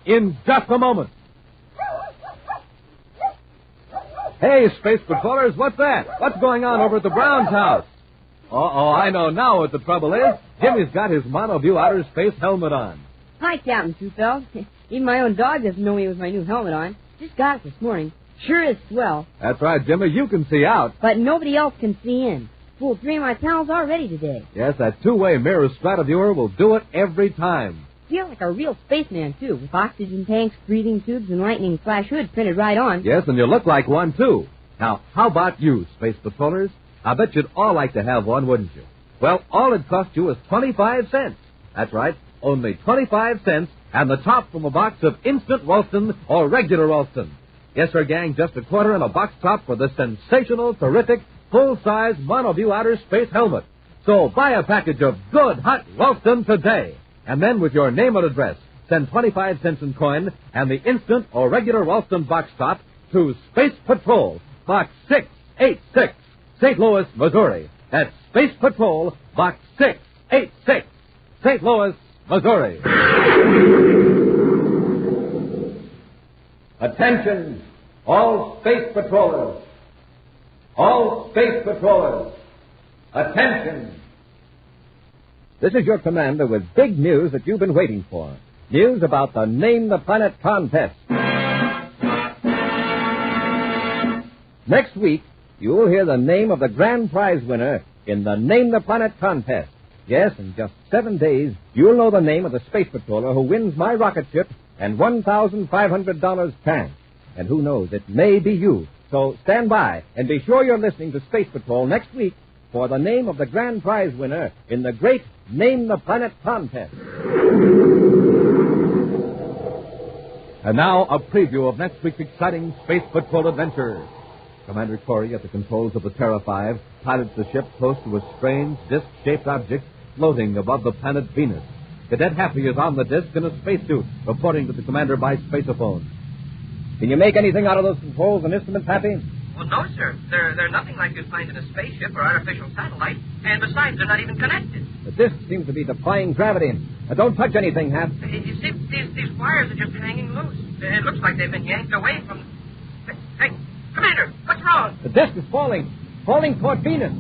in just a moment. Hey, Space Patrollers, what's that? What's going on over at the Brown's house? Uh-oh, I know now what the trouble is. Jimmy's got his monoview outer space helmet on. Hi, Captain Two-Fells. Even my own dog doesn't know me with my new helmet on. Just got it this morning. Sure is swell. That's right, Jimmy. You can see out. But nobody else can see in. Fooled 3 of my pals already today. Yes, that two-way mirror strataviewer will do it every time. Feel like a real spaceman, too, with oxygen tanks, breathing tubes, and lightning flash hood printed right on. Yes, and you look like one, too. Now, how about you, Space Patrollers? I bet you'd all like to have one, wouldn't you? Well, all it cost you is 25 cents. That's right, only 25 cents, and the top from a box of instant Ralston or regular Ralston. Yes, sir, gang, just a quarter and a box top for the sensational, terrific, full-size monoview outer space helmet. So buy a package of good, hot Ralston today. And then with your name and address, send 25 cents in coin and the instant or regular Ralston box top to Space Patrol, Box 686, St. Louis, Missouri. That's Space Patrol, Box 686, St. Louis, Missouri. Attention, all Space Patrollers. All Space Patrollers. Attention. This is your commander with big news that you've been waiting for. News about the Name the Planet contest. Next week, you'll hear the name of the grand prize winner in the Name the Planet contest. Yes, in just 7 days, you'll know the name of the space patroller who wins my rocket ship and $1,500 cash. And who knows, it may be you. So stand by and be sure you're listening to Space Patrol next week for the name of the grand prize winner in the great Name the Planet contest. And now, a preview of next week's exciting Space Patrol adventure. Commander Corey, at the controls of the Terra 5, pilots the ship close to a strange, disc-shaped object floating above the planet Venus. Cadet Happy is on the disc in a spacesuit, reporting to the commander by spaceophone. Can you make anything out of those controls and instruments, Happy? Well, no, sir. They're nothing like you'd find in a spaceship or artificial satellite. And besides, they're not even connected. The disc seems to be defying gravity. Don't touch anything, Hap. You see, these wires are just hanging loose. It looks like they've been yanked away from... Hey, Commander, what's wrong? The disc is falling toward Venus.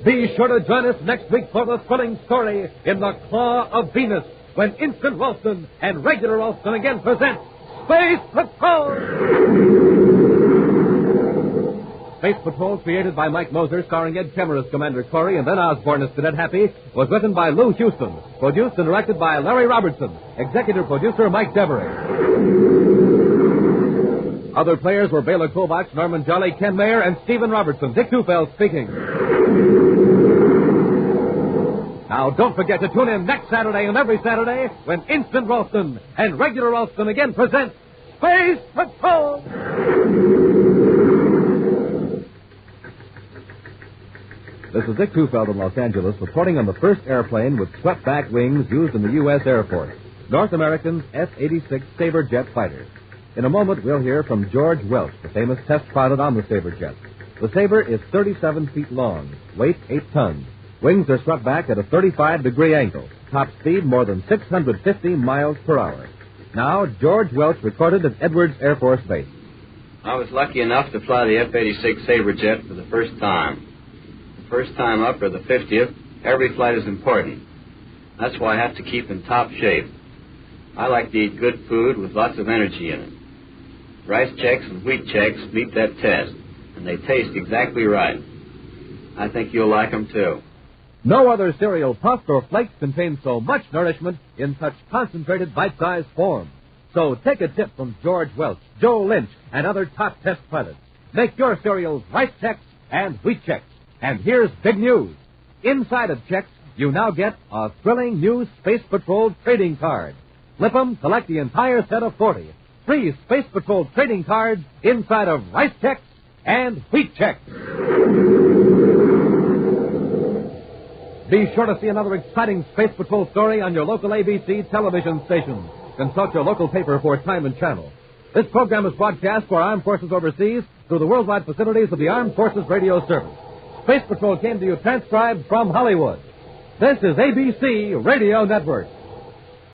Be sure to join us next week for the thrilling story In the Claw of Venus, when Instant Ralston and Regular Ralston again present Space Patrol! Space Patrol, created by Mike Moser, starring Ed Kemmer as Commander Corey and then Osborne as Cadet Happy, was written by Lou Houston, produced and directed by Larry Robertson, executive producer Mike Devery. Other players were Bela Kovacs, Norman Jolly, Ken Mayer, and Stephen Robertson. Dick Tufeld speaking. Now, don't forget to tune in next Saturday and every Saturday when Instant Ralston and Regular Ralston again present Space Patrol! This is Dick Tufeld in Los Angeles, reporting on the first airplane with swept-back wings used in the U.S. Air Force, North American's F-86 Sabre jet fighter. In a moment, we'll hear from George Welch, the famous test pilot on the Sabre jet. The Sabre is 37 feet long, weight 8 tons. Wings are swept back at a 35-degree angle. Top speed more than 650 miles per hour. Now, George Welch recorded at Edwards Air Force Base. I was lucky enough to fly the F-86 Sabre jet for the first time. The first time up, or the 50th, every flight is important. That's why I have to keep in top shape. I like to eat good food with lots of energy in it. Rice Chex and Wheat Chex meet that test, and they taste exactly right. I think you'll like them, too. No other cereal, puffed or flakes, contains so much nourishment in such concentrated bite-sized form. So take a tip from George Welch, Joe Lynch, and other top test pilots. Make your cereals Rice Chex and Wheat Chex. And here's big news. Inside of Chex, you now get a thrilling new Space Patrol trading card. Flip 'em, collect the entire set of 40. 3 Space Patrol trading cards inside of Rice Chex and Wheat Chex. Be sure to see another exciting Space Patrol story on your local ABC television station. Consult your local paper for time and channel. This program is broadcast for Armed Forces overseas through the worldwide facilities of the Armed Forces Radio Service. Space Patrol came to you transcribed from Hollywood. This is ABC Radio Network.